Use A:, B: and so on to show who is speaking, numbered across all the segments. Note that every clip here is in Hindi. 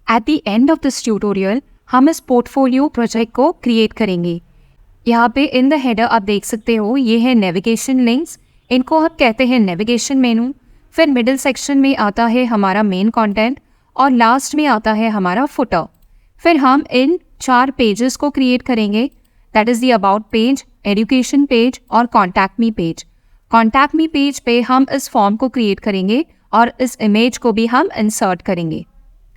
A: At the end of this tutorial हम इस पोर्टफोलियो प्रोजेक्ट को क्रिएट करेंगे। यहाँ पे इन द हेडर आप देख सकते हो ये है नेविगेशन लिंक्स, इनको हम कहते हैं नेविगेशन मेनू। फिर मिडिल सेक्शन में आता है हमारा मेन कंटेंट और लास्ट में आता है हमारा फुटर। फिर हम इन 4 पेजेस को क्रिएट करेंगे, that is the about page, education page और contact me page. Contact me page पे हम इस फॉर्म को क्रिएट करेंगे और इस इमेज को भी हम इंसर्ट करेंगे।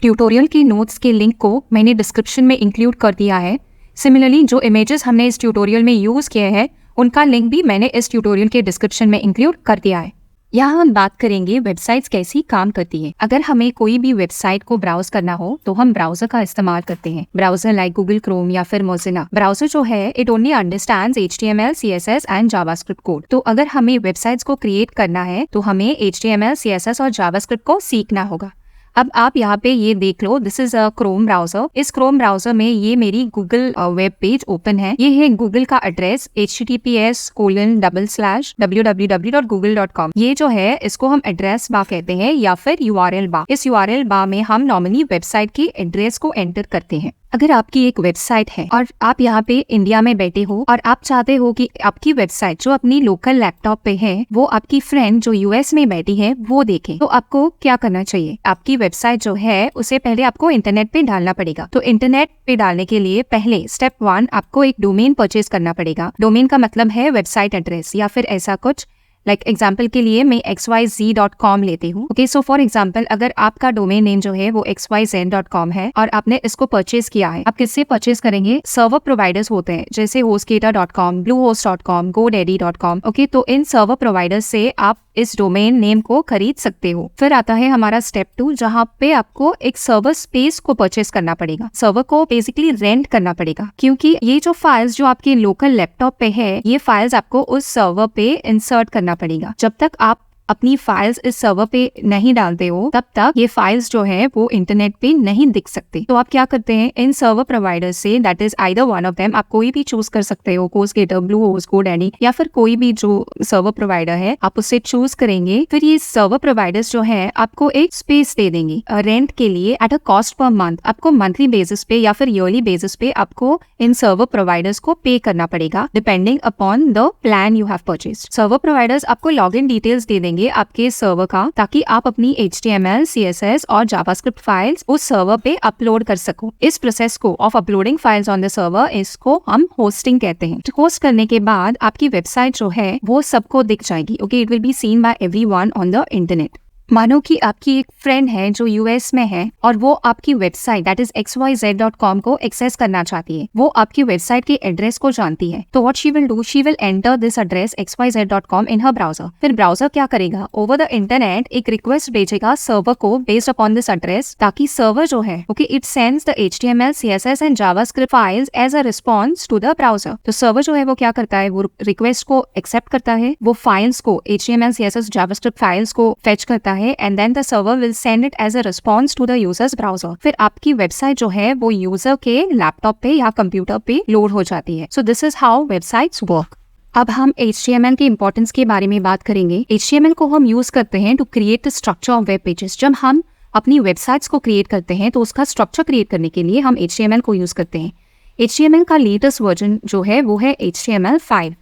A: ट्यूटोरियल की नोट्स के लिंक को मैंने डिस्क्रिप्शन में इंक्लूड कर दिया है। सिमिलरली जो इमेजेस हमने इस ट्यूटोरियल में यूज़ किए हैं उनका लिंक भी मैंने इस ट्यूटोरियल के डिस्क्रिप्शन में इंक्लूड कर दिया है। यहाँ हम बात करेंगे वेबसाइट्स कैसी काम करती है। अगर हमें कोई भी वेबसाइट को ब्राउज करना हो तो हम ब्राउजर का इस्तेमाल करते हैं। ब्राउजर लाइक गूगल क्रोम या फिर मोजिला। ब्राउजर जो है it only understands HTML, CSS and JavaScript code. तो अगर हमें वेबसाइट्स को क्रिएट करना है तो हमें HTML, CSS और जावास्क्रिप्ट को सीखना होगा। अब आप यहाँ पे ये देख लो, this is a Chrome browser. इस क्रोम ब्राउजर में ये मेरी गूगल वेब पेज ओपन है। ये है गूगल का एड्रेस https://www.google.com। ये जो है इसको हम एड्रेस बार कहते हैं या फिर URL बार। इस URL बार में हम नॉर्मली वेबसाइट की एड्रेस को एंटर करते हैं। अगर आपकी एक वेबसाइट है और आप यहाँ पे इंडिया में बैठे हो और आप चाहते हो कि आपकी वेबसाइट जो अपनी लोकल लैपटॉप पे है वो आपकी फ्रेंड जो US में बैठी है वो देखे, तो आपको क्या करना चाहिए? आपकी वेबसाइट जो है उसे पहले आपको इंटरनेट पे डालना पड़ेगा। तो इंटरनेट पे डालने के लिए पहले स्टेप 1 आपको एक डोमेन परचेज करना पड़ेगा। डोमेन का मतलब है वेबसाइट एड्रेस या फिर ऐसा कुछ। लाइक एग्जाम्पल के लिए मैं xyz.com लेती हूँ। ओके, सो फॉर एग्जाम्पल अगर आपका डोमेन नेम जो है वो xyz.com है और आपने इसको परचेज किया है, आप किससे परचेज करेंगे? सर्वर प्रोवाइडर्स होते हैं जैसे hostgator.com, bluehost.com, godaddy.com। ओके, तो इन सर्वर प्रोवाइडर्स से आप इस डोमेन नेम को खरीद सकते हो। फिर आता है हमारा स्टेप 2 जहाँ पे आपको एक सर्वर स्पेस को परचेज करना पड़ेगा। सर्वर को बेसिकली रेंट करना पड़ेगा क्योंकि ये जो फाइल्स जो आपके लोकल लैपटॉप पे है ये फाइल्स आपको उस सर्वर पे इंसर्ट करना पड़ेगा। जब तक आप अपनी फाइल्स इस सर्वर पे नहीं डालते हो तब तक ये फाइल्स जो है वो इंटरनेट पे नहीं दिख सकते। तो आप क्या करते हैं, इन सर्वर प्रोवाइडर से, that is either one of them, आप कोई भी चूज कर सकते हो, HostGator, Bluehost, GoDaddy या फिर कोई भी जो सर्वर प्रोवाइडर है आप उससे चूज करेंगे। फिर ये सर्वर प्रोवाइडर्स जो है आपको एक स्पेस दे देंगे रेंट के लिए at a cost per month. आपको मंथली बेसिस पे या फिर ईयरली बेसिस पे आपको इन सर्वर प्रोवाइडर्स को पे करना पड़ेगा depending upon the plan you have purchased. Server providers आपको लॉग इन डिटेल्स दे देंगे आपके सर्वर का ताकि आप अपनी HTML, CSS और जावास्क्रिप्ट फाइल्स उस सर्वर पे अपलोड कर सको। इस प्रोसेस को of uploading files on the server इसको हम होस्टिंग कहते हैं। होस्ट करने के बाद आपकी वेबसाइट जो है वो सबको दिख जाएगी। Okay, it will be seen by everyone on the internet. मानो कि आपकी एक फ्रेंड है जो US में है और वो आपकी वेबसाइट दैट इज xyz.com को एक्सेस करना चाहती है। वो आपकी वेबसाइट के एड्रेस को जानती है, तो what she will do, she will enter this address xyz.com in her browser. फिर ब्राउजर क्या करेगा, ओवर द इंटरनेट एक रिक्वेस्ट भेजेगा सर्वर को बेस्ड अपॉन दिस एड्रेस, ताकि सर्वर जो है okay it sends the HTML, CSS and JavaScript files as a response to the browser. तो सर्वर जो है वो क्या करता है, वो रिक्वेस्ट को एक्सेप्ट करता है, वो फाइल्स को HTML, CSS, जावास्क्रिप्ट फाइल्स को फेच करता है and then the server will send it as a response to the user's browser। फिर आपकी वेबसाइट जो है वो यूजर के लैपटॉप पे या कंप्यूटर पे लोड हो जाती है। So this is how websites work। अब हम HTML के इंपॉर्टेंस के बारे में बात करेंगे। HTML को हम यूज करते हैं to create the structure of web pages. जब हम अपनी वेबसाइट्स को क्रिएट करते हैं तो उसका स्ट्रक्चर क्रिएट करने के लिए हम HTML को यूज करते हैं। HTML का लेटेस्ट वर्जन जो है वो है HTML5।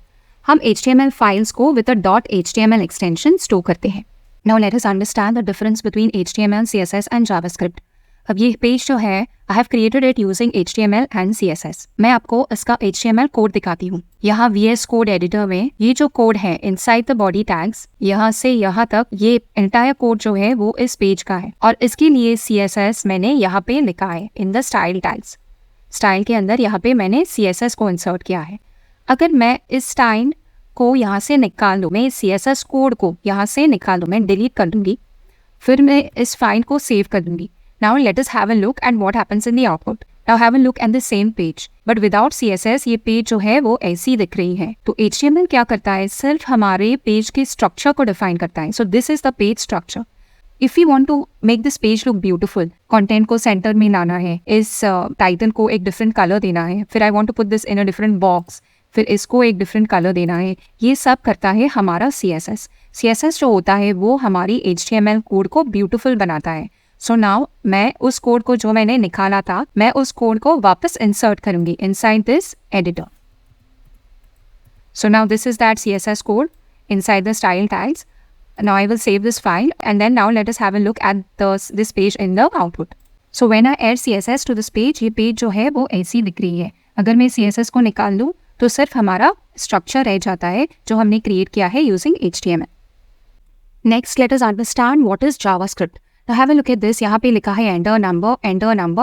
A: हम HTML फाइल्स को with a .html extension store करते हैं। Now let us understand the difference between HTML, CSS and JavaScript। अब ये पेज जो है I have created it using HTML and CSS। मैं आपको इसका HTML कोड दिखाती हूँ। यहाँ VS कोड एडिटर में ये जो कोड है इनसाइड द बॉडी टैग्स, यहाँ से यहाँ तक ये एंटायर कोड जो है वो इस पेज का है और इसके लिए CSS मैंने यहाँ पे लिखा है in the style tags. Style के अंदर यहाँ पे मैंने CSS को इंसर्ट किया है। अगर मैं इस स्टाइल को यहाँ से निकाल दूँ, मैं CSS कोड को यहाँ से निकाल दूँ, मैं डिलीट कर दूंगी, फिर मैं इस फाइल को सेव कर दूंगी। Now let us have a look at what happens in the output। Now have a look at the same page, but without CSS ये पेज जो है वो ऐसी दिख रही है। तो HTML क्या करता है, सिर्फ हमारे पेज के स्ट्रक्चर को डिफाइन करता है। So this is the page structure। If we want to make this page look beautiful, content को सेंटर में लाना है, इस टाइटल को एक डिफरेंट कलर देना है, फिर I want to put this in a different box, फिर इसको एक डिफरेंट कलर देना है, ये सब करता है हमारा CSS। CSS जो होता है वो हमारी HTML कोड को ब्यूटीफुल बनाता है। सो नाउ मैं उस कोड को जो मैंने निकाला था, मैं उस कोड को वापस इंसर्ट करूंगी inside this editor. So now this is that CSS code inside the style tags. Now I will save this file and then now let us have a look at this page in the output. So when I add CSS to this page, ये पेज जो है वो ऐसी दिख रही है. अगर मैं CSS को निकाल दूँ तो सिर्फ हमारा स्ट्रक्चर रह जाता है जो हमने क्रिएट किया है using HTML. Next, let us understand what is JavaScript. Now have a look at this. यहाँ पे लिखा है enter number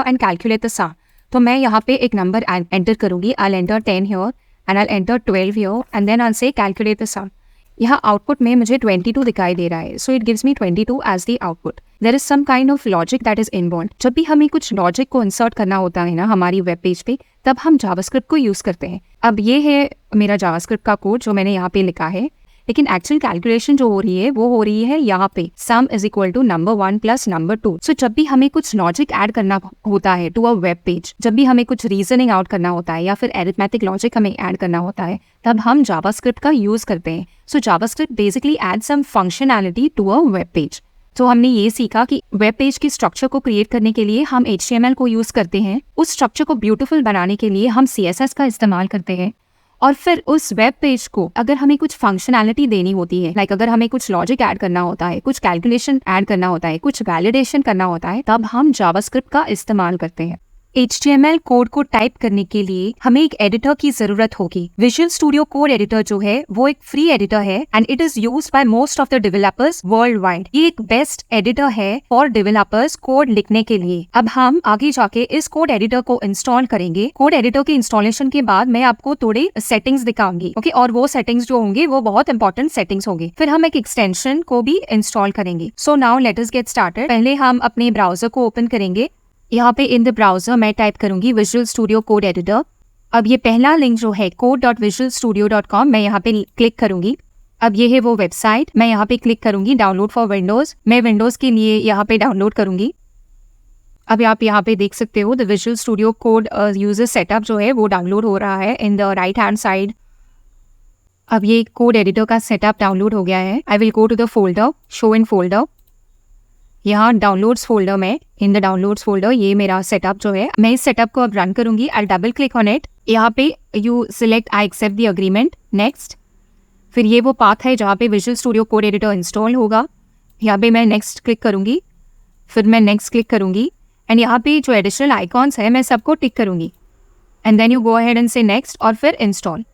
A: and calculate the sum. तो मैं यहाँ पे एक नंबर एंटर करूँगी. I'll enter 10 here and I'll enter 12 here and then I'll say calculate the sum. यहाँ आउटपुट में मुझे 22 दिखाई दे रहा है. So it gives me 22 as the output. There is some kind of logic that is inborn. जब भी हमें कुछ लॉजिक को इंसर्ट करना होता है ना हमारी वेब पेज पे, तब हम जावास्क्रिप्ट को यूज़ करते हैं. अब ये है मेरा जावास्क्रिप्ट का कोड जो मैंने यहाँ पे लिखा है, लेकिन एक्चुअल कैलकुलेशन जो हो रही है वो हो रही है यहाँ पे sum is equal to number 1 plus number 2. So जब भी हमें कुछ लॉजिक ऐड करना होता है टू अ वेब पेज, जब भी हमें कुछ रीजनिंग आउट करना होता है या फिर एरिथमेटिक लॉजिक हमें ऐड करना होता है, तब हम जावास्क्रिप्ट का यूज करते हैं. So JavaScript basically add some functionality to a web page. तो हमने ये सीखा कि वेब पेज की स्ट्रक्चर को क्रिएट करने के लिए हम HTML को यूज करते हैं. उस स्ट्रक्चर को ब्यूटीफुल बनाने के लिए हम CSS का इस्तेमाल करते हैं. और फिर उस वेब पेज को अगर हमें कुछ फंक्शनैलिटी देनी होती है, लाइक अगर हमें कुछ लॉजिक ऐड करना होता है, कुछ कैलकुलेशन ऐड करना होता है, कुछ वैलिडेशन करना होता है, तब हम जावास्क्रिप्ट का इस्तेमाल करते हैं. HTML कोड को टाइप करने के लिए हमें एक एडिटर की जरूरत होगी. विजुअल स्टूडियो कोड एडिटर जो है वो एक फ्री एडिटर है and it is used by most of the developers world wide. ये एक बेस्ट एडिटर है फॉर डेवलपर्स कोड लिखने के लिए. अब हम आगे जाके इस कोड एडिटर को इंस्टॉल करेंगे. कोड एडिटर के इंस्टॉलेशन के बाद मैं आपको थोड़े सेटिंग्स दिखाऊंगी, ओके और वो सेटिंग्स जो होंगे वो बहुत इंपॉर्टेंट सेटिंग्स होंगे. फिर हम एक एक्सटेंशन को भी इंस्टॉल करेंगे. So now let us get started. पहले हम अपने ब्राउजर को ओपन करेंगे. यहाँ पे इन द ब्राउजर मैं टाइप करूंगी विजुअल स्टूडियो कोड एडिटर. अब ये पहला लिंक जो है code.visualstudio.com, मैं यहाँ पे क्लिक करूंगी. अब ये है वो वेबसाइट. मैं यहाँ पे क्लिक करूंगी डाउनलोड फॉर विंडोज. मैं विंडोज के लिए यहाँ पे डाउनलोड करूंगी. अब आप यहाँ पे देख सकते हो the visual studio Code user setup जो है वो डाउनलोड हो रहा है in the right hand side. अब ये कोड एडिटर का सेटअप डाउनलोड हो गया है. I will go to the folder show in folder. यहाँ डाउनलोड्स फोल्डर में इन द डाउनलोड्स फोल्डर ये मेरा सेटअप जो है, मैं इस सेटअप को अब रन करूंगी. I double click on it. यहाँ पे you select I accept the agreement. Next. फिर ये वो पाथ है जहाँ पे Visual studio code editor install होगा. यहाँ पे मैं नेक्स्ट क्लिक करूंगी. फिर मैं नेक्स्ट क्लिक करूंगी एंड यहाँ पे जो एडिशनल आइकॉन्स है मैं सबको टिक करूंगी and then you go ahead and say next और फिर इंस्टॉल.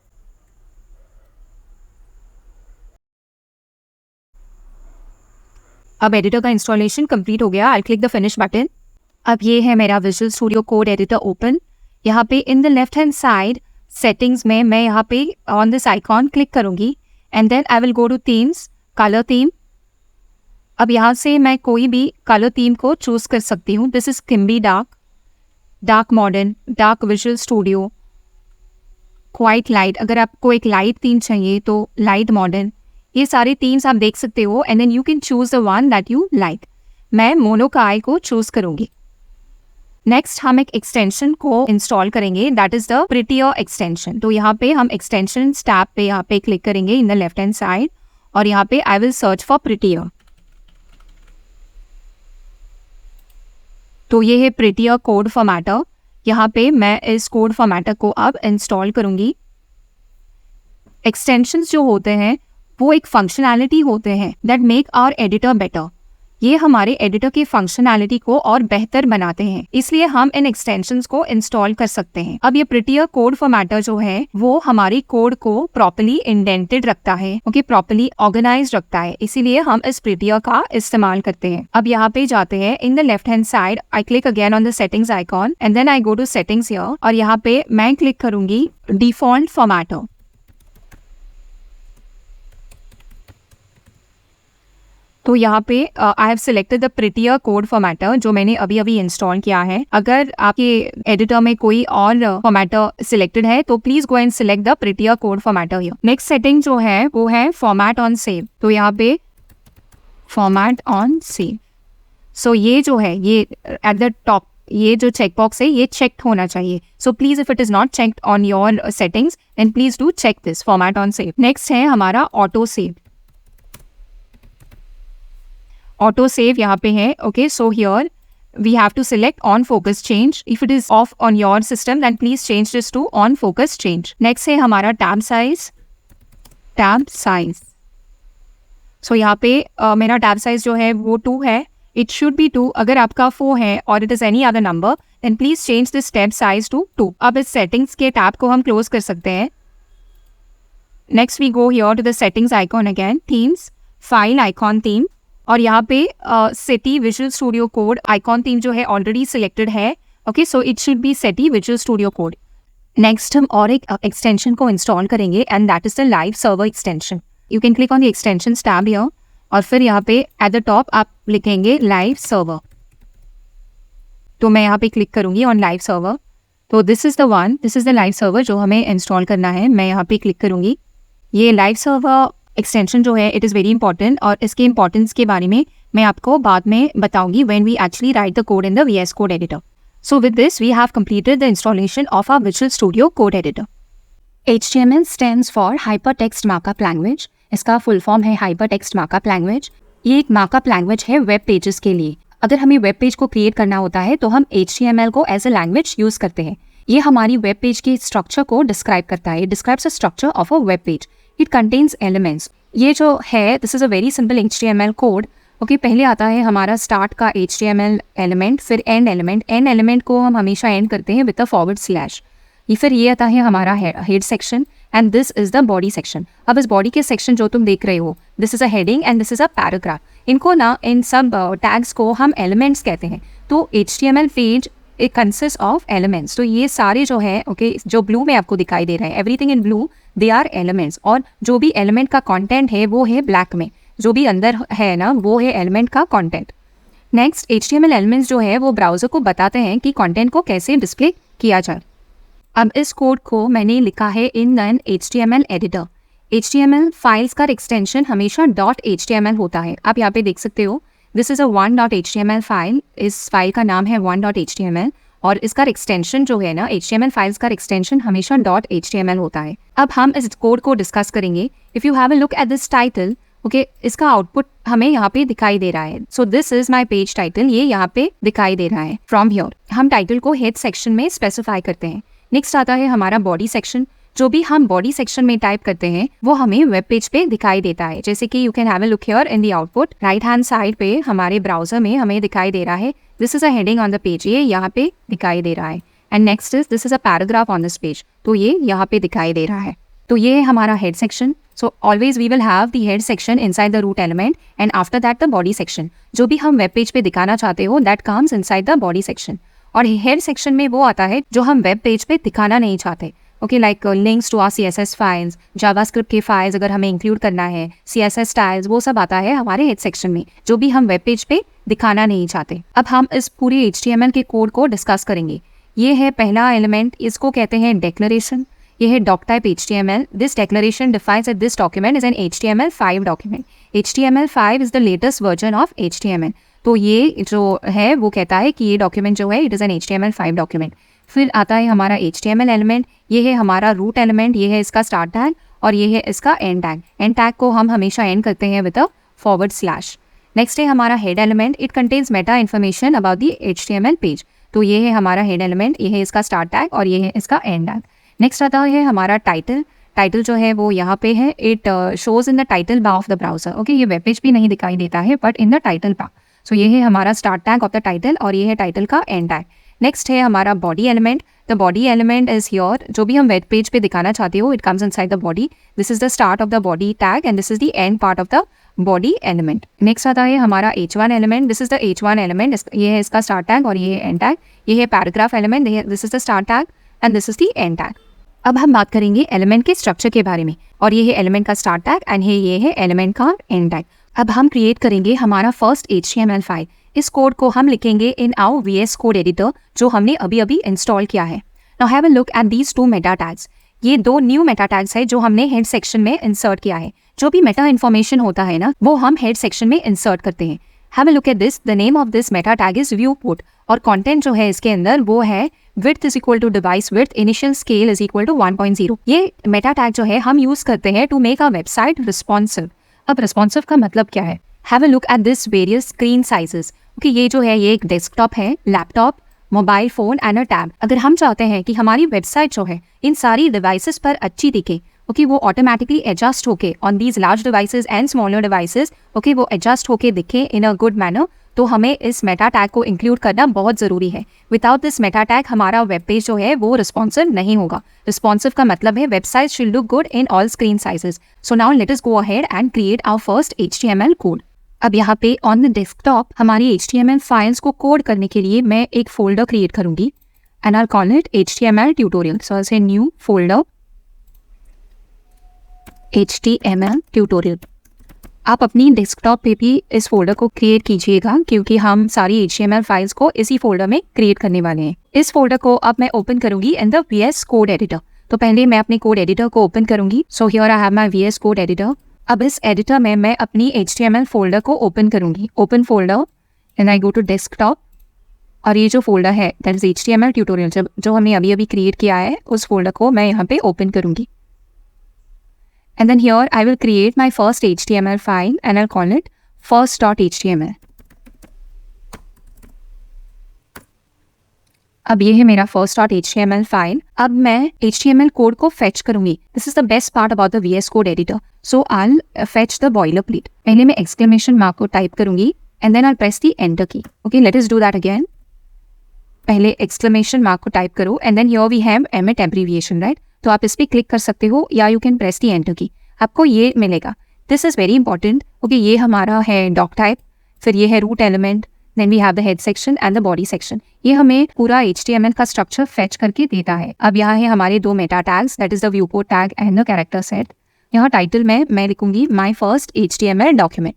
A: अब एडिटर का इंस्टॉलेशन कंप्लीट हो गया. I click the finish button. अब ये है मेरा Visual studio code editor open. यहाँ पे in the left hand side settings में मैं यहाँ पे ऑन दिस आइकॉन क्लिक करूंगी and then I will go to themes, colour theme. अब यहाँ से मैं कोई भी कलर थीम को चूज कर सकती हूँ. This is Kimbie dark, dark modern, dark Visual Studio, quite light. अगर आपको एक लाइट थीम चाहिए तो लाइट मॉडर्न. ये सारे थीम्स आप देख सकते हो and then you can choose the one that you like. मैं मोनोकाई को चूज करूंगी. नेक्स्ट हम एक एक्सटेंशन को इंस्टॉल करेंगे that is the prettier extension. तो यहाँ पे हम एक्सटेंशन टैब पे यहाँ पे क्लिक करेंगे in the left hand side और यहाँ पे I will search for prettier. तो ये है प्रिटियर कोड फॉर्मेटर. यहाँ पे मैं इस कोड फॉर्मेटर को अब इंस्टॉल करूंगी. एक्सटेंशंस जो होते हैं वो एक फंक्शनैलिटी होते हैं that make our editor better. ये हमारे एडिटर की फंक्शनैलिटी को और बेहतर बनाते हैं, इसलिए हम इन एक्सटेंशंस को इंस्टॉल कर सकते हैं. अब ये प्रिटियर कोड फॉर्मेटर जो है वो हमारी कोड को प्रॉपर्ली इंडेंटेड रखता है, ओके प्रॉपर्ली ऑर्गेनाइज रखता है, इसीलिए हम इस प्रिटियर का इस्तेमाल करते हैं. अब यहाँ पे जाते हैं in the left hand side. I click again on the settings icon and then I go to settings here और यहाँ पे मैं क्लिक करूंगी डिफॉल्ट फॉर्मेटर. तो यहाँ पे I have selected the prettier code formatter जो मैंने अभी अभी इंस्टॉल किया है. अगर आपके एडिटर में कोई और फॉर्मेटर सिलेक्टेड है तो please go and select the prettier code formatter here. Next setting जो है वो है फॉर्मेट ऑन सेव. तो यहाँ पे फॉर्मेट ऑन सेव. सो ये जो है ये एट द टॉप ये जो चेकबॉक्स है ये चेक होना चाहिए. So please if it is not checked on your settings then please do check this format on save. Next है हमारा ऑटो सेव. ऑटो सेव यहाँ पे है. Okay so here we have to select on focus change. If it is off on your system, then please change this to on focus change. Next है हमारा tab size. So यहाँ पे मेरा tab size जो है वो 2 है. It should be 2. अगर आपका 4 है और it is any other number, then please change this tab size to 2. अब इस settings के tab को हम close कर सकते हैं. Next we go here to the settings icon again. Themes, file icon theme. और यहाँ पे SETI Visual Studio Code icon theme जो है already selected है. Okay, so it should be SETI Visual Studio Code. Next हम और एक extension को install करेंगे and that is the Live Server extension. You can click on the extensions tab here और फिर यहाँ पे at the top आप लिखेंगे Live Server. तो मैं यहाँ पे क्लिक करूँगी on Live Server. तो this is the Live Server जो हमें install करना है. मैं यहाँ पे क्लिक करूँगी. ये Live Server एक्सटेंशन जो है इट इज़ वेरी इंपॉर्टेंट और इसके इंपॉर्टेंस के बारे में मैं आपको बाद में बताऊंगी when we actually write the code in the VS Code editor. So with this we have completed the installation of our visual studio code editor. HTML stands for hypertext markup language. इसका फुल फॉर्म है हाइपरटेक्स्ट मार्कअप लैंग्वेज. ये एक मार्कअप लैंग्वेज है वेब पेजेस के लिए. अगर हमें वेब पेज को क्रिएट करना होता है तो हम HTML को एज ए लैंग्वेज यूज करते हैं. ये हमारी वेब पेज के स्ट्रक्चर को डिस्क्राइब करता है. It describes the structure of a web page. It contains elements. ये जो है this is a very simple HTML code. Okay, पहले आता है हमारा स्टार्ट का HTML एलिमेंट, फिर एंड एलिमेंट. एंड एलिमेंट को हम हमेशा एंड करते हैं विद अ /. फिर ये आता है हमारा head section and this is the body section. अब इस बॉडी के सेक्शन जो तुम देख रहे हो this is a heading and this is a paragraph. इनको ना इन सब टैग्स को हम एलिमेंट्स कहते हैं. तो HTML page it consist of elements. तो ये सारे जो है ओके जो ब्लू में आपको दिखाई दे रहे हैं everything in blue they are elements. और जो भी एलिमेंट का कंटेंट है वो है ब्लैक में. जो भी अंदर है ना वो है एलिमेंट का कंटेंट. नेक्स्ट HTML एलिमेंट्स जो है वो ब्राउज़र को बताते हैं कि कंटेंट को कैसे डिस्प्ले किया जाए. अब इस कोड को मैंने लिखा है in an HTML editor. HTML files का एक्सटेंशन हमेशा .html होता है. आप यहाँ पे देख सकते हो this is a 1.html file. इस फाइल का नाम है 1.html और इसका एक्सटेंशन जो है ना HTML फाइल्स का एक्सटेंशन हमेशा .html होता है. अब हम इस कोड को डिस्कस करेंगे. If you have a look at this title okay इसका आउटपुट हमें यहाँ पे दिखाई दे रहा है. So this is my page title. ये यहाँ पे दिखाई दे रहा है. फ्रॉम हियर हम टाइटल को हेड सेक्शन में स्पेसिफाई करते हैं. नेक्स्ट आता है हमारा बॉडी सेक्शन. जो भी हम बॉडी सेक्शन में टाइप करते हैं वो हमें वेब पेज पे दिखाई देता है. जैसे कि you can have a look here in the output. Right hand side पे हमारे ब्राउजर में हमें दिखाई दे रहा है this is a heading on the page. ये यहाँ पे दिखाई दे रहा है. And next is this is a paragraph on this page. तो ये यहाँ पे दिखाई दे रहा है. तो ये है हमारा head section. So always we will have the head section inside the root element and after that the body section. जो भी हम वेब पेज पे दिखाना चाहते हो that comes inside the body section. और हेड सेक्शन में वो आता है जो हम वेब पेज पे दिखाना नहीं चाहते. Okay like links to our CSS files, JavaScript के फाइल्स अगर हमें इंक्लूड करना है, CSS स्टाइल्स, वो सब आता है हमारे हेड सेक्शन में जो भी हम वेब पेज पे दिखाना नहीं चाहते. अब हम इस पूरे HTML के कोड को डिस्कस करेंगे. ये है पहला एलिमेंट. इसको कहते हैं डेक्लरेशन. ये है doc type HTML. This declaration defines that this document is an HTML5 document. HTML5 is the latest version of HTML. तो ये जो है वो कहता है कि ये डॉक्यूमेंट जो है it is an HTML5 document. फिर आता है हमारा HTML एलिमेंट. ये है हमारा रूट एलिमेंट. ये है इसका स्टार्ट टैग और ये है इसका एंड टैग. एंड टैग को हम हमेशा एंड करते हैं विद अ /. नेक्स्ट है हमारा head element. It contains Meta information about the HTML page. तो ये है हमारा हेड एलिमेंट. ये है इसका स्टार्ट टैग और ये है इसका एंड टैग. नेक्स्ट आता है हमारा टाइटल. टाइटल जो है वो यहाँ पे है. It shows in the title bar of the browser. Okay ये वेब पेज भी नहीं दिखाई देता है but in the title bar. So ये है हमारा start tag of the title और ये है टाइटल का एंड टैग. नेक्स्ट है हमारा body element. The body element is here. जो भी हम वेब पेज पे दिखाना चाहते हो it comes inside the body. This is the start of the body tag and this is the and part of the body element. Next आता है हमारा H1 element. This is the H1 element. ये है इसका स्टार्ट टैग और ये है एंड टैग. ये है paragraph element. This is the start tag and this is the end tag. अब हम बात करेंगे एलिमेंट के स्ट्रक्चर के बारे में. और ये है एलिमेंट का स्टार्ट टैग एंड ये है एलिमेंट का एंड टैग. अब हम क्रिएट करेंगे हमारा फर्स्ट HTML फाइल. इस कोड को हम लिखेंगे in our VS code editor जो हमने अभी अभी इंस्टॉल किया है. Now have a look at these 2 meta tags. ये 2 न्यू मेटा टैग्स है जो हमने हेड सेक्शन में इंसर्ट किया है. जो भी मेटा इन्फॉर्मेशन होता है ना वो हम हेड सेक्शन में इंसर्ट करते हैं. Have a look at this. The name of this Meta tag is view port और कंटेंट जो है इसके अंदर वो है width is equal to device width, initial scale is equal to 1.0. ये मेटा टैग जो है हम यूज करते हैं to make a website responsive. अब रिस्पॉन्सिव का मतलब क्या है? Have a look at this various screen sizes. Okay, ये जो है ये एक डेस्कटॉप है, laptop, mobile phone and a tab. अगर हम चाहते हैं कि हमारी वेबसाइट जो है इन सारी डिवाइसेस पर अच्छी दिखे, ओके, वो ऑटोमेटिकली एडजस्ट होके on these large devices and smaller devices, okay, वो एडजस्ट होके दिखे इन अ गुड मैनर, तो हमें इस मेटा टैग को इंक्लूड करना बहुत ज़रूरी है। विदाउट दिस मेटा टैग हमारा वेब पेज जो है वो रिस्पॉन्सिव नहीं होगा। रिस्पॉन्सिव का मतलब है website should look good in all screen sizes. So now let us go ahead and create our first HTML code. अब यहाँ पे ऑन द डेस्कटॉप हमारी HTML फाइल्स को कोड करने के लिए मैं एक फोल्डर क्रिएट करूंगी and I call it HTML tutorial. So I say new folder HTML tutorial. आप अपनी डेस्कटॉप पे भी इस फोल्डर को क्रिएट कीजिएगा क्योंकि हम सारी HTML फाइल्स को इसी फोल्डर में क्रिएट करने वाले हैं। इस फोल्डर को अब मैं ओपन करूंगी in the VS code editor. तो पहले मैं अपने कोड एडिटर को ओपन करूंगी। So here I have my VS code editor. अब इस एडिटर में मैं अपनी HTML फोल्डर को ओपन करूंगी। Open folder and I go to desktop, और ये जो फोल्डर है दैट इज HTML ट्यूटोरियल जो हमने अभी अभी क्रिएट किया है, उस फोल्डर को मैं यहाँ पे ओपन करूंगी। And then here I will create my first HTML file and I'll call it first.html. अब ये है मेरा first.html फाइल। अब मैं HTML कोड को फेच करूंगी। This is the best part about the VS code editor. So I fetch the boilerplate. पहले मैं एक्सक्लेमेशन मार्क को टाइप करूंगी and then I press the enter key. Okay, let us do that again. पहले एक्सक्लेमेशन मार्क को टाइप करो and then here we have Emmet abbreviation, right. तो आप इस पर क्लिक कर सकते हो या you can press the enter key, आपको ये मिलेगा। This is very important. Okay, ये हमारा है डॉक टाइप, फिर ये है root element, then we have the head section and the body section. ये हमें पूरा HTML का स्ट्रक्चर फेच करके देता है। अब यहाँ है हमारे दो Meta tags, that is the view port tag and the character set. यहाँ टाइटल में मैं लिखूंगी माई फर्स्ट HTML डॉक्यूमेंट।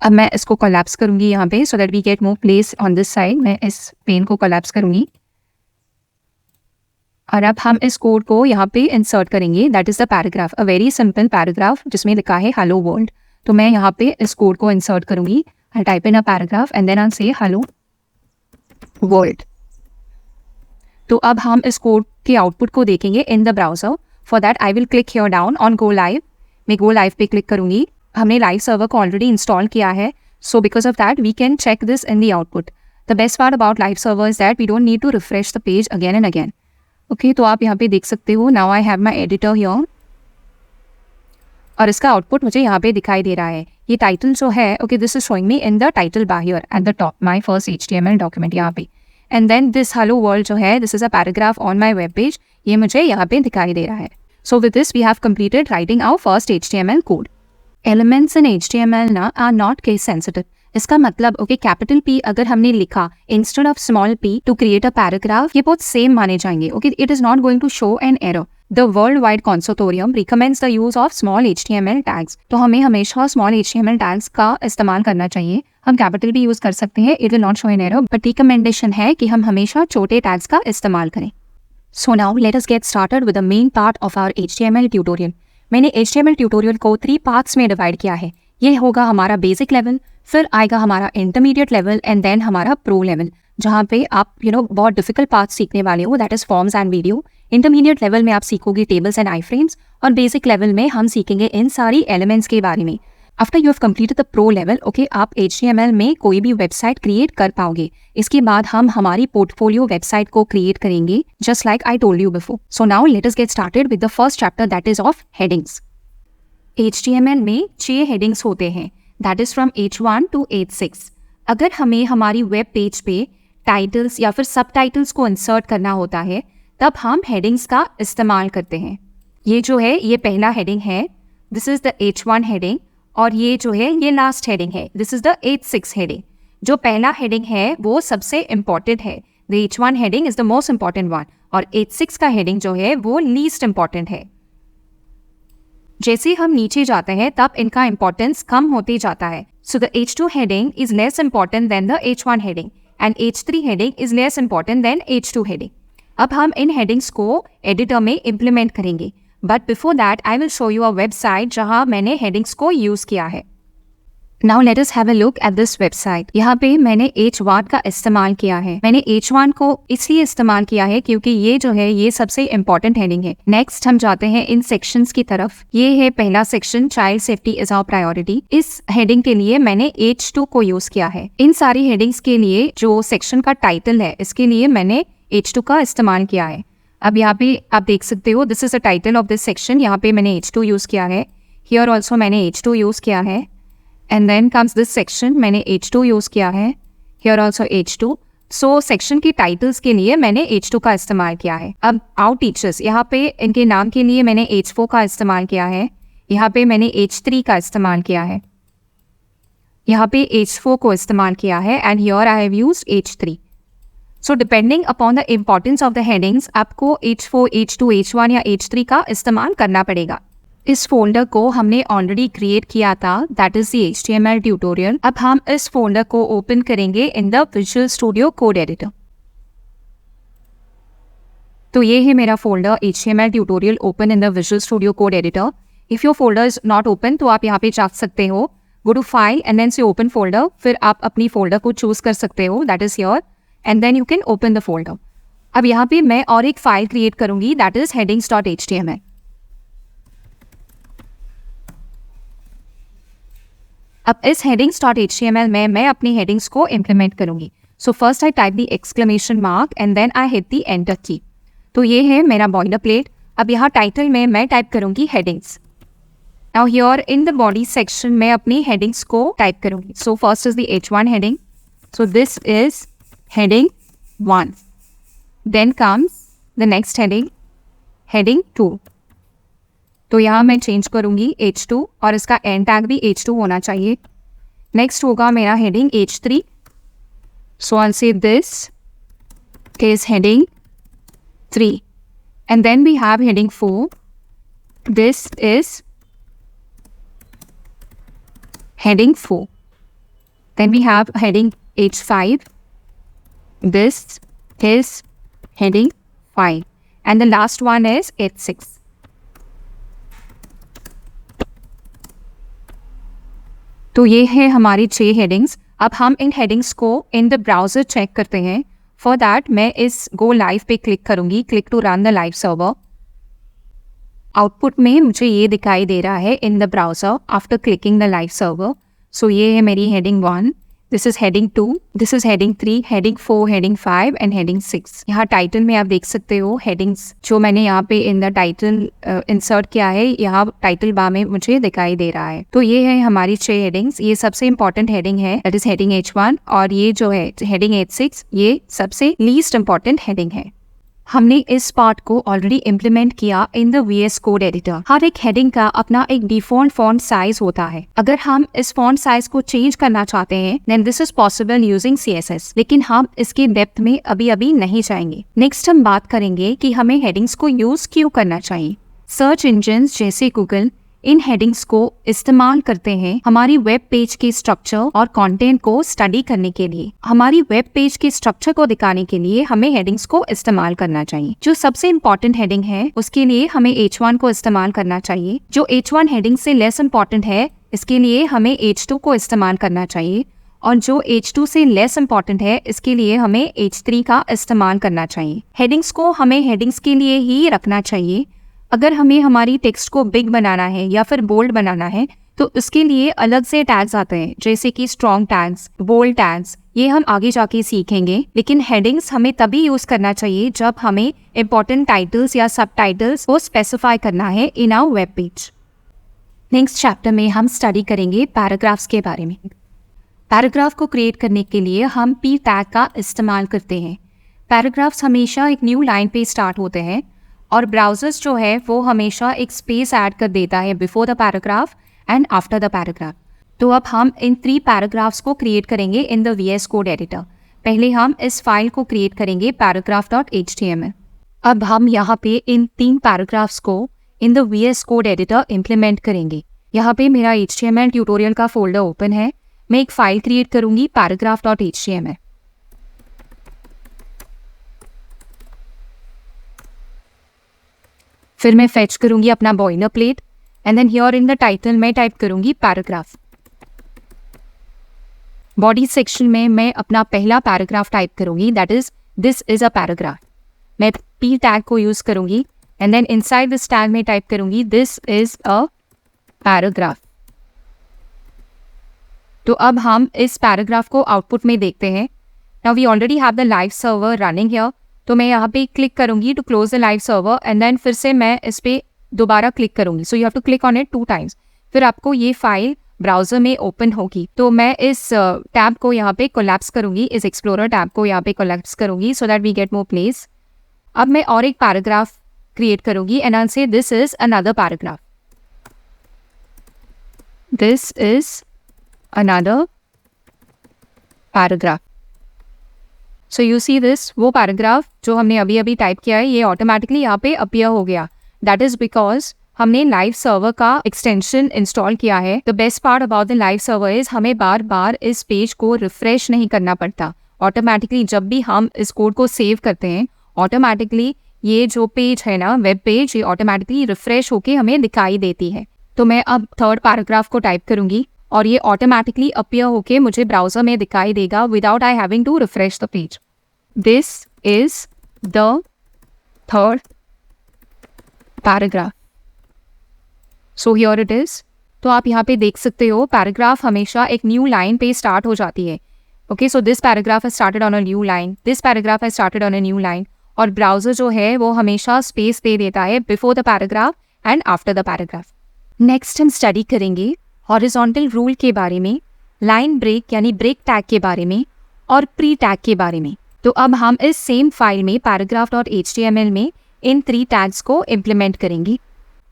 A: अब मैं इसको कोलैप्स करूंगी यहाँ पे so that we get more place on this side. मैं इस पेन को कोलैप्स करूंगी और अब हम इस कोड को यहाँ पे इंसर्ट करेंगे। That is the paragraph, a very simple paragraph जिसमें लिखा है हेलो वर्ल्ड। तो मैं यहाँ पे इस कोड को इंसर्ट करूंगी। I type in a paragraph and then I say hello world. तो अब हम इस कोड के आउटपुट को देखेंगे in the browser. For that I will click here down on go live. मैं गो लाइव पे क्लिक करूंगी। हमने लाइव सर्वर को ऑलरेडी इंस्टॉल किया है, so because of that we can check this in the output. The best part about live server is that we don't need to refresh the page again and again. Okay, तो आप यहाँ पे देख सकते हो। Now I have my editor here और इसका आउटपुट मुझे यहाँ पे दिखाई दे रहा है। ये टाइटल जो है, okay, this is showing me in the title bar here at the top, my first HTML document यहाँ पे। And then this hello world जो है, this is a paragraph on my web page, ये मुझे यहाँ पे दिखाई दे रहा है। So with this we have completed writing our first HTML code. Elements in HTML ना आर नॉट केस सेंसिटिव। इसका मतलब ओके, कैपिटल P अगर हमने लिखा instead of small p to create a paragraph, ये बहुत सेम माने जाएंगे। Okay, it is not going to show an error. The world wide consortium recommends the use of small HTML tags. तो हमें हमेशा स्मॉल HTML टैग्स का इस्तेमाल करना चाहिए। हम कैपिटल भी यूज कर सकते हैं, it will not show an error, but recommendation है कि हम हमेशा छोटे टैग्स का इस्तेमाल करें। So now let us get started with the main part of our HTML tutorial. मैंने HTML ट्यूटोरियल को 3 पार्ट्स में डिवाइड किया है। ये होगा हमारा बेसिक लेवल, फिर आएगा हमारा इंटरमीडिएट लेवल एंड देन हमारा प्रो लेवल, जहाँ पे आप बहुत डिफिकल्ट पार्ट सीखने वाले हो, that is forms and video. Intermediate level में आप सीखोगे टेबल्स एंड आई फ्रेम्स और बेसिक लेवल में हम सीखेंगे इन सारी एलिमेंट्स के बारे में। After you have completed the pro level, okay, आप HTML में कोई भी वेबसाइट क्रिएट कर पाओगे। इसके बाद हम हमारी पोर्टफोलियो वेबसाइट को क्रिएट करेंगे, just like I told you before. So now let us get started with the first chapter, that is of headings. HTML में 6 हेडिंग्स होते हैं, that is from H1 to H6। अगर हमें हमारी वेब पेज पे टाइटल्स या फिर सब टाइटल्स को इंसर्ट करना होता है, तब हम हेडिंग्स का इस्तेमाल करते हैं। ये जो है ये पहला हेडिंग है, this is the H1 heading, और ये जो है ये लास्ट हेडिंग है, this is the H6 heading. जो पहला हेडिंग है वो सबसे इम्पॉर्टेंट है, the H1 heading is the most important one, और H6 का हेडिंग जो है वो लीस्ट इम्पॉर्टेंट है। जैसे हम नीचे जाते हैं तब इनका इंपॉर्टेंस कम होते जाता है। So the H2 heading is less important than the H1 heading and H3 heading is less important than H2 heading. अब हम इन हेडिंग्स को एडिटर में इम्प्लीमेंट करेंगे, but before that I will show you a website जहां मैंने हेडिंग्स को यूज किया है। Now let us have a look at this website. यहाँ पे मैंने H1 का इस्तेमाल किया है। मैंने H1 को इसलिए इस्तेमाल किया है क्योंकि ये जो है ये सबसे इम्पोर्टेंट हेडिंग है। नेक्स्ट हम जाते हैं इन सेक्शंस की तरफ। ये है पहला section, child safety is our priority. इस हेडिंग के लिए मैंने H2 को यूज किया है। इन सारी हेडिंग्स के लिए जो सेक्शन का टाइटल है इसके लिए मैंने H2 का इस्तेमाल किया है। अब यहाँ पे आप देख सकते हो, this is the title of this section. यहाँ पे मैंने H2 यूज किया है। हियर ऑल्सो मैंने H2 यूज किया है। And then comes this section, मैंने H2 यूज़ किया है। Here also H2। So section की टाइटल्स के लिए मैंने H2 का इस्तेमाल किया है। अब आवर टीचर्स, यहाँ पे इनके नाम के लिए मैंने H4 का इस्तेमाल किया है। यहाँ पे मैंने H3 का इस्तेमाल किया है। यहाँ पे H4 को इस्तेमाल किया है। And here I have used H3। So depending upon the importance of the headings आपको H4, H2, H1 या H3 का इस्तेमाल करना पड़ेगा। इस फोल्डर को हमने ऑलरेडी क्रिएट किया था, that is the HTML tutorial. अब हम इस फोल्डर को ओपन करेंगे in the visual studio code editor. तो ये है मेरा folder HTML tutorial open in the visual studio code editor. If your folder is not open तो आप यहाँ पे जा सकते हो, go to file and then say open folder. फिर आप अपनी फोल्डर को चूज कर सकते हो, that is your, and then you can open the folder. अब यहाँ पे मैं और एक फाइल क्रिएट करूंगी, दैट इज headings.html। अब इस headings.html में मैं अपनी हेडिंग्स को इम्प्लीमेंट करूंगी। So first I type the exclamation mark and then I hit the enter key. तो ये है मेरा बॉयलर प्लेट। अब यहाँ टाइटल में मैं टाइप करूंगी headings. Now here in the body section मैं अपनी हेडिंग्स को टाइप करूंगी। So first is the H1 heading. So this is heading 1। Then comes the next heading, heading 2। तो यहाँ मैं चेंज करूंगी H2 और इसका एंड टैग भी H2 होना चाहिए। नेक्स्ट होगा मेरा heading H3। So I say this is heading 3 and then we have heading 4। This is heading 4। Then we have heading H5। This is heading 5 and the last one is H6। तो ये है हमारी 6 हेडिंग्स। अब हम इन हेडिंग्स को इन द ब्राउज़र चेक करते हैं। फॉर दैट मैं इस गो लाइव पे क्लिक करूंगी, click to run the live server. Output में मुझे ये दिखाई दे रहा है in the browser after clicking the live server. So ये है मेरी heading 1, this is heading 2, this is heading 3, heading 4, heading 5 and heading 6। यहाँ टाइटल में आप देख सकते हो हेडिंग्स जो मैंने यहाँ पे इन द टाइटल इंसर्ट किया है, यहाँ टाइटल बार में मुझे दिखाई दे रहा है। तो ये है हमारी 6 हेडिंग्स। ये सबसे इंपॉर्टेंट हेडिंग है, दैट इज हेडिंग H1, और ये जो है हेडिंग H6 ये सबसे लीस्ट इंपॉर्टेंट हेडिंग है। हमने इस पार्ट को ऑलरेडी इम्प्लीमेंट किया in the VS code editor. हर एक हेडिंग का अपना एक डिफॉल्ट फॉन्ट साइज होता है। अगर हम इस फॉन्ट साइज को चेंज करना चाहते हैं then this is possible using CSS, लेकिन हम इसके डेप्थ में अभी नहीं जाएंगे। नेक्स्ट हम बात करेंगे कि हमें हेडिंग्स को यूज क्यों करना चाहिए। सर्च इंजन जैसे गूगल इन हेडिंग्स को इस्तेमाल करते हैं हमारी वेब पेज के स्ट्रक्चर और कंटेंट को स्टडी करने के लिए। हमारी वेब पेज के स्ट्रक्चर को दिखाने के लिए हमें हेडिंग्स को इस्तेमाल करना चाहिए। जो सबसे इम्पोर्टेंट हेडिंग है उसके लिए हमें H1 को इस्तेमाल करना चाहिए। जो H1 हेडिंग से लेस इम्पोर्टेंट है इसके लिए हमें H2 को इस्तेमाल करना चाहिए, और जो H2 से लेस इम्पोर्टेंट है इसके लिए हमें H3 का इस्तेमाल करना चाहिए। हेडिंग्स को हमें हेडिंग्स के लिए ही रखना चाहिए। अगर हमें हमारी टेक्स्ट को बिग बनाना है या फिर बोल्ड बनाना है तो इसके लिए अलग से टैग्स आते हैं, जैसे कि स्ट्रॉन्ग टैग्स, बोल्ड टैग्स, ये हम आगे जाके सीखेंगे। लेकिन हेडिंग्स हमें तभी यूज करना चाहिए जब हमें इंपॉर्टेंट टाइटल्स या सब टाइटल्स को स्पेसिफाई करना है in our web page. Next chapter में हम स्टडी करेंगे पैराग्राफ्स के बारे में। पैराग्राफ को क्रिएट करने के लिए हम p टैग का इस्तेमाल करते हैं। पैराग्राफ्स हमेशा एक न्यू लाइन पे स्टार्ट होते हैं और ब्राउजर्स जो है वो हमेशा एक स्पेस ऐड कर देता है before the paragraph and after the paragraph. तो अब हम इन 3 पैराग्राफ्स को क्रिएट करेंगे in the VS code editor. पहले हम इस फाइल को क्रिएट करेंगे paragraph.html। अब हम यहाँ पे इन 3 पैराग्राफ्स को इन the VS code editor implement करेंगे। यहाँ पे मेरा HTML ट्यूटोरियल का फोल्डर ओपन है। मैं एक फाइल क्रिएट करूंगी paragraph.html। फिर मैं फेच करूंगी अपना boilerplate and then here in the title मैं टाइप करूंगी पैराग्राफ। बॉडी सेक्शन में मैं अपना पहला पैराग्राफ टाइप करूंगी, that is this is a paragraph. मैं पी टैग को यूज करूंगी and then inside this tag में टाइप करूंगी दिस इज अ पैराग्राफ। तो अब हम इस पैराग्राफ को आउटपुट में देखते हैं। Now we already have the live server running here, तो मैं यहाँ पे क्लिक करूंगी to close the live server and then फिर से मैं इस पे दोबारा क्लिक करूंगी। So you have to click on it 2 times, फिर आपको ये फाइल ब्राउजर में ओपन होगी। तो मैं इस टैब को यहाँ पे कोलैप्स करूंगी, इस एक्सप्लोरर टैब को यहाँ पे कोलैप्स करूंगी so that we get more place. अब मैं और एक पैराग्राफ क्रिएट करूंगी and I say this is another paragraph, this is another paragraph. So you see this, वो पैराग्राफ जो हमने अभी अभी टाइप किया है ये ऑटोमेटिकली यहाँ पे अपीयर हो गया। दैट इज बिकॉज हमने लाइव सर्वर का एक्सटेंशन इंस्टॉल किया है। The best part about the live server is हमें बार बार इस पेज को रिफ्रेश नहीं करना पड़ता। ऑटोमेटिकली जब भी हम इस कोड को सेव करते हैं, ऑटोमेटिकली ये जो पेज है ना, वेब पेज, ये ऑटोमेटिकली रिफ्रेश होके हमें दिखाई देती है। तो मैं अब थर्ड पैराग्राफ को टाइप करूंगी और ये ऑटोमेटिकली अपीयर होके मुझे ब्राउजर में दिखाई देगा without I having to refresh the page. This is the third paragraph. So here it is. तो आप यहाँ पे देख सकते हो पैराग्राफ हमेशा एक न्यू लाइन पे स्टार्ट हो जाती है। Okay, so this paragraph has started on a new line, this paragraph has started on a new line. और ब्राउजर जो है वो हमेशा स्पेस दे देता है before the paragraph and after the paragraph. Next हम स्टडी करेंगे हॉरिजॉन्टल रूल के बारे में, लाइन ब्रेक यानी ब्रेक टैग के बारे में और प्री टैग के बारे में। तो अब हम इस सेम फाइल में paragraph.html में इन 3 टैग्स को इम्प्लीमेंट करेंगे।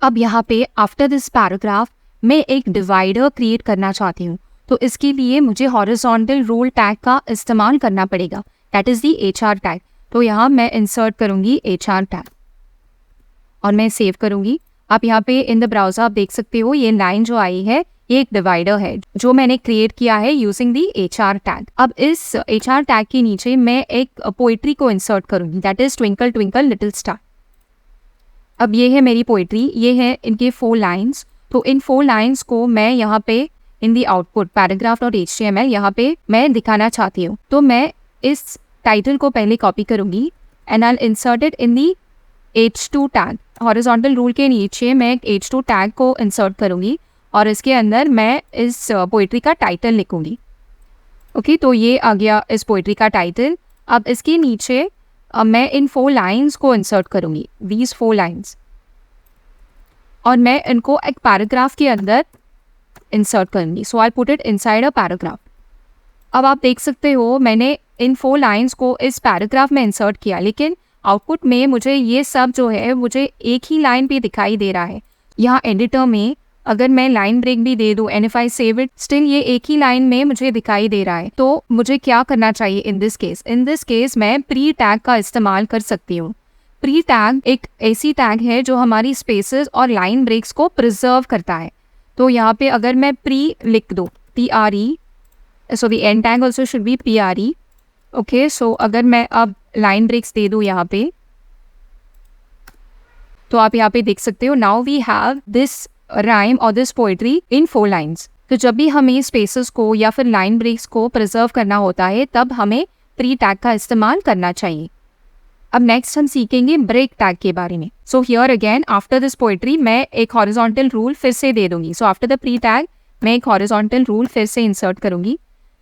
A: अब यहाँ पे आफ्टर दिस पैराग्राफ मैं एक डिवाइडर क्रिएट करना चाहती हूँ, तो इसके लिए मुझे हॉरिजॉन्टल रूल टैग का इस्तेमाल करना पड़ेगा, that is the HR tag. तो यहाँ मैं इंसर्ट करूँगी HR टैग और मैं सेव करूँगी। आप यहाँ पे इन द ब्राउजर आप देख सकते हो ये लाइन जो आई है ये एक डिवाइडर है जो मैंने क्रिएट किया है यूजिंग दी HR टैग। अब इस HR टैग के नीचे मैं एक पोइट्री को इंसर्ट करूँगी, that is twinkle twinkle little star. अब ये है मेरी पोइट्री, ये है इनके 4 लाइन्स। तो इन 4 लाइन्स को मैं यहाँ पे इन दी आउटपुट paragraph.html यहाँ पे मैं दिखाना चाहती हूँ। तो मैं इस टाइटल को पहले कॉपी करूँगी and I insert it in the H2 tag. Horizontal rule के नीचे मैं एक H2 टैग को इंसर्ट करूँगी और इसके अंदर मैं इस पोइट्री का टाइटल लिखूँगी। ओके, तो ये आ गया इस पोइट्री का टाइटल। अब इसके नीचे मैं इन 4 लाइन्स को इंसर्ट करूँगी, दीज 4 लाइन्स, और मैं इनको एक पैराग्राफ के अंदर इंसर्ट करूँगी। So I put it inside a paragraph. अब आप देख सकते हो मैंने इन 4 लाइन्स को इस पैराग्राफ में इंसर्ट किया, लेकिन आउटपुट में मुझे ये सब जो है मुझे एक ही लाइन पे दिखाई दे रहा है। यहाँ एडिटर में अगर मैं लाइन ब्रेक भी दे दूँ and if I save it, still ये एक ही लाइन में मुझे दिखाई दे रहा है। तो मुझे क्या करना चाहिए in this case? In this case मैं प्री टैग का इस्तेमाल कर सकती हूँ। प्री टैग एक ऐसी टैग है जो हमारी स्पेसेस और लाइन ब्रेक्स को प्रिजर्व करता है। तो यहाँ पे अगर मैं प्री लिख दूँ, PRE, so the end tag also should be PRE। Okay, so अगर मैं अब लाइन ब्रेक्स दे दूँ यहाँ पे, तो आप यहाँ पे देख सकते हो now we have this rhyme और दिस पोइट्री इन 4 लाइन्स। तो जब भी हमें स्पेसेस को या फिर लाइन ब्रेक्स को प्रिजर्व करना होता है तब हमें प्री टैग का इस्तेमाल करना चाहिए। अब नेक्स्ट हम सीखेंगे ब्रेक टैग के बारे में। So here again after this poetry मैं एक हॉरिजॉन्टल रूल फिर से दे दूंगी। So after the pre tag मैं एक हॉरिजॉन्टल रूल फिर से इंसर्ट करूंगी।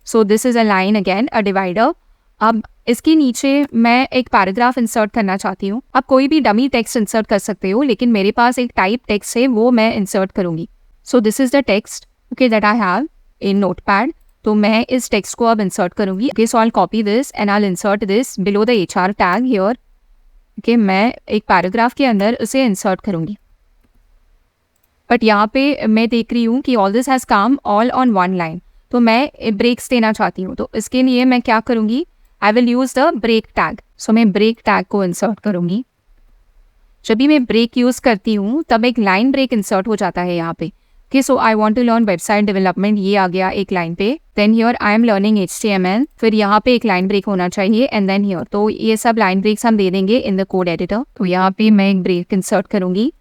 A: सो this is a line again, a divider. अब इसके नीचे मैं एक पैराग्राफ इंसर्ट करना चाहती हूँ। आप कोई भी डमी टेक्स्ट इंसर्ट कर सकते हो, लेकिन मेरे पास एक टाइप टेक्स्ट है वो मैं इंसर्ट करूँगी। So this is the text okay that I have in notepad. तो मैं इस टेक्स्ट को अब इंसर्ट करूँगी। Okay, so I copy this and I insert this below the HR tag here. Okay, मैं एक पैराग्राफ के अंदर उसे इंसर्ट करूँगी, बट यहाँ पे मैं देख रही हूँ कि all this has come all on 1 line. तो मैं ब्रेक्स देना चाहती हूँ, तो इसके लिए मैं क्या करूँगी, I will use the break tag. So मैं ब्रेक टैग को इंसर्ट करूँगी। जब भी मैं ब्रेक यूज़ करती हूँ तब एक लाइन ब्रेक इंसर्ट हो जाता है यहाँ पे। Okay, so I want to learn website development, ये आ गया एक लाइन पे। Then here I am learning HTML, फिर यहाँ पे एक लाइन ब्रेक होना चाहिए एंड देन हियर। तो ये सब लाइन ब्रेक्स हम दे देंगे इन द कोड एडिटर। तो यहाँ पे मैं एक ब्रेक इंसर्ट करूँगी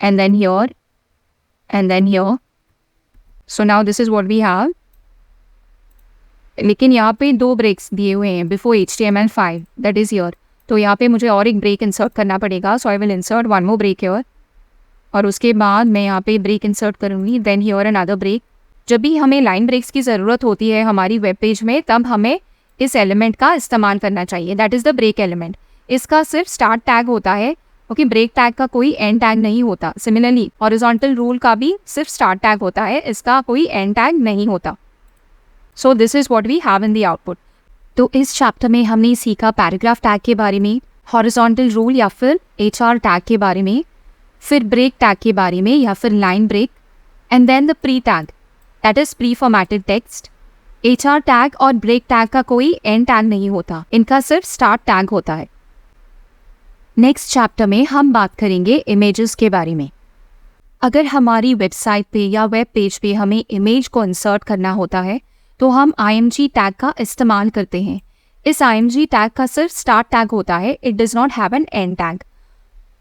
A: and then here and then here. So now this is what we have. लेकिन यहाँ पे 2 ब्रेक्स दिए हुए हैं before HTML5 that is here. तो यहाँ पे मुझे और एक ब्रेक इंसर्ट करना पड़ेगा, so I will insert one more break here और उसके बाद मैं यहाँ पे ब्रेक इंसर्ट करूँगी, देन हियर अनदर ब्रेक। जब भी हमें लाइन ब्रेक्स की ज़रूरत होती है हमारी वेब पेज में, तब हमें इस एलिमेंट का इस्तेमाल करना चाहिए, that is the break element. इसका सिर्फ स्टार्ट टैग होता है, ओके, ब्रेक टैग का कोई एंड टैग नहीं होता। सिमिलरली हॉरिजॉन्टल रूल का भी सिर्फ स्टार्ट टैग होता है, इसका कोई एंड टैग नहीं होता। So this is what we have in the output. तो इस चैप्टर में हमने सीखा पैराग्राफ टैग के बारे में, हॉरिजॉन्टल रूल या फिर HR टैग के बारे में, फिर ब्रेक टैग के बारे में या फिर line break, and then the pre tag that is preformatted text. HR tag और ब्रेक टैग का कोई एंड टैग नहीं होता, इनका सिर्फ स्टार्ट टैग होता है। नेक्स्ट चैप्टर में हम बात करेंगे इमेजेस के बारे में। अगर हमारी वेबसाइट पे या वेब पेज पे हमें इमेज को इंसर्ट करना होता है तो हम IMG टैग का इस्तेमाल करते हैं। इस IMG टैग का सिर्फ स्टार्ट टैग होता है, it does not have an and tag.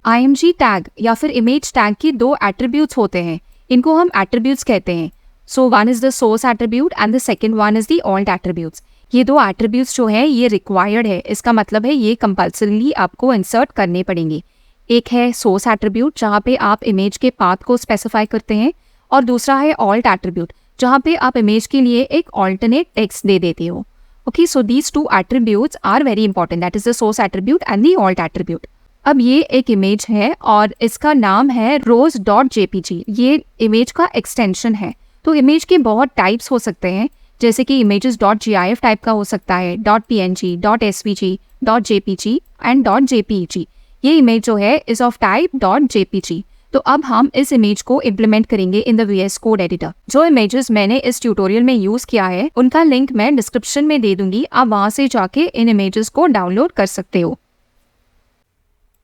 A: IMG tag या फिर इमेज टैग की 2 एट्रीब्यूट्स होते हैं, इनको हम एट्रीब्यूट्स कहते हैं। So one is the source attribute and the second one is the alt attributes. ये 2 एट्रीब्यूट्स जो है ये रिक्वायर्ड है, इसका मतलब है ये कंपल्सरीली आपको इंसर्ट करने पड़ेंगे। एक है सोर्स एट्रीब्यूट जहाँ पे आप इमेज के पाथ को स्पेसिफाई करते हैं, और दूसरा है ऑल्ट एट्रीब्यूट जहाँ पे आप इमेज के लिए एक ऑल्टरनेट टेक्स्ट दे देते हो। Okay, so these 2 attributes are very important, that is the source attribute and the alt attribute. अब ये एक इमेज है और इसका नाम है rose.jpg। ये इमेज का एक्सटेंशन है। तो इमेज के बहुत टाइप्स हो सकते हैं, जैसे कि images.gif टाइप का हो सकता है, .png, .svg, .jpg and .jpeg। ये इमेज जो है इज ऑफ टाइप .jpg। तो अब हम इस इमेज को इम्प्लीमेंट करेंगे in the VS code editor. जो इमेजेस मैंने इस ट्यूटोरियल में यूज किया है उनका लिंक मैं डिस्क्रिप्शन में दे दूंगी, आप वहां से जाके इन इमेजेस को डाउनलोड कर सकते हो।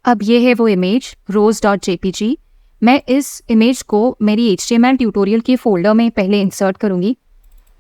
A: अब ये है वो इमेज rose.jpg। मैं इस इमेज को मेरी HTML ट्यूटोरियल के फोल्डर में पहले इंसर्ट करूंगी।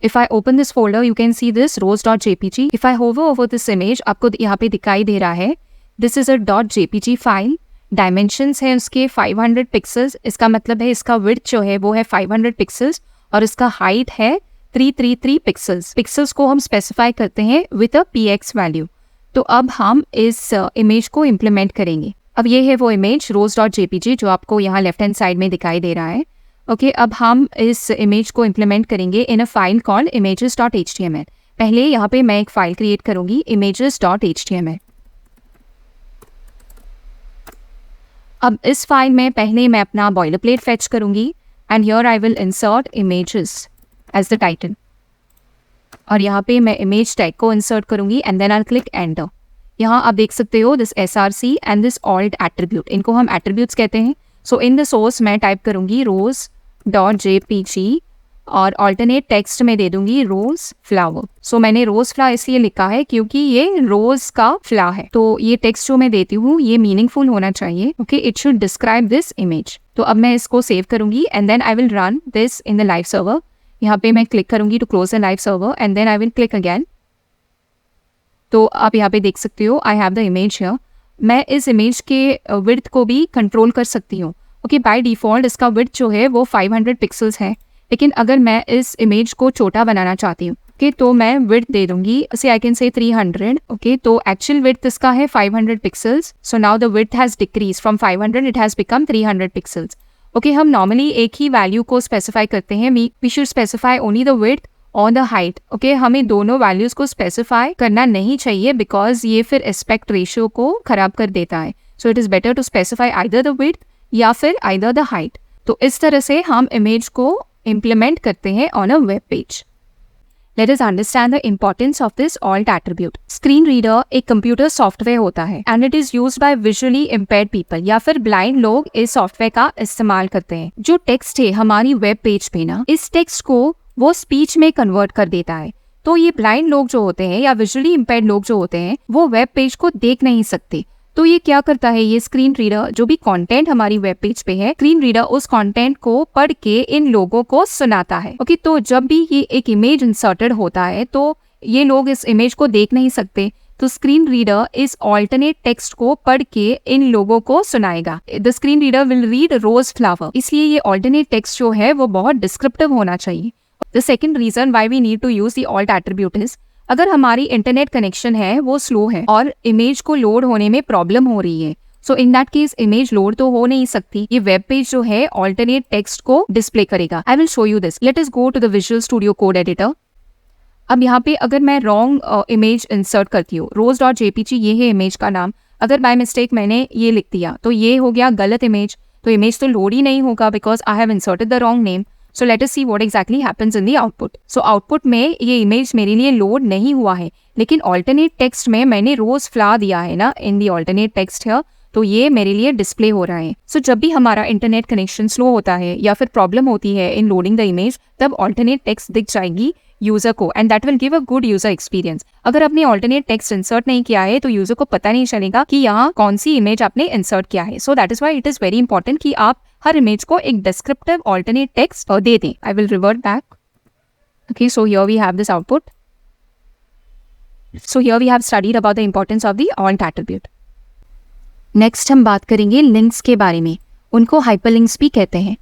A: If I open this folder, you can see this rose.jpg. If I hover over this image, आपको यहाँ पे दिखाई दे रहा है this is a .jpg file. Dimensions है उसके 500 पिक्सल्स, इसका मतलब है इसका विड्थ जो है वो है 500 पिक्सल्स और इसका हाइट है 333 पिक्सल्स। पिक्सल्स को हम स्पेसिफाई करते हैं विद अ px वैल्यू। तो अब हम इस इमेज को इम्प्लीमेंट करेंगे। अब ये है वो इमेज rose.jpg जो आपको यहाँ लेफ्ट हैंड साइड में दिखाई दे रहा है। ओके, अब हम इस इमेज को इम्प्लीमेंट करेंगे इन अ फाइल कॉल्ड images.html। पहले यहाँ पे मैं एक फाइल क्रिएट करूंगी images.html। अब इस फाइल में पहले मैं अपना बॉयलरप्लेट फेच करूंगी and here I will insert images as the title, और यहाँ पे मैं इमेज टैग को इंसर्ट करूंगी and then I click enter. यहाँ आप देख सकते हो this src and this alt attribute, इनको हम एट्रीब्यूट्स कहते हैं। सो इन द सोर्स मैं टाइप करूंगी rose.jpg और ऑल्टरनेट टेक्स्ट में दे दूंगी रोज फ्लावर। सो मैंने रोज फ्लावर इसलिए लिखा है क्योंकि ये रोज का फ्लावर है, तो ये टेक्स्ट जो मैं देती हूँ ये मीनिंगफुल होना चाहिए। Okay, it should describe this image. तो अब मैं इसको सेव करूंगी and then I will run this in the live server. यहाँ पे मैं क्लिक करूंगी to close the live server and then I will click again. तो आप यहाँ पे देख सकते हो I have the image here. मैं इस इमेज के विड्थ को भी कंट्रोल कर सकती हूँ। ओके, बाय डिफ़ॉल्ट इसका विड्थ जो है वो 500 पिक्सल्स है, लेकिन अगर मैं इस इमेज को छोटा बनाना चाहती हूँ तो मैं विड्थ दे दूंगी, से आई कैन से 300। ओके, तो एक्चुअल विड्थ इसका है 500 pixels. So now the width has decrease from 500, it has become 300 pixels. Okay, हम नॉर्मली एक ही वैल्यू को स्पेसिफाई करते हैं, we should specify only the width और द हाइट। ओके, हमें दोनों वैल्यूज को स्पेसिफाई करना नहीं चाहिए बिकॉज ये फिर एस्पेक्ट रेशियो को खराब कर देता है। So it is better to specify either the width या फिर आइदर द हाइट। तो इस तरह से हम इमेज को इम्प्लीमेंट करते हैं on a web page. Let us understand the importance of this alt attribute. Screen reader एक कंप्यूटर सॉफ्टवेयर होता है and it is used by visually impaired people या फिर ब्लाइंड लोग इस सॉफ्टवेयर का इस्तेमाल करते हैं। जो टेक्स्ट है हमारी वेब पेज पे ना, इस टेक्स्ट को वो स्पीच में कन्वर्ट कर देता है। तो ये ब्लाइंड लोग जो होते हैं या विजुअली इम्पेयर्ड लोग जो होते हैं वो वेब पेज को देख नहीं सकते। तो ये क्या करता है, ये स्क्रीन रीडर जो भी कंटेंट हमारी वेब पेज पे है, स्क्रीन रीडर उस कंटेंट को पढ़ के इन लोगों को सुनाता है। ओके, तो जब भी ये एक इमेज इंसर्टेड होता है तो ये लोग इस इमेज को देख नहीं सकते, तो स्क्रीन रीडर इस ऑल्टरनेट टेक्स्ट को पढ़ के इन लोगों को सुनाएगा। The screen reader will read rose flower, इसलिए ये ऑल्टरनेट टेक्स्ट जो है वो बहुत डिस्क्रिप्टिव होना चाहिए। The second reason why we need to use the alt attribute is, अगर हमारी इंटरनेट कनेक्शन है वो स्लो है और इमेज को लोड होने में प्रॉब्लम हो रही है, so in that case image load तो हो नहीं सकती, ये वेब पेज जो है ऑल्टरनेट टेक्स्ट को डिस्प्ले करेगा। I will show you this. Let us go to the visual studio code editor. अब यहाँ पे अगर मैं रॉन्ग इमेज इंसर्ट करती हूँ, rose.jpg ये है इमेज का नाम, अगर बाय मिस्टेक मैंने ये लिख दिया तो ये हो गया गलत इमेज, तो इमेज तो लोड ही नहीं होगा because I have inserted the wrong name. So let us see what exactly happens in the output. So output में ये इमेज मेरे लिए लोड नहीं हुआ है, लेकिन ऑल्टरनेट टेक्स्ट में मैंने रोज फ्लावर दिया है ना इन दी ऑल्टरनेट टेक्स्ट है, तो ये मेरे लिए डिस्प्ले हो रहा है। सो जब भी हमारा इंटरनेट कनेक्शन स्लो होता है या फिर प्रॉब्लम होती है इन लोडिंग द इमेज, तब ऑल्टरनेट टेक्स्ट दिख जाएगी यूजर को and that will give a good user experience. अगर आपने ऑल्टरनेट टेक्स्ट इंसर्ट नहीं किया है तो यूजर को पता नहीं चलेगा कि यहाँ कौन सी इमेज आपने इंसर्ट किया है। सो that is why it is very important कि आप हर इमेज को एक डिस्क्रिप्टिव ऑल्टरनेट टेक्स्ट दे दें। I will revert back. Okay, so here we have this output. So here we have studied about the importance of the alt attribute. Next हम बात करेंगे लिंक्स के बारे में। उनको हाइपरलिंक्स भी कहते हैं।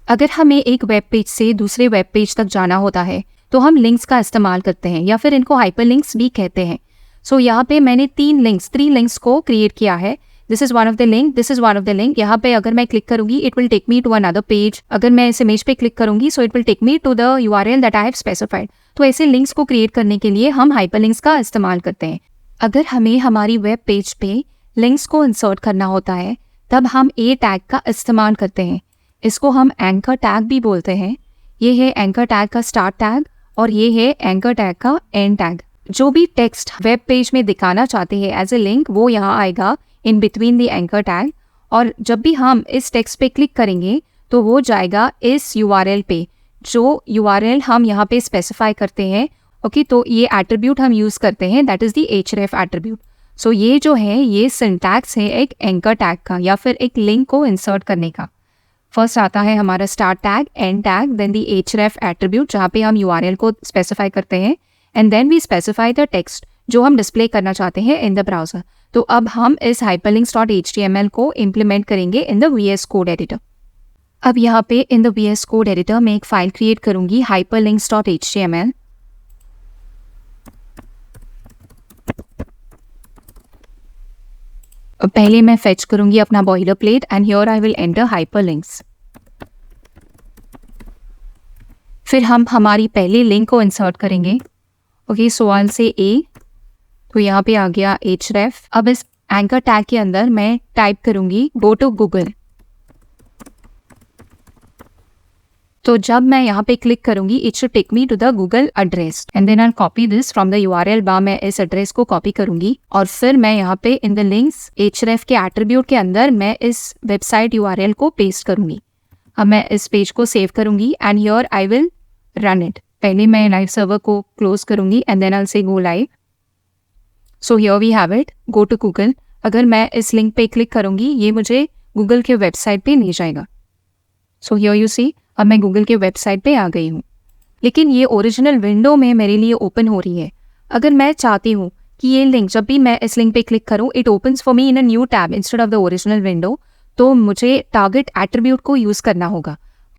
A: अगर हमें एक वेब पेज से दूसरे वेब पेज तक जाना होता है तो हम लिंक्स का इस्तेमाल करते हैं या फिर इनको हाइपरलिंक्स भी कहते हैं। सो यहाँ पे मैंने थ्री लिंक्स को क्रिएट किया है। This is one of the link, this is one of the link. यहाँ पे अगर मैं क्लिक करूंगी it will take me to another page. अगर मैं इस इमेज पे क्लिक करूंगी so it will take me to the URL that I have specified. तो ऐसे लिंक्स को क्रिएट करने के लिए हम हाइपरलिंक्स का इस्तेमाल करते हैं। अगर हमें हमारी वेब पेज पे लिंक्स को इंसर्ट करना होता है तब हम ए टैग का इस्तेमाल करते हैं। इसको हम एंकर टैग भी बोलते हैं। ये है एंकर टैग का स्टार्ट टैग और ये है एंकर टैग का एंड टैग। जो भी टेक्स्ट वेब पेज में दिखाना चाहते हैं एज ए लिंक वो यहाँ आएगा in between the anchor tag, और जब भी हम इस टेक्स्ट पे क्लिक करेंगे तो वो जाएगा इस यूआरएल पे, जो यूआरएल हम यहाँ पे स्पेसिफाई करते हैं। ओके, तो ये एट्रीब्यूट हम यूज़ करते हैं that is the href attribute. So ये जो है ये सिंटैक्स है एक एंकर टैग का या फिर एक लिंक को इंसर्ट करने का। फर्स्ट आता है हमारा start tag, end tag, then the href attribute जहाँ पे हम यूआरएल को स्पेसिफाई करते हैं, and then we specify the text जो हम डिस्प्ले करना चाहते हैं इन द ब्राउजर। तो अब हम इस hyperlinks.html को इम्प्लीमेंट करेंगे in the VS code editor. अब यहाँ पे in the VS code editor में एक फाइल क्रिएट करूंगी hyperlinks.html। पहले मैं फेच करूंगी अपना boilerplate and here I will enter hyperlinks. फिर हम हमारी पहली लिंक को इंसर्ट करेंगे। ओके, सो वन से ए, तो यहाँ पे आ गया href। अब इस एंकर टैग के अंदर मैं टाइप करूंगी गो टू गूगल। तो जब मैं यहाँ पे क्लिक करूंगी it should take me to the Google address and then I copy this from the URL bar. मैं इस एड्रेस को कॉपी करूंगी और फिर मैं यहाँ पे इन द लिंक्स href के एट्रीब्यूट के अंदर मैं इस वेबसाइट यूआरएल को पेस्ट करूंगी। अब मैं इस पेज को सेव करूंगी and here I will run it. पहले मैं लाइव सर्वर को क्लोज करूंगी and then I will say go live. So here we have it, go to Google. अगर मैं इस लिंक पे क्लिक करूंगी ये मुझे गूगल के वेबसाइट पे ले जाएगा। सो हियर यू सी, अब मैं गूगल के वेबसाइट पे आ गई हूँ, लेकिन ये ओरिजिनल विंडो में मेरे लिए ओपन हो रही है। अगर मैं चाहती हूँ कि ये लिंक जब भी मैं इस लिंक पे क्लिक करूँ it opens for me in a new tab instead of the original window, तो मुझे टारगेट एट्रीब्यूट को यूज़ करना होगा।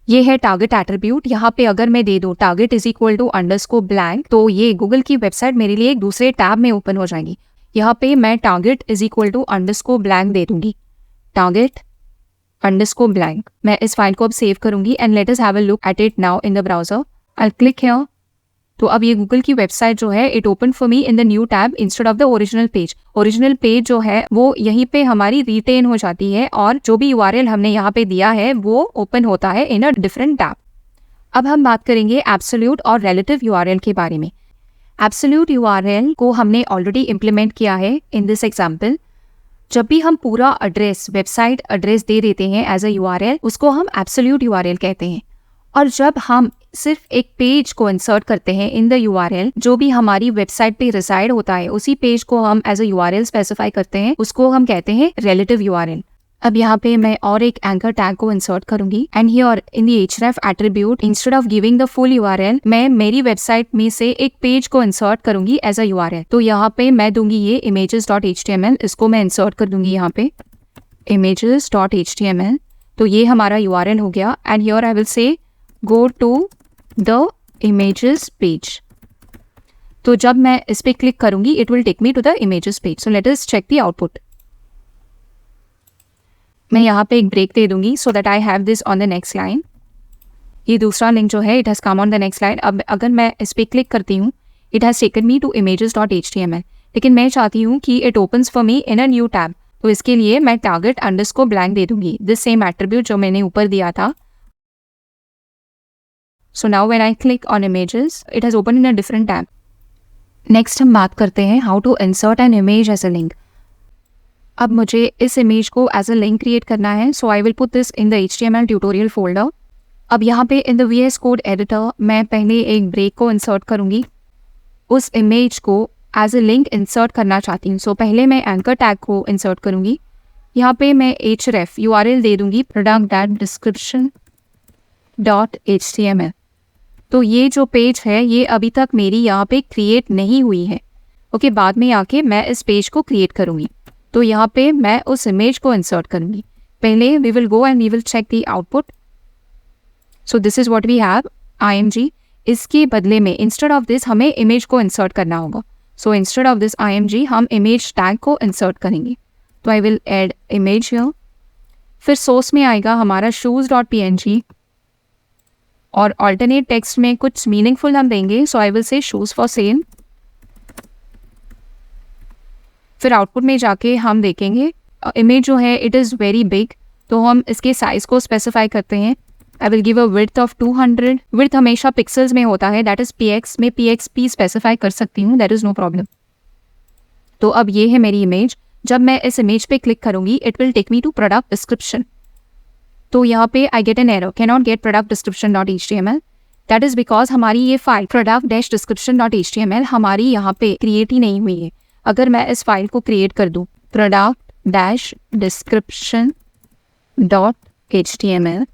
A: ये है टारगेट एट्रीब्यूट। यहाँ पे अगर मैं दे दूँ target is equal to underscore blank, तो ये गूगल की वेबसाइट मेरे लिए एक दूसरे टैब में ओपन हो जाएगी। यहाँ पे मैं target is equal to underscore blank दे दूंगी, टारगेट अंडरस्कोर ब्लैंक। मैं इस फाइल को अब सेव करूंगी and let us have a look at it now in the browser. I click here, तो अब ये गूगल की वेबसाइट जो है it open for me in the new tab instead of the original page. Original page जो है वो यहीं पे हमारी रिटेन हो जाती है और जो भी यूआरएल हमने यहाँ पे दिया है वो ओपन होता है इन अ डिफरेंट टैब। अब हम बात करेंगे एब्सोल्यूट और रिलेटिव यूआरएल के बारे में। एब्सोल्यूट यूआरएल को हमने ऑलरेडी इम्प्लीमेंट किया है इन दिस एग्जाम्पल। जब भी हम पूरा एड्रेस, वेबसाइट एड्रेस दे देते हैं एज अ यूआरएल, उसको हम एब्सोल्यूट यूआरएल कहते हैं। और जब हम सिर्फ एक पेज को इंसर्ट करते हैं इन द यूआरएल, जो भी हमारी वेबसाइट पे रिसाइड होता है उसी पेज को हम एज अ यूआरएल स्पेसिफाई करते हैं, उसको हम कहते हैं रिलेटिव यूआरएल। अब यहाँ पे मैं और एक एंकर टैग को इंसर्ट करूंगी and here in the href attribute instead of giving the full URL मैं मेरी वेबसाइट में से एक पेज को इंसर्ट करूंगी एज अ यूआरएल। तो यहाँ पे मैं दूंगी ये images.html, इसको मैं इंसर्ट कर दूंगी यहाँ पे images.html। तो ये हमारा यूआरएल हो गया and here I will say go to the images page. तो जब मैं इस पर क्लिक करूंगी it will take me to the images page. So let us check the output. मैं यहाँ पे एक ब्रेक दे दूंगी so that I have this on the next line. ये दूसरा लिंक जो है it has come on the next line. अब अगर मैं इस पर क्लिक करती हूँ it has taken me to images.html, लेकिन मैं चाहती हूँ कि it opens for me in a new tab. तो इसके लिए मैं टारगेट अंडरस्कोर ब्लैंक दे दूंगी, दिस सेम एट्रीब्यूट जो मैंने ऊपर दिया था। So now when I click on images it has open in a different tab. Next हम बात करते हैं how to insert an image as a link. अब मुझे इस इमेज को एज अ लिंक क्रिएट करना है, so I will put this in the HTML tutorial folder. अब यहाँ पे in the VS code editor मैं पहले एक ब्रेक को इंसर्ट करूँगी, उस इमेज को एज अ लिंक इंसर्ट करना चाहती हूँ। सो पहले मैं एंकर टैग को इंसर्ट करूँगी। यहाँ पे मैं href URL दे दूँगी product.description.html। तो ये जो पेज है ये अभी तक मेरी यहाँ पे क्रिएट नहीं हुई है। ओके, बाद में आके मैं इस पेज को क्रिएट करूँगी। तो यहाँ पे मैं उस इमेज को इंसर्ट करूँगी। पहले we will go and we will check the output. So this is what we have img। इसके बदले में इंस्टेड ऑफ दिस हमें इमेज को इंसर्ट करना होगा। So instead of this img हम इमेज टैग को इंसर्ट करेंगे। तो I will add image here. फिर सोर्स में आएगा हमारा shoes.png और ऑल्टरनेट टेक्स्ट में कुछ मीनिंगफुल हम देंगे। So I will say shoes for sale. फिर आउटपुट में जाके हम देखेंगे इमेज जो है इट इज़ वेरी बिग, तो हम इसके साइज़ को स्पेसिफाई करते हैं। आई will give a width of 200। Width हमेशा पिक्सल्स में होता है, दैट इज़ px में pxp स्पेसिफाई कर सकती हूँ, दैट इज़ नो प्रॉब्लम। तो अब ये है मेरी इमेज। जब मैं इस इमेज पे क्लिक करूँगी it will take me to product description. तो यहाँ पे I get an error, can not get product description. That is because हमारी ये फाइल product-description.html हमारी यहाँ पे क्रिएट ही नहीं हुई है। अगर मैं इस फाइल को क्रिएट कर दूँ product-description.html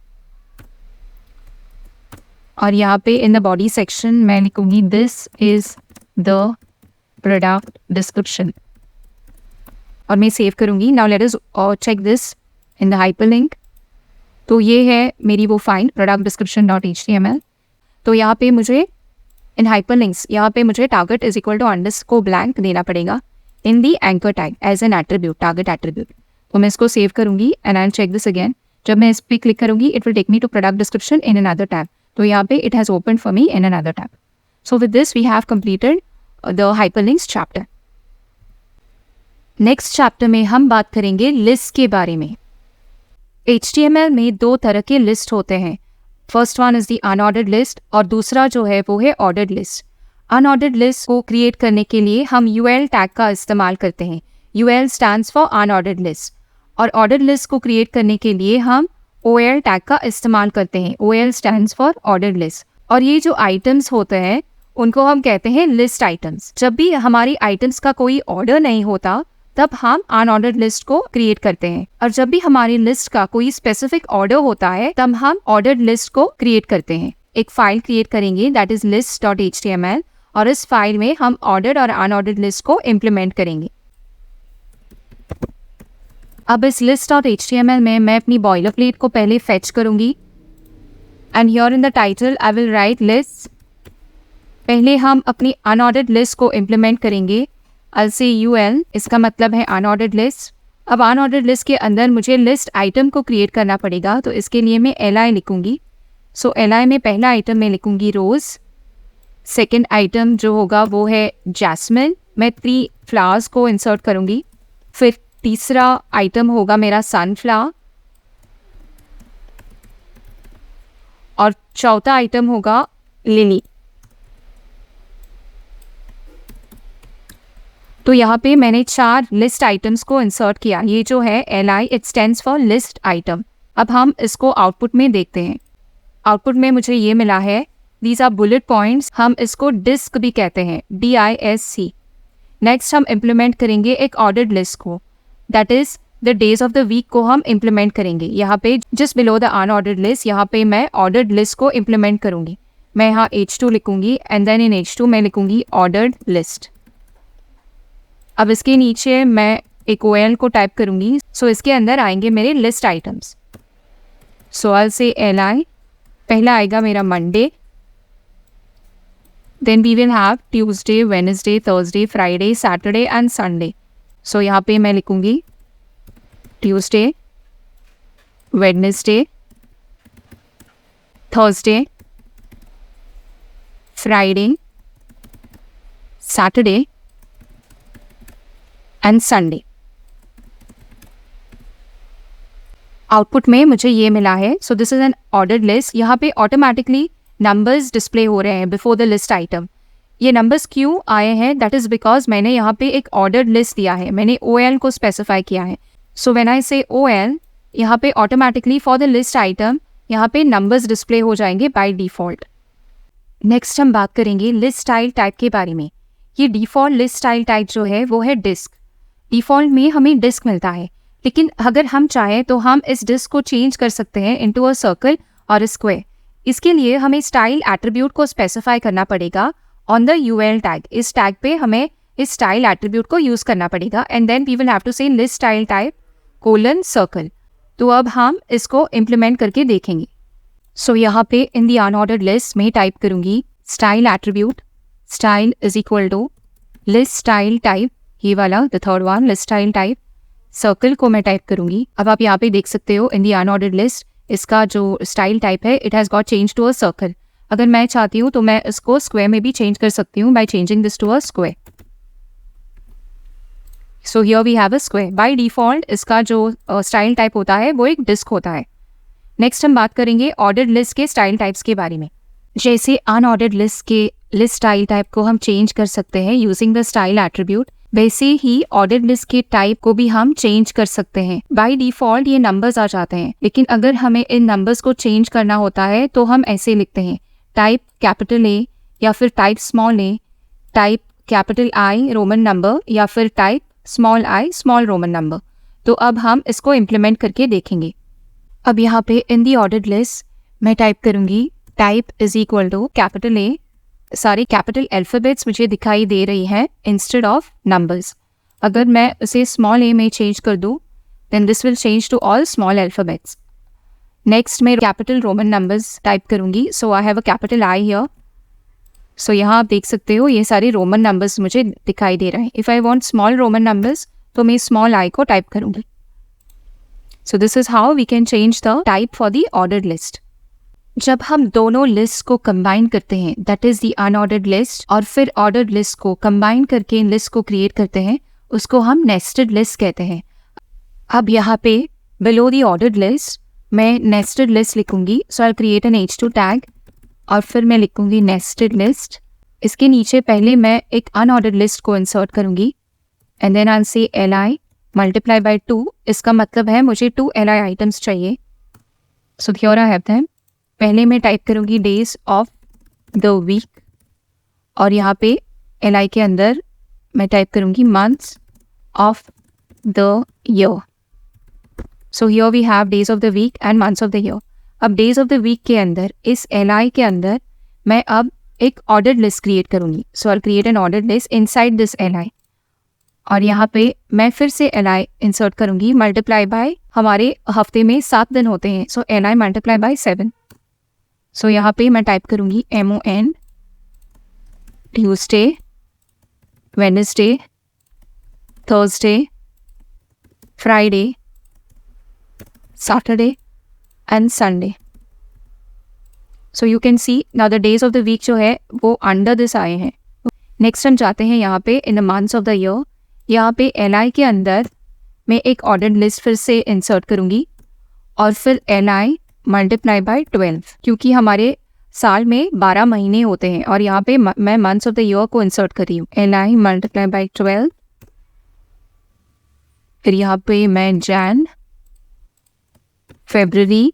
A: और यहाँ पे इन द बॉडी सेक्शन मैं लिखूँगी this is the product description और मैं सेव करूँगी। Now let us check this in the hyperlink. तो ये है मेरी वो फाइल product-description.html। तो यहाँ पे मुझे इन हाइपरलिंक्स यहाँ पे मुझे target is equal to underscore blank देना पड़ेगा in the anchor tag as an attribute, target attribute. तो मैं इसको सेव करूँगी and I check this again. जब मैं इस पर क्लिक करूँगी it will take me to product description in another tab. तो यहाँ पे it has open for me in another tab. So with this we have completed the hyperlinks chapter. Next chapter में हम बात करेंगे लिस्ट के बारे में। HTML में दो तरह के लिस्ट होते हैं। First one is the unordered list और दूसरा जो है वो है ऑर्डर्ड लिस्ट। अनऑर्डर्ड लिस्ट को क्रिएट करने के लिए हम UL टैग का इस्तेमाल करते हैं। UL stands for unordered list. और ऑर्डर्ड लिस्ट को क्रिएट करने के लिए हम OL टैग का इस्तेमाल करते हैं। OL stands for ordered list. और ये जो आइटम्स होते हैं उनको हम कहते हैं लिस्ट आइटम्स। जब भी हमारी आइटम्स का कोई ऑर्डर नहीं होता तब हम अनऑर्डर्ड लिस्ट को क्रिएट करते हैं, और जब भी हमारी लिस्ट का कोई स्पेसिफिक ऑर्डर होता है तब हम ऑर्डर्ड लिस्ट को क्रिएट करते हैं। एक फाइल क्रिएट करेंगे दैट इज list.html और इस फाइल में हम ऑर्डर्ड और अनऑर्डर्ड लिस्ट को इम्प्लीमेंट करेंगे। अब इस list.html में मैं अपनी बॉयलर प्लेट को पहले फेच करूंगी and here in the title I will write list. पहले हम अपनी अनऑर्डर्ड लिस्ट को इम्प्लीमेंट करेंगे। I'll say UL, इसका मतलब है अनऑर्डर्ड लिस्ट। अब अनऑर्डर्ड लिस्ट के अंदर मुझे लिस्ट आइटम को क्रिएट करना पड़ेगा, तो इसके लिए मैं LI लिखूंगी। सो LI में पहला आइटम मैं लिखूंगी रोज़। सेकंड आइटम जो होगा वो है जैस्मिन, मैं 3 फ्लावर्स को इंसर्ट करूंगी। फिर तीसरा आइटम होगा मेरा सनफ्लावर और चौथा आइटम होगा लिली। तो यहाँ पे मैंने 4 लिस्ट आइटम्स को इंसर्ट किया। ये जो है LI it stands for list item. अब हम इसको आउटपुट में देखते हैं। आउटपुट में मुझे ये मिला है दीज आर बुलेट पॉइंट्स, हम इसको डिस्क भी कहते हैं, DISC। नेक्स्ट हम इम्प्लीमेंट करेंगे एक ऑर्डर्ड लिस्ट को, that is the days of the week को हम इम्प्लीमेंट करेंगे। यहाँ पे just below the unordered list यहाँ पे मैं ऑर्डर्ड लिस्ट को इम्प्लीमेंट करूँगी। मैं यहाँ H2 लिखूँगी एंड देन इन H2 मैं लिखूँगी ऑर्डर्ड लिस्ट। अब इसके नीचे मैं एक OL को टाइप करूँगी। सो इसके अंदर आएंगे मेरे लिस्ट आइटम्स। सो आई से LI, पहला आएगा मेरा Monday, then we will have Tuesday, Wednesday, Thursday, Friday, Saturday and Sunday. So यहाँ पे मैं लिखूँगी Tuesday, Wednesday, Thursday, Friday, Saturday and Sunday. Output में मुझे ये मिला है। So this is an ordered list. यहाँ पे ऑटोमेटिकली नंबर्स डिस्प्ले हो रहे हैं बिफोर द लिस्ट आइटम। ये नंबर्स क्यों आए हैं? दैट इज़ बिकॉज मैंने यहाँ पे एक ऑर्डर्ड लिस्ट दिया है, मैंने OL को स्पेसिफाई किया है। सो व्हेन आई से OL, यहाँ पे automatically for the list item यहाँ पे नंबर्स डिस्प्ले हो जाएंगे बाय डिफ़ॉल्ट। नेक्स्ट हम बात करेंगे लिस्ट स्टाइल टाइप के बारे में। ये डिफ़ॉल्ट लिस्ट स्टाइल टाइप जो है वो है डिस्क। डिफ़ॉल्ट में हमें डिस्क मिलता है, लेकिन अगर हम चाहें तो हम इस डिस्क को चेंज कर सकते हैं इनटू अ सर्कल और अ स्क्वायर। इसके लिए हमें स्टाइल एट्रीब्यूट को स्पेसिफाई करना पड़ेगा ऑन द UL टैग। इस टैग पे हमें इस स्टाइल एट्रीब्यूट को यूज़ करना पड़ेगा and then we will have to say list style type colon circle. तो अब हम इसको इम्प्लीमेंट करके देखेंगे। सो यहाँ पे इन दी अनऑर्डर्ड लिस्ट में टाइप करूँगी style attribute, style is equal to list style type, ये वाला the third one, list style type circle को मैं टाइप करूँगी। अब आप यहाँ पे देख सकते हो इन दी अनऑर्डर्ड लिस्ट इसका जो स्टाइल टाइप है it has got change to a circle. अगर मैं चाहती हूँ तो मैं इसको स्क्वायर में भी चेंज कर सकती हूँ by changing this to a square. So here we have a square. By default इसका जो स्टाइल टाइप होता है वो एक डिस्क होता है। नेक्स्ट हम बात करेंगे ऑर्डर्ड लिस्ट के स्टाइल टाइप्स के बारे में। जैसे अनऑर्डर्ड लिस्ट के लिस्ट स्टाइल टाइप को हम चेंज कर सकते हैं यूजिंग द स्टाइल एट्रीब्यूट, वैसे ही ऑर्डर्ड लिस्ट के टाइप को भी हम चेंज कर सकते हैं। बाय डिफ़ॉल्ट ये नंबर्स आ जाते हैं, लेकिन अगर हमें इन नंबर्स को चेंज करना होता है तो हम ऐसे लिखते हैं टाइप कैपिटल A या फिर type small a, type capital I Roman number या फिर type small i small Roman number. तो अब हम इसको इम्प्लीमेंट करके देखेंगे। अब यहाँ पे इन दी ऑर्डर्ड लिस्ट मैं टाइप करूँगी type is equal to capital A, सारी कैपिटल अल्फ़ाबेट्स मुझे दिखाई दे रही हैं इंस्टेड ऑफ नंबर्स। अगर मैं उसे स्मॉल a में चेंज कर दूँ then this will change to all small alphabets. Next मैं कैपिटल रोमन नंबर्स टाइप करूँगी। So I have a capital I here. सो यहाँ आप देख सकते हो ये सारे रोमन नंबर्स मुझे दिखाई दे रहे हैं। If I want small roman numbers तो मैं स्मॉल I को टाइप करूँगी। So this is how we can change the type for the ordered list. जब हम दोनों लिस्ट को कंबाइन करते हैं that is the unordered list और फिर ऑर्डर्ड लिस्ट को कंबाइन करके इन लिस्ट को क्रिएट करते हैं उसको हम नेस्टेड लिस्ट कहते हैं। अब यहाँ पे बिलो द ऑर्डर्ड लिस्ट मैं नेस्टेड लिस्ट लिखूँगी। So I create an H2 tag और फिर मैं लिखूँगी नेस्टेड लिस्ट। इसके नीचे पहले मैं एक अनऑर्डर्ड लिस्ट को इंसर्ट करूँगी एंड देन आई से Li मल्टीप्लाई बाय 2। इसका मतलब है मुझे 2 Li आइटम्स चाहिए। सो हियर आई हैव देम। पहले मैं टाइप करूँगी डेज ऑफ द वीक और यहाँ पे Li के अंदर मैं टाइप करूँगी months of the year. So here we have days of the week and months of the year. अब डेज ऑफ द वीक के अंदर इस Li के अंदर मैं अब एक ऑर्डर्ड लिस्ट क्रिएट करूँगी। So I create an ordered list inside this Li और यहाँ पे मैं फिर से Li इंसर्ट करूँगी मल्टीप्लाई बाय, हमारे हफ्ते में 7 दिन होते हैं। So Li multiply by 7। सो यहाँ पे मैं टाइप करूँगी MON Tuesday, Wednesday, Thursday, Friday, Saturday and Sunday. So you can see now the days of the week जो है वो अंडर दिस आए हैं। नेक्स्ट हम जाते हैं यहाँ पे in the months of the year. यहाँ पे Li के अंदर मैं एक ऑर्डर्ड लिस्ट फिर से इंसर्ट करूँगी और फिर Li मल्टीप्लाई बाय 12 क्योंकि हमारे साल में 12 महीने होते हैं और यहाँ पे मैं मंथ्स ऑफ द ईयर को इंसर्ट कर रही हूँ। Li multiply bye 12। फिर यहाँ पे मैं जैन, फरवरी,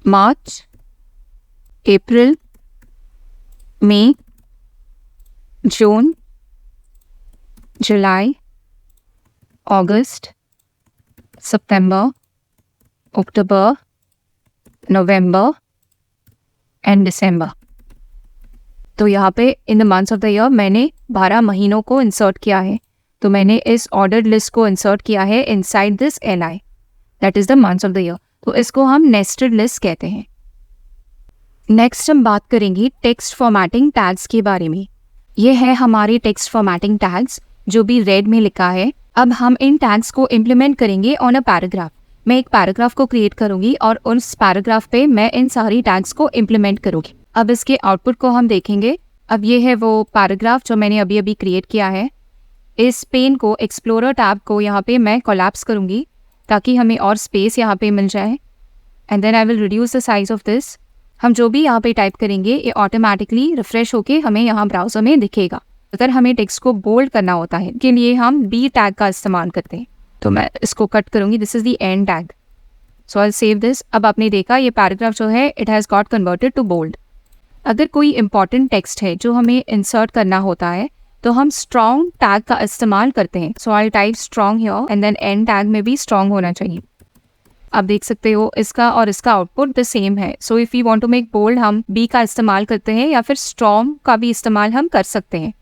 A: मार्च, अप्रैल, मई, जून, जुलाई, अगस्त, सितंबर, अक्टूबर, नवंबर एंड दिसंबर। तो यहाँ पे in the months of the year मैंने 12 महीनों को इंसर्ट किया है। तो मैंने इस ऑर्डर्ड लिस्ट को इंसर्ट किया है inside this Li that is the months of the year. तो इसको हम नेस्टेड लिस्ट कहते हैं। नेक्स्ट हम बात करेंगे टेक्स्ट फॉर्मेटिंग टैग्स के बारे में। ये है हमारे टेक्स्ट फॉर्मेटिंग टैग्स जो भी रेड में लिखा है। अब हम इन टैग्स को इम्प्लीमेंट करेंगे ऑन अ पैराग्राफ। मैं एक पैराग्राफ को क्रिएट करूंगी और उस पैराग्राफ पे मैं इन सारी टैग्स को इम्प्लीमेंट करूंगी। अब इसके आउटपुट को हम देखेंगे। अब ये है वो पैराग्राफ जो मैंने अभी अभी क्रिएट किया है। इस पेन को, एक्सप्लोरर टैब को यहाँ पे मैं कोलैप्स करूंगी ताकि हमें और स्पेस यहाँ पे मिल जाए। And then I will reduce the size of this. हम जो भी यहाँ पे टाइप करेंगे ये ऑटोमेटिकली रिफ्रेश होके हमें यहाँ ब्राउजर में दिखेगा। अगर हमें टेक्स्ट को बोल्ड करना होता है के लिए हम बी टैग का इस्तेमाल करते हैं। तो मैं इसको कट करूंगी। This is the end tag. So I save this. अब आपने देखा ये पैराग्राफ जो है it has got converted to bold. अगर कोई इंपॉर्टेंट टेक्स्ट है जो हमें इंसर्ट करना होता है तो हम स्ट्रॉन्ग टैग का इस्तेमाल करते हैं। So I type strong here and then end tag में भी स्ट्रॉन्ग होना चाहिए। आप देख सकते हो इसका और इसका आउटपुट द सेम है। So if you want to make bold हम बी का इस्तेमाल करते हैं या फिर स्ट्रॉन्ग का भी इस्तेमाल हम कर सकते हैं।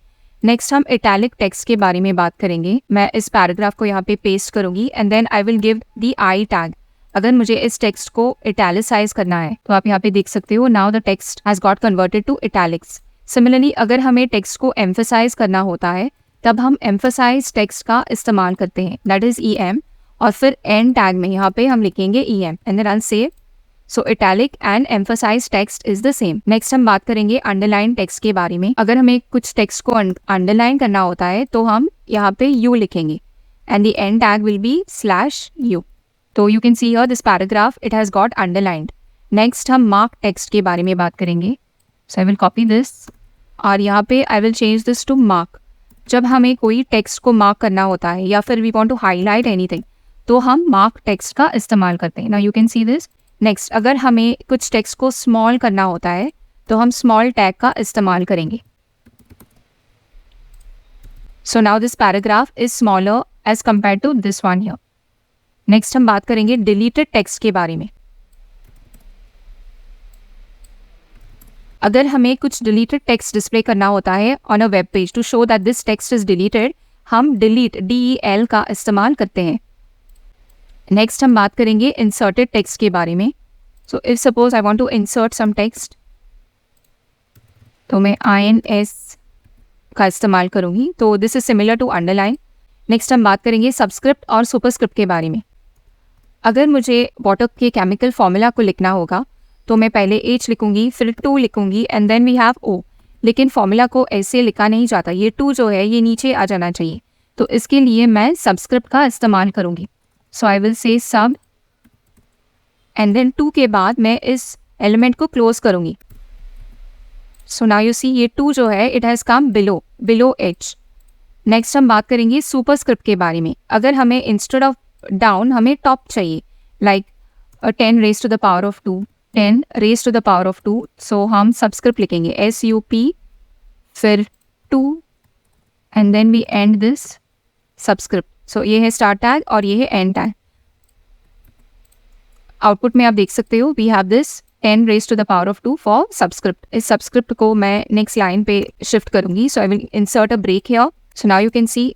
A: नेक्स्ट हम इटैलिक टेक्स्ट के बारे में बात करेंगे। मैं इस पैराग्राफ को यहाँ पे पेस्ट करूंगी and then I will give the I tag. अगर मुझे इस टेक्स्ट को इटैलिसाइज करना है तो आप यहाँ पे देख सकते हो now the text has got converted to italics. Similarly अगर हमें टेक्स्ट को एम्फसाइज करना होता है तब हम एम्फसाइज टेक्स्ट का इस्तेमाल करते हैं, दैट इज EM। और फिर एंड टैग में यहाँ पे हम लिखेंगे EM and then I save. So italic and emphasize text is the same. Next हम बात करेंगे अंडरलाइन टेक्स्ट के बारे में। अगर हमें कुछ टेक्स्ट को अंडरलाइन करना होता है तो हम यहाँ पे U लिखेंगे and the end tag will be /U। तो you can see here this paragraph it has got underlined. Next हम मार्क टेक्स्ट के बारे में बात करेंगे। So I will copy this और यहाँ पे I will change this to mark. जब हमें कोई टेक्स्ट को मार्क करना होता है या फिर we want to highlight anything तो हम मार्क टेक्स्ट का इस्तेमाल करते हैं। Now you can see this. Next अगर हमें कुछ टेक्स्ट को स्मॉल करना होता है तो हम स्मॉल टैग का इस्तेमाल करेंगे। So now this paragraph is smaller as compare to this one here. Next हम बात करेंगे डिलीटेड टेक्स्ट के बारे में। अगर हमें कुछ डिलीटेड टेक्स्ट डिस्प्ले करना होता है on a web page to show that this text is deleted, हम डिलीट DEL का इस्तेमाल करते हैं। नेक्स्ट हम बात करेंगे इंसर्टेड टेक्स्ट के बारे में। So if suppose I want to insert some text तो मैं INS का इस्तेमाल करूंगी। तो this is similar to underline. Next हम बात करेंगे सबस्क्रिप्ट और सुपरस्क्रिप्ट के बारे में। अगर मुझे वाटर के केमिकल फॉर्मूला को लिखना होगा तो मैं पहले H लिखूंगी, फिर 2 लिखूंगी and then we have O। लेकिन फॉर्मूला को ऐसे लिखा नहीं जाता, ये 2 जो है ये नीचे आ जाना चाहिए। तो इसके लिए मैं सबस्क्रिप्ट का इस्तेमाल करूंगी। सो आई विल से सब एंड देन 2 के बाद मैं इस एलिमेंट को क्लोज करूंगी। सो नाउ यू सी ये 2 जो है it has come below H। Next हम बात करेंगे सुपरस्क्रिप्ट के बारे में। अगर हमें इंस्टेड ऑफ डाउन हमें टॉप चाहिए, like 10 raised to the power of 2, 10 raised to the power of 2। So हम सबस्क्रिप्ट लिखेंगे SUP फिर 2 and then we end this subscript. So ये है स्टार्ट टैग और ये है एंड टैग। आउटपुट में आप देख सकते हो we have this 10 raised to the power of 2 for subscript. इस सबस्क्रिप्ट को मैं नेक्स्ट लाइन पे शिफ्ट करूंगी। So I will insert a break here. So now you can see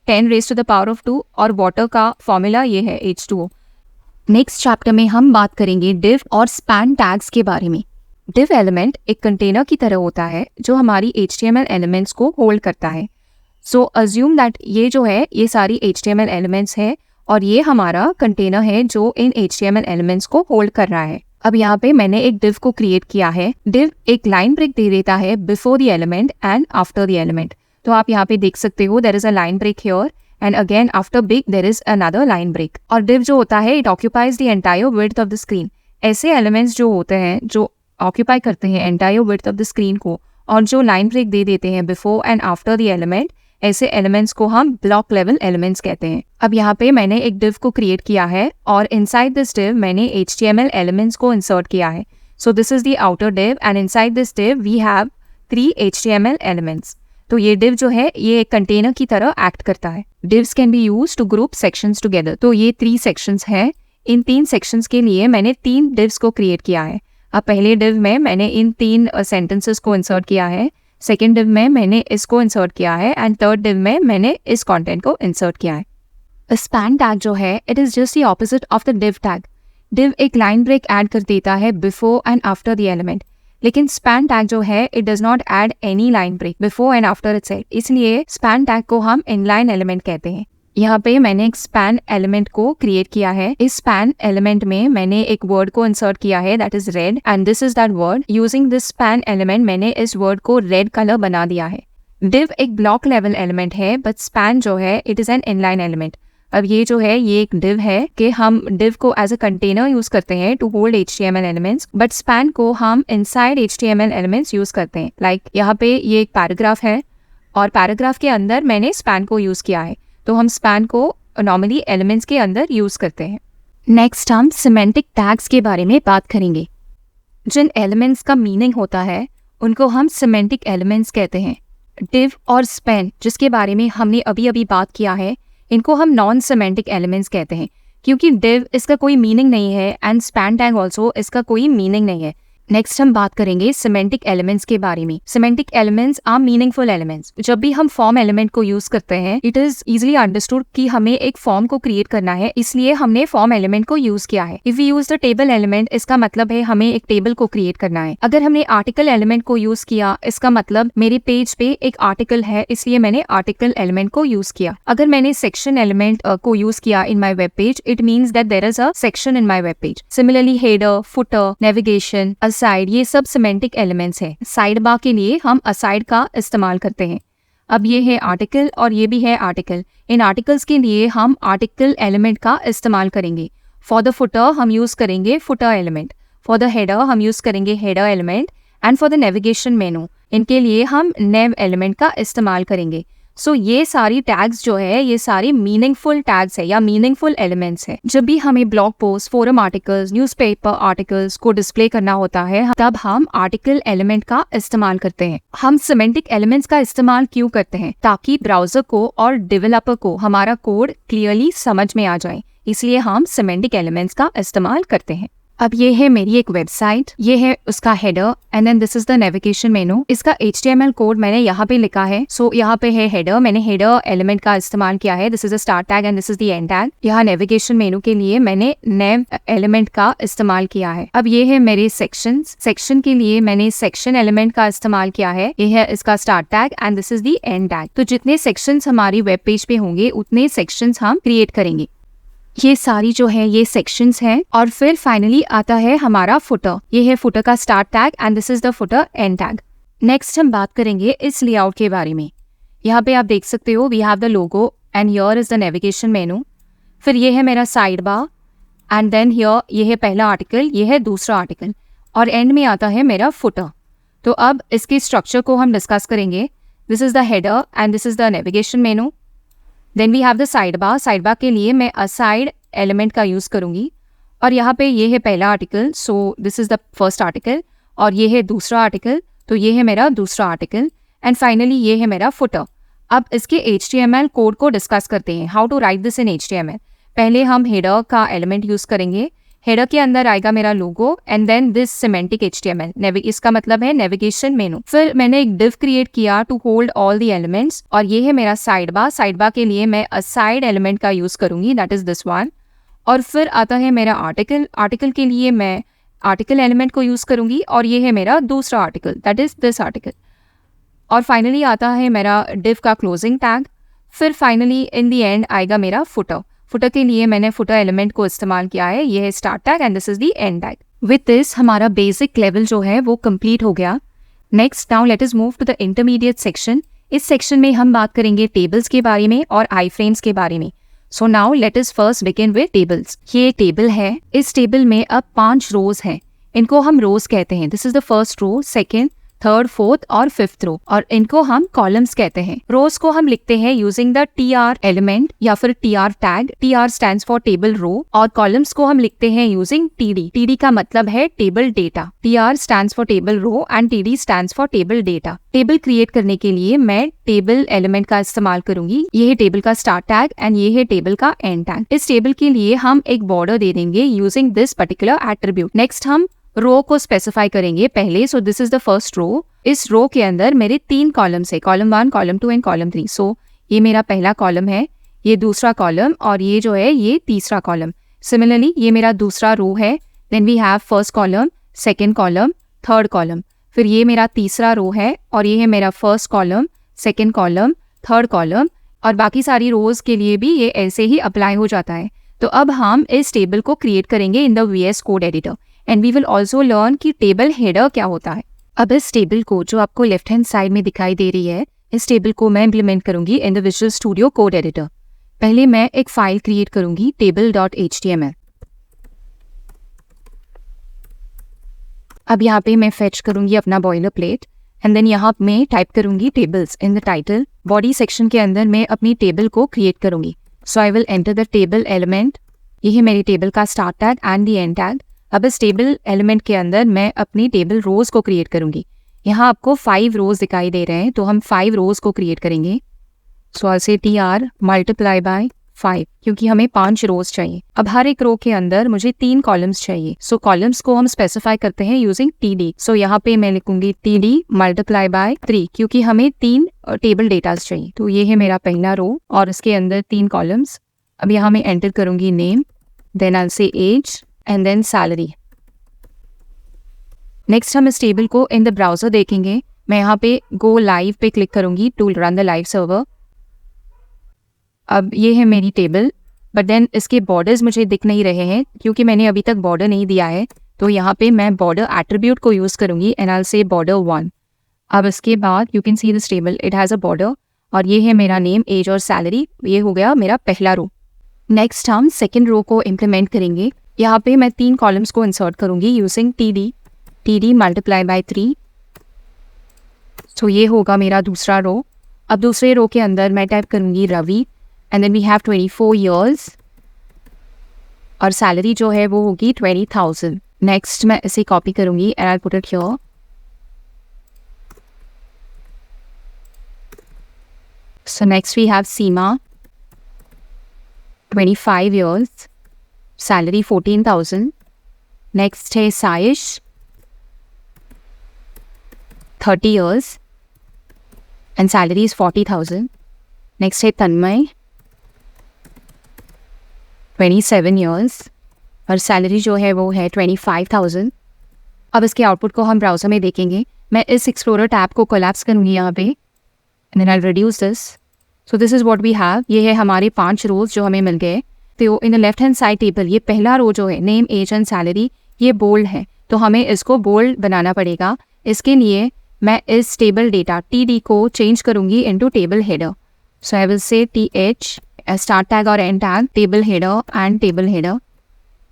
A: 10 raised to the power of 2 और वाटर का फॉर्मूला ये है H2O। नेक्स्ट चैप्टर में हम बात करेंगे डिव और स्पैन टैग्स के बारे में। डिव एलिमेंट एक कंटेनर की तरह होता है जो हमारी HTML एलिमेंट्स को होल्ड करता है। सो अज्यूम दैट ये जो है ये सारी HTML एलिमेंट्स है और ये हमारा कंटेनर है जो इन HTML एलिमेंट्स को होल्ड कर रहा है। अब यहाँ पे मैंने एक डिव को क्रिएट किया है। डिव एक लाइन ब्रेक दे देता है before the element and after the element. तो आप यहाँ पे देख सकते हो there is a line break here and again after break there is another line break. और डिव जो होता है it occupies the entire width of the screen. ऐसे एलिमेंट्स जो होते हैं जो ऑक्यूपाई करते हैं entire width of the screen को और जो लाइन ब्रेक दे देते हैं before and after the element, ऐसे एलिमेंट्स को हम ब्लॉक लेवल एलिमेंट्स कहते हैं। अब यहाँ पे मैंने एक डिव को क्रिएट किया है और इनसाइड दिस डिव मैंने HTML एलिमेंट्स को इंसर्ट किया है। So this is the outer div and inside this div we have 3 HTML elements. तो ये डिव जो है ये एक कंटेनर की तरह एक्ट करता है। Divs can be used to group sections together. तो ये 3 सेक्शंस हैं। इन 3 सेक्शंस के लिए मैंने 3 डिव्स को क्रिएट किया है। अब पहले डिव में मैंने इन 3 सेंटेंसेस को इंसर्ट किया है, सेकेंड डिव में मैंने इसको इंसर्ट किया है एंड थर्ड डिव में मैंने इस कंटेंट को इंसर्ट किया है। स्पैन टैग जो है it is just the opposite of the div tag. Div एक लाइन ब्रेक ऐड कर देता है before and after the element, लेकिन स्पैन टैग जो है it does not add any line break before and after itself, इसलिए स्पैन टैग को हम इनलाइन एलिमेंट कहते हैं। यहाँ पे मैंने एक स्पैन एलिमेंट को क्रिएट किया है। इस स्पैन एलिमेंट में मैंने एक वर्ड को इंसर्ट किया है that is red and this is that word. Using this span element मैंने इस वर्ड को रेड कलर बना दिया है। div एक ब्लॉक लेवल एलिमेंट है बट स्पैन जो है it is an inline element. अब ये जो है ये एक div है कि हम div को एज अ कंटेनर यूज करते हैं to hold HTML elements, but span को हम इनसाइड HTML एलिमेंट्स यूज करते हैं। लाइक यहाँ पे ये एक पैराग्राफ है और पैराग्राफ के अंदर मैंने स्पैन को यूज किया है, तो हम स्पैन को नॉर्मली एलिमेंट्स के अंदर यूज करते हैं। नेक्स्ट हम सिमेंटिक टैग्स के बारे में बात करेंगे। जिन एलिमेंट्स का मीनिंग होता है उनको हम सिमेंटिक एलिमेंट्स कहते हैं। div और span जिसके बारे में हमने अभी अभी बात किया है, इनको हम नॉन सिमेंटिक एलिमेंट्स कहते हैं, क्योंकि div इसका कोई मीनिंग नहीं है एंड span टैग ऑल्सो इसका कोई मीनिंग नहीं है। नेक्स्ट हम बात करेंगे सिमेंटिक एलिमेंट्स के बारे में। Semantic elements are meaningful elements. जब भी हम फॉर्म एलिमेंट को यूज करते हैं इट इज इजीली अंडरस्टूड कि हमें एक फॉर्म को क्रिएट करना है, इसलिए हमने फॉर्म एलिमेंट को यूज किया है। If we use the table element, इसका मतलब है हमें एक टेबल को क्रिएट करना है। अगर हमने आर्टिकल एलिमेंट को यूज किया, इसका मतलब मेरे पेज पे एक आर्टिकल है, इसलिए मैंने आर्टिकल एलिमेंट को यूज किया। अगर मैंने सेक्शन एलिमेंट को यूज किया in my web page, it means that there is a section in my web page. Similarly header, footer, navigation, aside, ये सब सिमेंटिक एलिमेंट्स है। साइड बार के लिए हम असाइड का इस्तेमाल करते हैं। अब ये है आर्टिकल और ये भी है आर्टिकल। इन आर्टिकल्स के लिए हम आर्टिकल एलिमेंट का इस्तेमाल करेंगे। फॉर द फुटर हम यूज करेंगे footer element, for the header हम यूज करेंगे header element and for the navigation मेनू इनके लिए हम नेव एलिमेंट का इस्तेमाल करेंगे। सो ये सारी टैग्स जो है ये सारी मीनिंगफुल टैग्स है या मीनिंगफुल एलिमेंट्स है। जब भी हमें blog post, forum articles, newspaper articles को डिस्प्ले करना होता है तब हम आर्टिकल एलिमेंट का इस्तेमाल करते हैं। हम सिमेंटिक एलिमेंट्स का इस्तेमाल क्यों करते हैं? ताकि ब्राउजर को और डेवलपर को हमारा कोड क्लियरली समझ में आ जाए, इसलिए हम सिमेंटिक एलिमेंट्स का इस्तेमाल करते हैं। अब ये है मेरी एक वेबसाइट, ये है उसका header and then this is the navigation menu. इसका HTML कोड मैंने यहाँ पे लिखा है। सो यहाँ पे है हेडर, मैंने हेडर एलिमेंट का इस्तेमाल किया है। This is the start tag and this is the end tag. यहाँ नेविगेशन मेनू के लिए मैंने नेव एलिमेंट का इस्तेमाल किया है। अब ये है मेरे सेक्शंस। सेक्शन के लिए मैंने सेक्शन एलिमेंट का इस्तेमाल किया है। ये है इसका start tag and this is the end tag. तो जितने सेक्शंस हमारी वेब पेज पे होंगे उतने सेक्शंस हम क्रिएट करेंगे। ये सारी जो है ये सेक्शंस हैं और फिर फाइनली आता है हमारा फुटर। ये है फुटर का start tag and this is the footer and tag. Next हम बात करेंगे इस लेआउट के बारे में। यहाँ पे आप देख सकते हो we have the logo and here is the navigation menu. फिर ये है मेरा side bar and then here ये है पहला आर्टिकल, ये है दूसरा आर्टिकल और एंड में आता है मेरा फुटर। तो अब इसके स्ट्रक्चर को हम डिस्कस करेंगे। This is the header and this is the navigation menu. Then we have the side bar. Side bar के लिए मैं असाइड एलिमेंट का यूज करूंगी और यहाँ पे ये है पहला article, so this is the first article और ये है दूसरा आर्टिकल, तो ये है मेरा दूसरा आर्टिकल एंड फाइनली ये है मेरा फुटर। अब इसके HTML कोड को डिस्कस करते हैं, how to write this in HTML। पहले हम हेडर का एलिमेंट यूज करेंगे। हेडर के अंदर आएगा मेरा logo and then this semantic HTML, इसका मतलब है नेविगेशन मेनू। फिर मैंने एक डिव क्रिएट किया to hold all the elements और ये है मेरा साइड बार। साइड बार के लिए मैं असाइड एलिमेंट का यूज करूंगी, दैट इज दिस वन। और फिर आता है मेरा आर्टिकल। आर्टिकल के लिए मैं आर्टिकल एलिमेंट को यूज करूंगी और ये है मेरा दूसरा article, that is this article. और फाइनली आता है मेरा डिव का क्लोजिंग टैग। फिर फाइनली इन द एंड आएगा मेरा फुटर। फुटर के लिए मैंने फुटर एलिमेंट को इस्तेमाल किया है, ये है start tag and this is the end tag. With this हमारा बेसिक लेवल जो है वो कंप्लीट हो गया। Next now let us move to the intermediate section. इस सेक्शन में हम बात करेंगे टेबल्स के बारे में और आई फ्रेम्स के बारे में। So now let us first begin with tables. ये एक टेबल है, इस टेबल में अब 5 रोज हैं, इनको हम रोज कहते हैं। This is the first row, second, third, fourth और फिफ्थ रो और इनको हम कॉलम्स कहते हैं। रोज को हम लिखते हैं यूजिंग द TR एलिमेंट या फिर TR tag. TR stands for table row और कॉलम्स को हम लिखते हैं यूजिंग TD। TD का मतलब है table data. TR stands for table row and TD stands for table data. Table create करने के लिए मैं टेबल एलिमेंट का इस्तेमाल करूंगी। ये है टेबल का स्टार्ट टैग एंड ये है टेबल का एंड टैग। इस टेबल के लिए हम एक बॉर्डर दे देंगे using this particular attribute. Next हम रो को स्पेसिफाई करेंगे पहले। So this is the first row. इस रो के अंदर मेरे 3 कॉलम्स है, column 1, column 2 and column 3। So ये मेरा पहला कॉलम है, ये दूसरा कॉलम और ये जो है ये तीसरा कॉलम। सिमिलरली ये मेरा दूसरा रो है। Then we have first column, second column, third column. फिर ये मेरा तीसरा रो है और ये है मेरा first column, second column, third column, और बाकी सारी रोज के लिए भी ये ऐसे ही अप्लाई हो जाता है। तो अब हम इस टेबल को क्रिएट करेंगे in the VS code editor and we will also learn कि टेबल हेडर क्या होता है। अब इस टेबल को जो आपको लेफ्ट हैंड साइड में दिखाई दे रही है, इस टेबल को मैं इम्प्लीमेंट करूंगी in the visual studio code editor. पहले मैं एक फाइल क्रिएट करूंगी table.html। अब यहाँ पे मैं फेच करूंगी अपना बॉयलर प्लेट एंड देन यहाँ मैं टाइप करूंगी tables in the title. Body section के अंदर मैं अपनी टेबल को क्रिएट करूंगी। So I will enter the table element. ये है मेरी टेबल का start tag and the end tag. अब इस टेबल एलिमेंट के अंदर मैं अपनी टेबल रोज को क्रिएट करूंगी। यहाँ आपको 5 रोज दिखाई दे रहे हैं, तो हम 5 रोज को क्रिएट करेंगे। सो आई से TR मल्टीप्लाई बाय 5, क्योंकि हमें 5 रोज चाहिए। अब हर एक रो के अंदर मुझे 3 कॉलम्स चाहिए। सो कॉलम्स को हम स्पेसिफाई करते हैं यूजिंग TD। सो यहाँ पे मैं लिखूंगी TD मल्टीप्लाई बाय 3, क्योंकि हमें 3 टेबल डेटास चाहिए। तो ये है मेरा पहला रो और इसके अंदर 3 कॉलम्स। अब यहाँ मैं एंटर करूंगी name, then I say age and then salary. Next हम इस टेबल को इन द ब्राउजर देखेंगे। मैं यहाँ पे गो लाइव पे क्लिक करूंगी to run the live server. अब ये है मेरी टेबल, बट देन इसके बॉर्डर्स मुझे दिख नहीं रहे हैं क्योंकि मैंने अभी तक बॉर्डर नहीं दिया है। तो यहाँ पे मैं बॉर्डर एट्रीब्यूट को यूज़ करूंगी एंड आई से बॉर्डर 1। अब इसके बाद you can see this table, it has a border और ये है मेरा नेम, एज और सैलरी। ये हो गया मेरा पहला रो। नेक्स्ट हम सेकेंड रो को इम्प्लीमेंट करेंगे। यहाँ पे मैं 3 कॉलम्स को इंसर्ट करूंगी यूजिंग TD मल्टीप्लाई बाय 3। तो ये होगा मेरा दूसरा रो। अब दूसरे रो के अंदर मैं टाइप करूंगी Ravi and then we have 24 years और सैलरी जो है वो होगी 20,000। नेक्स्ट मैं इसे कॉपी करूंगी and I put it here. So next we have Seema, 25 years, salary 14,000। नेक्स्ट है Saish, 30 years and salary is 40,000. Next है तन्मय, 27 years और सैलरी जो है वो है 25,000। अब इसके आउटपुट को हम ब्राउजर में देखेंगे। मैं इस एक्सप्लोरर टैब को कोलैप्स करूँगी यहाँ पे and then I reduce this. So this is what we have. ये है हमारे 5 रोज जो हमें मिल गए। तो इन the left hand side table ये पहला रो जो है नेम, एज एंड सैलरी, ये बोल्ड है, तो हमें इसको बोल्ड बनाना पड़ेगा। इसके लिए मैं इस टेबल डेटा TD को चेंज करूंगी into table header. So I will say TH start tag और end tag table header and table header.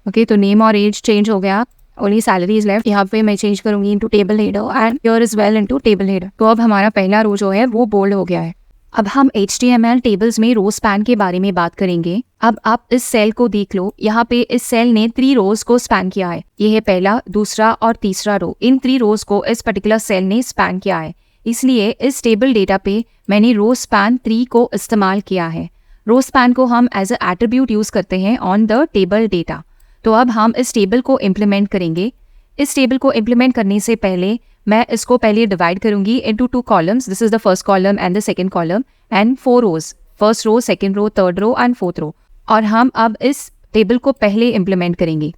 A: Okay, तो नेम और एज चेंज हो गया, ओनली सैलरी इज लेफ्ट। यहाँ पे मैं चेंज करूंगी into table header and here is well into table header. तो अब हमारा पहला रो जो है वो बोल्ड हो गया है। अब हम HTML टेबल्स में रो स्पैन के बारे में बात करेंगे। अब आप इस सेल को देख लो, यहाँ पे इस सेल ने 3 रोज को स्पैन किया है। ये है पहला, दूसरा और तीसरा रो। इन 3 रोज को इस पर्टिकुलर सेल ने स्पैन किया है, इसलिए इस टेबल डेटा पे मैंने रो स्पैन 3 को इस्तेमाल किया है। रो स्पैन को हम एज अ एट्रीब्यूट यूज करते हैं ऑन द टेबल डेटा। तो अब हम इस टेबल को इम्प्लीमेंट करेंगे। इस टेबल को इम्प्लीमेंट करने से पहले मैं इसको पहले डिवाइड करूंगी into 2 columns. This is the first column and the second column and 4 rows, first row, second row, third row and fourth row. और हम अब इस टेबल को पहले इम्प्लीमेंट करेंगे।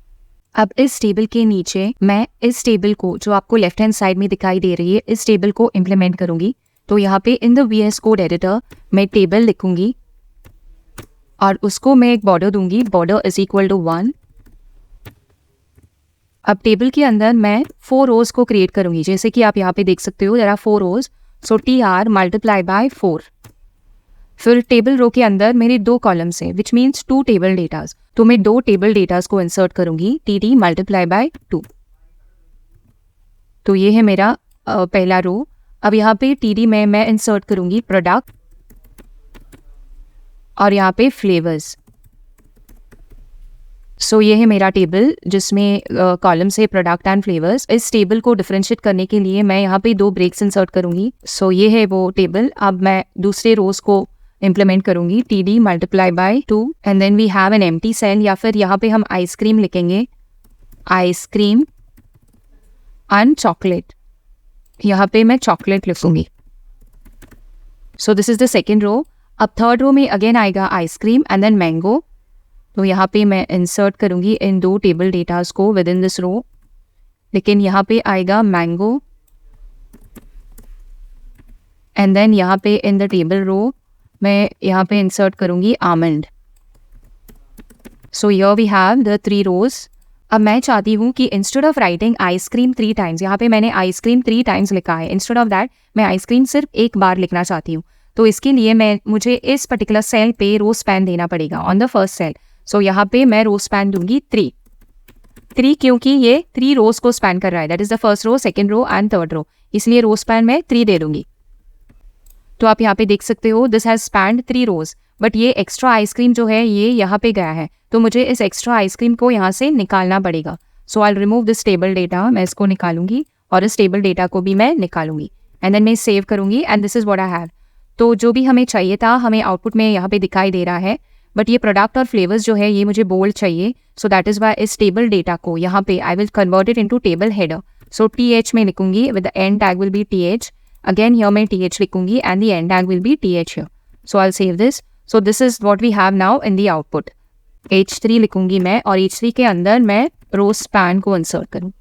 A: अब इस टेबल के नीचे मैं इस टेबल को जो आपको लेफ्ट हैंड साइड में दिखाई दे रही है, इस टेबल को इम्प्लीमेंट करूंगी। तो यहाँ पे in the VS code editor मैं टेबल लिखूंगी और उसको मैं एक बॉर्डर दूंगी, बॉर्डर इज इक्वल टू 1। अब टेबल के अंदर मैं 4 रोज को क्रिएट करूंगी, जैसे कि आप यहाँ पे देख सकते हो, there are 4 rows. So TR multiply by 4। फिर टेबल रो के अंदर मेरे 2 कॉलम्स हैं, विच मीन्स 2 टेबल डेटाज। तो मैं 2 टेबल डेटाज को इंसर्ट करूंगी, TD मल्टीप्लाई बाय 2। तो ये है मेरा पहला रो। अब यहाँ पे TD में मैं इंसर्ट करूंगी प्रोडक्ट और यहाँ पे फ्लेवर्स। सो ये है मेरा टेबल जिसमें कॉलम्स है प्रोडक्ट एंड फ्लेवर्स। इस टेबल को डिफरेंशिएट करने के लिए मैं यहाँ पे 2 ब्रेक्स इंसर्ट करूंगी। सो ये है वो टेबल। अब मैं दूसरे रोज को इम्प्लीमेंट करूंगी, TD multiply by 2 and then we have an empty cell, या फिर यहाँ पे हम आइसक्रीम लिखेंगे, आइसक्रीम एंड चॉकलेट। यहाँ पे मैं चॉकलेट लिखूंगी। So this is the second row. अब थर्ड रो में अगेन आएगा आइसक्रीम एंड देन मैंगो। तो यहाँ पे मैं इंसर्ट करूंगी इन 2 टेबल डेटाज को विद इन दिस रो, लेकिन यहाँ पे आएगा मैंगो एंड देन यहाँ पे इन द टेबल रो मैं यहाँ पे इंसर्ट करूँगी almond. So here we have the 3 rows. अब मैं चाहती हूँ कि instead of writing ice cream 3 times, यहाँ पे मैंने आइसक्रीम 3 times लिखा है, इंस्टेड ऑफ दैट मैं आइसक्रीम सिर्फ एक बार लिखना चाहती हूँ. तो इसके लिए मुझे इस पर्टिकुलर सेल पे रो स्पैन देना पड़ेगा ऑन द फर्स्ट सेल. सो यहाँ पे मैं रो स्पैन दूंगी 3 क्योंकि ये 3 rows को स्पैन कर रहा है. That is the first row, second row and third row, इसलिए रो स्पैन मैं 3 दे दूंगी. तो आप यहाँ पे देख सकते हो this has spend 3 rows. But ये एक्स्ट्रा आइसक्रीम जो है ये यहाँ पे गया है, तो मुझे इस एक्स्ट्रा आइसक्रीम को यहाँ से निकालना पड़ेगा. So I remove this table data, मैं इसको निकालूंगी और इस टेबल डेटा को भी मैं निकालूंगी एंड देन मैं सेव करूंगी and this is what I have. तो जो भी हमें चाहिए था हमें आउटपुट में यहाँ पे दिखाई दे रहा है, बट ये प्रोडक्ट और फ्लेवर्स जो है ये मुझे बोल्ड चाहिए. सो दैट इज वाई इस टेबल डेटा को यहाँ पे I will convert it into table header. So TH में लिखूंगी with the end tag will be TH. Again here मैं TH लिखूंगी and the end tag will be TH here. So I will save this. So this is what we have now in the output. H3 लिखूंगी मैं और H3 के अंदर मैं रो स्पैन को इंसर्ट करूँ.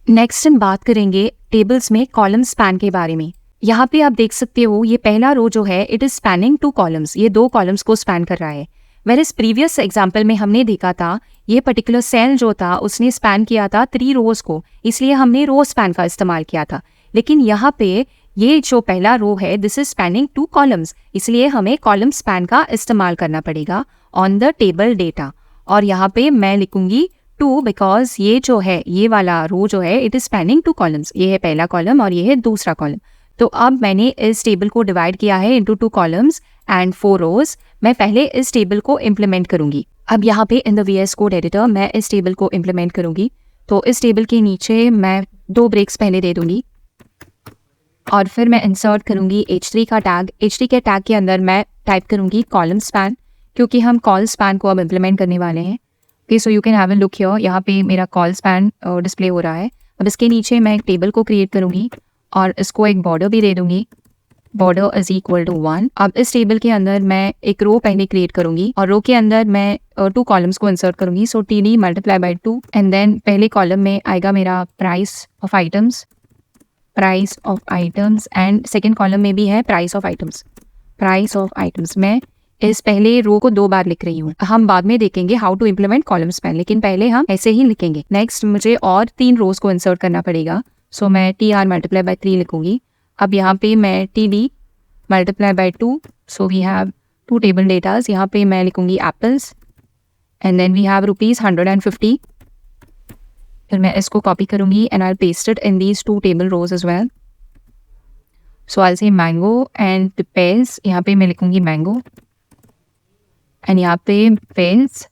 A: नेक्स्ट हम बात करेंगे टेबल्स में कॉलम स्पैन के बारे में. यहाँ पे आप देख सकते हो ये पहला रो जो है इट इज स्पैनिंग 2 columns, ये 2 columns को स्पैन कर रहा है. वेयर प्रीवियस एग्जाम्पल में हमने देखा था ये पर्टिकुलर सेल जो था उसने स्पैन किया था 3 rows को, इसलिए हमने रो स्पैन का इस्तेमाल किया था. लेकिन यहाँ पे ये जो पहला रो है दिस इज स्पैनिंग 2 columns, इसलिए हमें कॉलम स्पैन का इस्तेमाल करना पड़ेगा ऑन द टेबल डेटा. और यहाँ पे मैं लिखूंगी 2 बिकॉज ये जो है ये वाला रो जो है इट इज स्पैनिंग 2 columns. ये है पहला कॉलम और ये है दूसरा कॉलम. तो अब मैंने इस टेबल को डिवाइड किया है इनटू 2 columns एंड 4 rows. मैं पहले इस टेबल को इम्प्लीमेंट करूंगी. अब यहाँ पे in the VS code editor मैं इस टेबल को इम्प्लीमेंट करूंगी. तो इस टेबल के नीचे मैं 2 ब्रेक्स पहले दे दूंगी और फिर मैं इंसर्ट करूंगी H3 का टैग. H3 के टैग के अंदर मैं टाइप करूंगी कॉलम स्पैन, क्योंकि हम कॉल स्पैन को अब इम्प्लीमेंट करने वाले हैं. Okay, so you can have a look here. यहाँ पे मेरा कॉल स्पैन डिस्प्ले हो रहा है. अब इसके नीचे मैं एक टेबल को क्रिएट करूंगी और इसको एक बॉर्डर भी दे दूंगी. Border is equal to 1. अब इस टेबल के अंदर मैं एक रो पहले क्रिएट करूंगी और रो के अंदर मैं 2 columns को इंसर्ट करूंगी. So TD multiply by 2 and then पहले कॉलम में आएगा मेरा price of items and second column में भी है प्राइस ऑफ आइटम्स. मैं इस पहले रो को 2 बार लिख रही हूँ. हम बाद में देखेंगे how to implement column span, लेकिन पहले हम ऐसे ही लिखेंगे. नेक्स्ट मुझे और 3 rows को इंसर्ट करना पड़ेगा. सो मैं TR मल्टीप्लाई बाई 3 लिखूंगी. अब यहाँ पे मैं TD multiply by 2. So we have 2 table datas. यहाँ पे मैं लिखूंगी apples and then we have ₹150. फिर मैं इसको कॉपी करूंगी and I paste it in these 2 table rows as well. So I say mango and pails. यहाँ पे मैं लिखूंगी मैंगो एंड यहाँ पे पेल्स.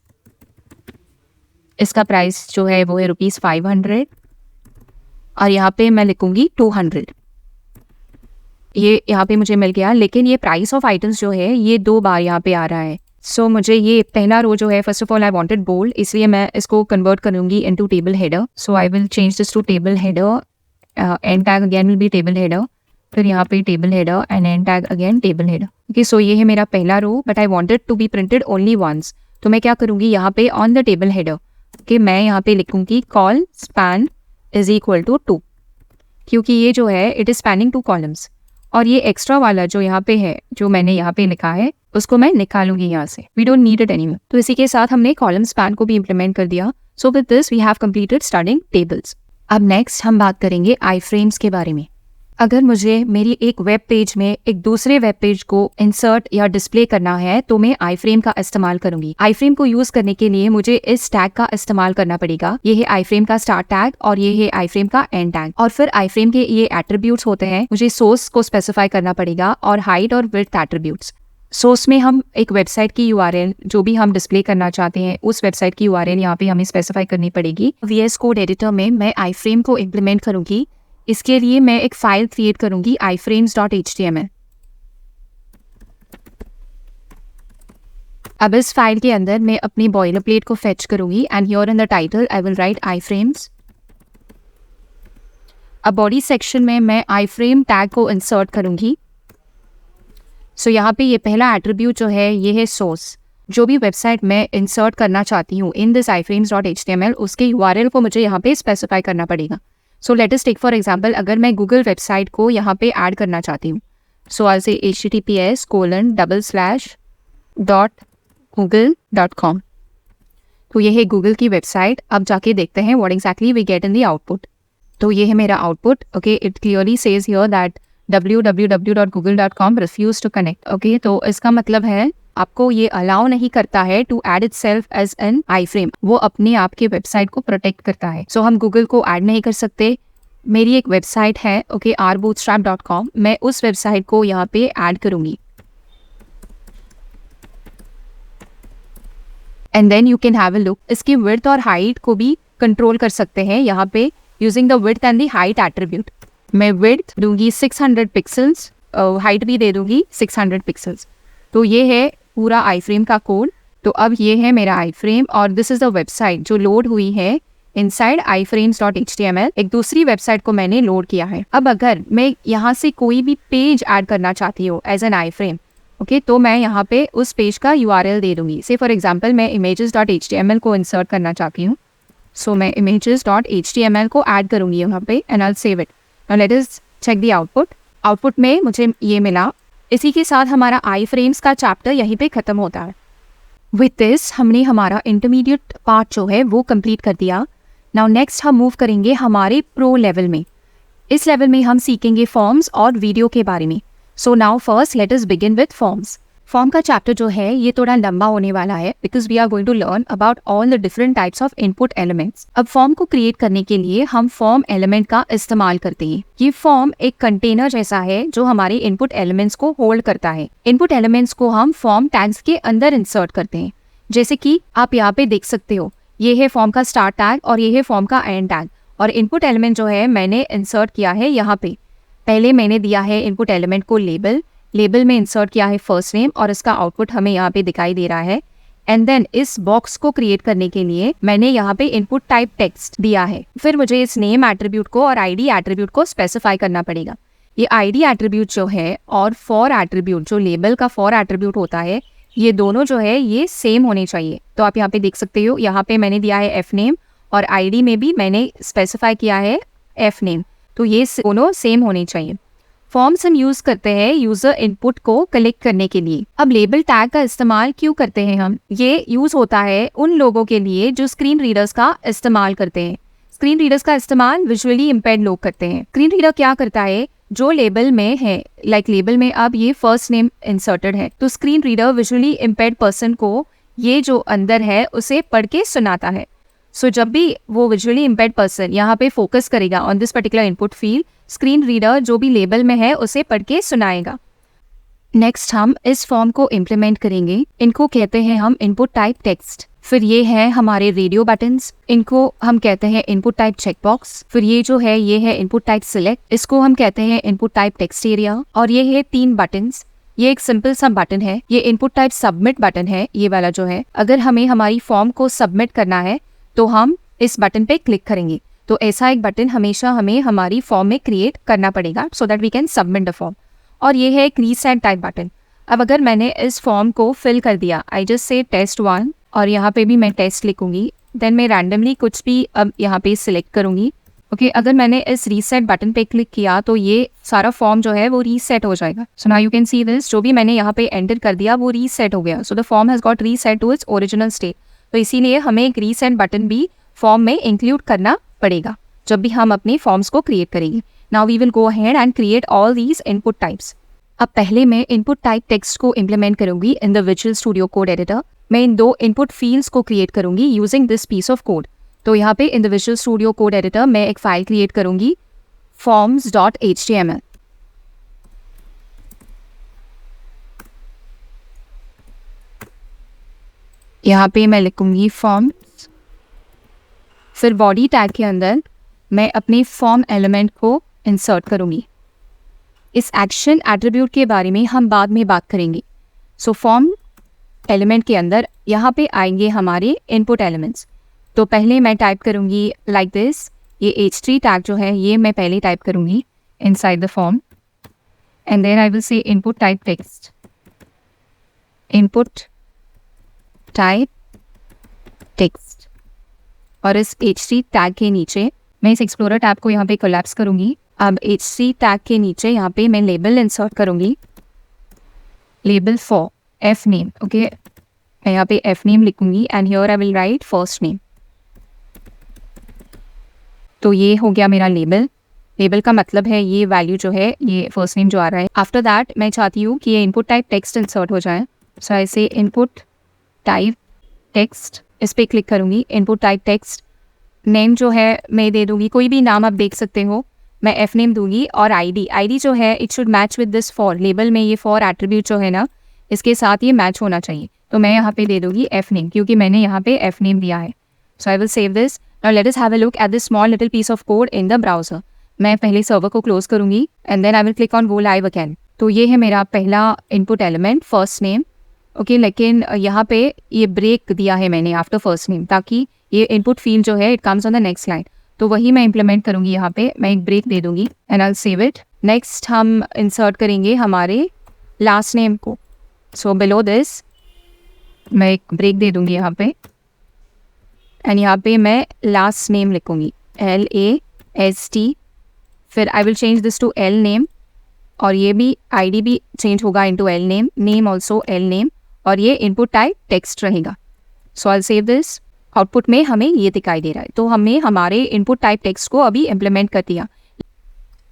A: इसका प्राइस जो है वो है ₹500 और यहाँ पे मैं लिखूंगी 200. ये यहाँ पे मुझे मिल गया, लेकिन ये प्राइस ऑफ आइटम्स जो है ये 2 बार यहाँ पे आ रहा है. सो मुझे ये पहला रो जो है first of all I wanted bold, इसलिए मैं इसको कन्वर्ट करूंगी into table header. So I will change this to table header. End tag again will be table header. फिर यहाँ पे table header end end tag again table header. Okay, so ये है मेरा पहला row but I wanted to be printed only once. तो मैं क्या करूँगी यहाँ पे ऑन द टेबल हेडर कि मैं यहाँ पे लिखूंगी col span is equal to 2, क्योंकि ये जो है इट इज स्पैनिंग 2 columns. और ये एक्स्ट्रा वाला जो यहाँ पे है जो मैंने यहाँ पे लिखा है उसको मैं निकालूंगी यहाँ से. We don't need it anymore. तो इसी के साथ हमने कॉलम स्पैन को भी इम्प्लीमेंट कर दिया. So with this we have completed starting tables. अब नेक्स्ट हम बात करेंगे आई फ्रेम्स के बारे में. अगर मुझे मेरी एक वेब पेज में एक दूसरे वेब पेज को इंसर्ट या डिस्प्ले करना है तो मैं आई फ्रेम का इस्तेमाल करूंगी. आई फ्रेम को यूज करने के लिए मुझे इस टैग का इस्तेमाल करना पड़ेगा. ये है आई फ्रेम का स्टार्ट टैग और ये है आई फ्रेम का एंड टैग. और फिर आई फ्रेम के ये एट्रीब्यूट्स होते हैं. मुझे सोर्स को स्पेसिफाई करना पड़ेगा और हाइट और विड्थ एट्रीब्यूट्स. सोर्स में हम एक वेबसाइट की URL जो भी हम डिस्प्ले करना चाहते हैं उस वेबसाइट की URL यहाँ पे हमें स्पेसिफाई करनी पड़ेगी. VS कोड एडिटर में मैं आई फ्रेम को इम्प्लीमेंट करूंगी. इसके लिए मैं एक फाइल क्रिएट करूंगी iframes.html. अब इस फाइल के अंदर मैं अपनी बॉयलर प्लेट को फेच करूंगी and here in the title I will write iframes. अब बॉडी सेक्शन में मैं iframe टैग को इंसर्ट करूंगी. सो यहाँ पे ये पहला एट्रीब्यूट जो है ये है सोर्स. जो भी वेबसाइट मैं इंसर्ट करना चाहती हूँ इन दिस iframes.html उसके URL को मुझे यहाँ पे स्पेसिफाई करना पड़ेगा. So let us take for example अगर मैं गूगल वेबसाइट को यहाँ पे ऐड करना चाहती हूँ सो आई से https://google.com। तो ये है गूगल की वेबसाइट। अब जाके देखते हैं what exactly we get in the output. तो ये है मेरा output. Okay, it clearly says here that www.google.com refuse to connect। Okay, तो इसका मतलब है आपको ये अलाउ नहीं करता है to add itself as an iframe. वो अपने आप के वेबसाइट को प्रोटेक्ट करता है। सो हम गूगल को ऐड नहीं कर सकते। मेरी एक वेबसाइट है, ओके, rbootstrap.com। मैं उस वेबसाइट को यहाँ पे ऐड करूंगी and then you can have a look. इसकी विड्थ और हाइट को भी कंट्रोल कर सकते हैं यहाँ पे using the width and the height attribute. मैं विड्थ दूंगी 600 पिक्सल्स, हाइट भी दे दूंगी 600 पिक्सल्स। तो ये है पूरा आई फ्रेम का कोड। तो अब ये है मेरा आई फ्रेम और दिस इज द वेबसाइट जो लोड हुई है इनसाइड iframes.html। एक दूसरी वेबसाइट को मैंने लोड किया है। अब अगर मैं यहाँ से कोई भी पेज ऐड करना चाहती हूँ as an iframe, okay, तो मैं यहाँ पे उस पेज का URL दे दूंगी। से फॉर एग्जाम्पल मैं images.html को इंसर्ट करना चाहती हूँ। सो मैं images.html को ऐड करूंगी यहाँ पे and I save it. Now let us check the output. Output में मुझे ये मिला। इसी के साथ हमारा आई फ्रेम्स का चैप्टर यहीं पे खत्म होता है। विथ दिस हमने हमारा इंटरमीडिएट पार्ट जो है वो कंप्लीट कर दिया। नाउ नेक्स्ट हम मूव करेंगे हमारे प्रो लेवल में। इस लेवल में हम सीखेंगे फॉर्म्स और वीडियो के बारे में। So now first let us begin with forms. Form का चैप्टर जो है ये थोड़ा लंबा होने वाला है because we are going to learn about all the different types of input elements. अब फॉर्म को क्रिएट करने के लिए हम फॉर्म एलिमेंट का इस्तेमाल करते हैं। ये फॉर्म एक कंटेनर जैसा है जो हमारे इनपुट एलिमेंट्स को होल्ड करता है। इनपुट एलिमेंट्स को हम फॉर्म टैग्स के अंदर इंसर्ट करते हैं। जैसे कि आप यहाँ पे देख सकते हो, ये है फॉर्म का स्टार्ट टैग और ये है फॉर्म का एंड टैग। और इनपुट एलिमेंट जो है मैंने इंसर्ट किया है यहाँ पे। पहले मैंने दिया है इनपुट एलिमेंट को लेबल में इंसर्ट किया है फर्स्ट नेम और इसका आउटपुट हमें यहाँ पे दिखाई दे रहा है। एंड देन इस बॉक्स को क्रिएट करने के लिए मैंने यहाँ पे इनपुट टाइप टेक्स्ट दिया है। फिर मुझे इस नेम एट्रीब्यूट को और आईडी एट्रीब्यूट को स्पेसिफाई करना पड़ेगा। ये आईडी एट्रीब्यूट जो है और फॉर एट्रीब्यूट जो लेबल का फॉर एट्रीब्यूट होता है, ये दोनों जो है ये सेम होने चाहिए। तो आप यहाँ पे देख सकते हो, यहाँ पे मैंने दिया है एफ नेम और आईडी में भी मैंने स्पेसिफाई किया है एफ नेम। तो ये दोनों सेम होने चाहिए। फॉर्म्स हम यूज करते हैं यूजर इनपुट को कलेक्ट करने के लिए। अब लेबल टैग का इस्तेमाल क्यों करते हैं हम? ये यूज होता है उन लोगों के लिए जो स्क्रीन रीडर्स का इस्तेमाल करते हैं। स्क्रीन रीडर्स का इस्तेमाल विजुअली इम्पेयर्ड लोग करते हैं। स्क्रीन रीडर क्या करता है, जो लेबल में है, लाइक लेबल में अब ये फर्स्ट नेम इंसर्टेड है, तो screen reader visually impaired person को ये जो अंदर है उसे पढ़ के सुनाता है। सो जब भी वो विजुअली इम्पेयर्ड पर्सन यहाँ पे फोकस करेगा on this particular input field, screen reader जो भी लेबल में है उसे पढ़ के सुनाएगा। नेक्स्ट हम इस फॉर्म को इम्प्लीमेंट करेंगे। इनको कहते हैं हम इनपुट टाइप टेक्स्ट। फिर ये है हमारे रेडियो बटन्स, इनको हम कहते हैं इनपुट टाइप चेकबॉक्स। फिर ये जो है ये है इनपुट टाइप सिलेक्ट, इसको हम कहते हैं इनपुट टाइप टेक्स्ट एरिया। और ये है 3 बटन्स। ये एक सिंपल सा बटन है, ये इनपुट टाइप सबमिट बटन है, ये वाला जो है। अगर हमें हमारी फॉर्म को सबमिट करना है तो हम इस बटन पे क्लिक करेंगे। तो ऐसा एक बटन हमेशा हमें हमारी फॉर्म में क्रिएट करना पड़ेगा so that we can submit the form. और ये है एक रीसेट टाइप बटन। अब अगर मैंने इस फॉर्म को फिल कर दिया, आई जस्ट से टेस्ट 1 और यहाँ पे भी मैं टेस्ट लिखूंगी, देन मैं रैंडमली कुछ भी अब यहाँ पे सिलेक्ट करूंगी। ओके, अगर मैंने इस रीसेट बटन पे क्लिक किया तो ये सारा फॉर्म जो है वो रीसेट हो जाएगा। सो now you can see this, जो भी मैंने यहाँ पे एंटर कर दिया वो रीसेट हो गया। So the form has got reset to its original state. तो इसीलिए हमें एक रीसेट बटन भी फॉर्म में इंक्लूड करना पड़ेगा जब भी हम अपने फॉर्म्स को क्रिएट करेंगे। Now we will go ahead and create all these input types. अब पहले मैं इनपुट टाइप टेक्स्ट को इम्प्लीमेंट करूंगी in the visual studio code editor. मैं इन 2 इनपुट फील्ड्स को क्रिएट करूंगी using this piece of code. तो यहाँ पे in the visual studio code editor मैं एक फाइल क्रिएट करूंगी forms.html। यहाँ पे मैं लिखूंगी फॉर्म्स। फिर बॉडी टैग के अंदर मैं अपने फॉर्म एलिमेंट को इंसर्ट करूंगी। इस एक्शन एट्रीब्यूट के बारे में हम बाद में बात करेंगे। सो फॉर्म एलिमेंट के अंदर यहाँ पे आएंगे हमारे इनपुट एलिमेंट्स। तो पहले मैं टाइप करूंगी लाइक दिस, ये h3 टैग जो है ये मैं पहले टाइप करूंगी inside the form and then I will say input type text, input type text. और इस h3 टैग के नीचे मैं इस एक्सप्लोरर टैब को यहाँ पे कोलैप्स करूंगी अब HC टैग के नीचे यहाँ पे मैं लेबल इंसर्ट करूँगी, label for F name. Okay, मैं यहाँ पे एफ नेम लिखूंगी and here I will write first name. तो ये हो गया मेरा लेबल। लेबल का मतलब है ये वैल्यू जो है, ये फर्स्ट नेम जो आ रहा है। आफ्टर दैट मैं चाहती हूँ कि ये इनपुट टाइप टेक्स्ट इंसर्ट हो जाए। सो ऐसे इनपुट टाइप टेक्स्ट, इस पर क्लिक करूँगी। इनपुट टाइप टेक्स्ट नेम जो है मैं दे दूँगी, कोई भी नाम आप देख सकते हो। मैं एफ नेम दूंगी और आईडी जो है it should match with this for. Label में ये फॉर एट्रीब्यूट जो है ना, इसके साथ ये मैच होना चाहिए। तो मैं यहाँ पे दे दूंगी एफ नेम, क्योंकि मैंने यहाँ पे एफ नेम दिया है। So I will save this. Now let us have a look at this small little piece of code in the browser. मैं पहले सर्वर को क्लोज करूंगी and then I will click on go live again. तो ये है मेरा पहला input element first name. Okay, लेकिन यहाँ पे ये ब्रेक दिया है मैंने आफ्टर फर्स्ट नेम, ताकि ये इनपुट फील्ड जो है it comes on the next line. तो वही मैं इंप्लीमेंट करूंगी। यहाँ पे मैं एक ब्रेक दे दूंगी and I will save it. Next हम इंसर्ट करेंगे हमारे लास्ट नेम को। सो बिलो दिस मैं एक ब्रेक दे दूंगी यहाँ पे एंड यहाँ पे मैं लास्ट नेम लिखूंगी LAST। फिर I will change this to L name, और ये भी ID भी चेंज होगा into L name, name also L name, और ये इनपुट टाइप टेक्स्ट रहेगा। So I will save this. Output में हमें ये दिखाई दे रहा है। तो हमने हमारे इनपुट टाइप टेक्स्ट को अभी इम्प्लीमेंट कर दिया।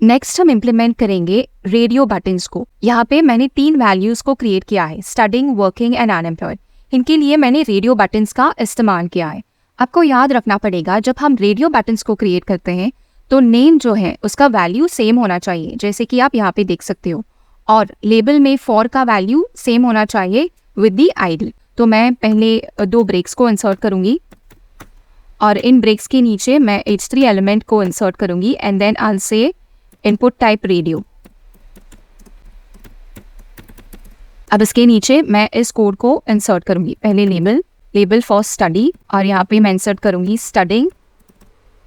A: नेक्स्ट हम इम्प्लीमेंट करेंगे रेडियो बटन्स को। यहाँ पे मैंने 3 वैल्यूज को क्रिएट किया है, स्टडिंग, वर्किंग एंड अनएम्प्लॉयड। इनके लिए मैंने रेडियो बटन्स का इस्तेमाल किया है। आपको याद रखना पड़ेगा, जब हम रेडियो बटन्स को क्रिएट करते हैं तो नेम जो है उसका वैल्यू सेम होना चाहिए, जैसे कि आप यहाँ पे देख सकते हो, और लेबल में फॉर का वैल्यू सेम होना चाहिए विद दी आईडी। तो मैं पहले 2 ब्रेक्स को इंसर्ट करूंगी और इन ब्रेक्स के नीचे मैं H3 एलिमेंट को इंसर्ट करूंगी and then I will say input type radio. अब इसके नीचे मैं इस कोड को इंसर्ट करूंगी। पहले लेबल फॉर स्टडी, और यहाँ पे मैं इंसर्ट करूंगी स्टडिंग।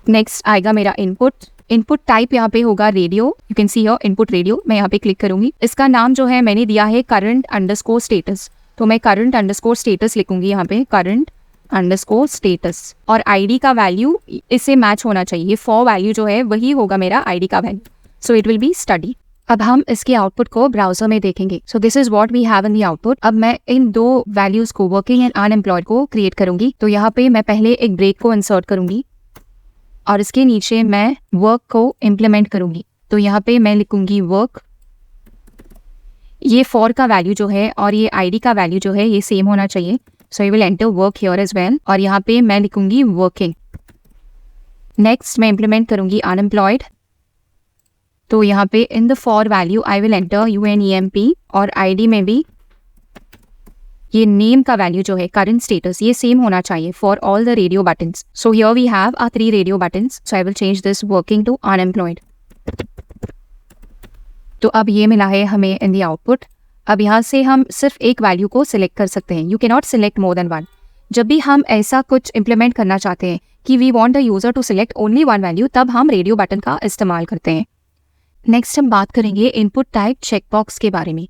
A: नेक्स्ट आएगा मेरा इनपुट टाइप यहाँ पे होगा radio. You can see your input radio. मैं यहाँ पे क्लिक करूंगी। इसका नाम जो है मैंने दिया है करंट अंडरस्कोर स्टेटस। तो मैं करंट अंडरस्कोर स्टेटस लिखूंगी यहाँ पे, करंट अंडरस्कोर स्टेटस, और आईडी का वैल्यू इससे मैच होना चाहिए। फॉर वैल्यू जो है वही होगा मेरा आईडी का value. So it will be study. अब हम इसके आउटपुट को ब्राउजर में देखेंगे। So this is what we have in the output. अब मैं इन 2 वैल्यूज को, वर्किंग एंड अनएम्प्लॉयड, को क्रिएट करूंगी। तो यहाँ पे मैं पहले एक ब्रेक को इंसर्ट करूंगी और इसके नीचे मैं वर्क को इम्प्लीमेंट करूंगी। तो यहाँ पे मैं लिखूंगी वर्क। ये फॉर का वैल्यू जो है और ये आईडी का वैल्यू जो है ये सेम होना चाहिए। So I will enter work here as well, और यहाँ पे मैं लिखूंगी वर्किंग। नेक्स्ट मैं इम्प्लीमेंट करूंगी अनएम्प्लॉयड। तो यहाँ पे in the for value I will enter UNEMP, और आईडी में भी ये नेम का वैल्यू जो है करंट स्टेटस ये सेम होना चाहिए for all the radio buttons. So here we have our 3 radio buttons. So I will change this working to unemployed. तो अब ये मिला है हमें इन द आउटपुट। अब यहाँ से हम सिर्फ एक वैल्यू को सिलेक्ट कर सकते हैं। You can not select more than 1। जब भी हम ऐसा कुछ इंप्लीमेंट करना चाहते हैं कि we want the user to select only 1 value, तब हम रेडियो बटन का इस्तेमाल करते हैं। नेक्स्ट हम बात करेंगे इनपुट टाइप चेकबॉक्स के बारे में।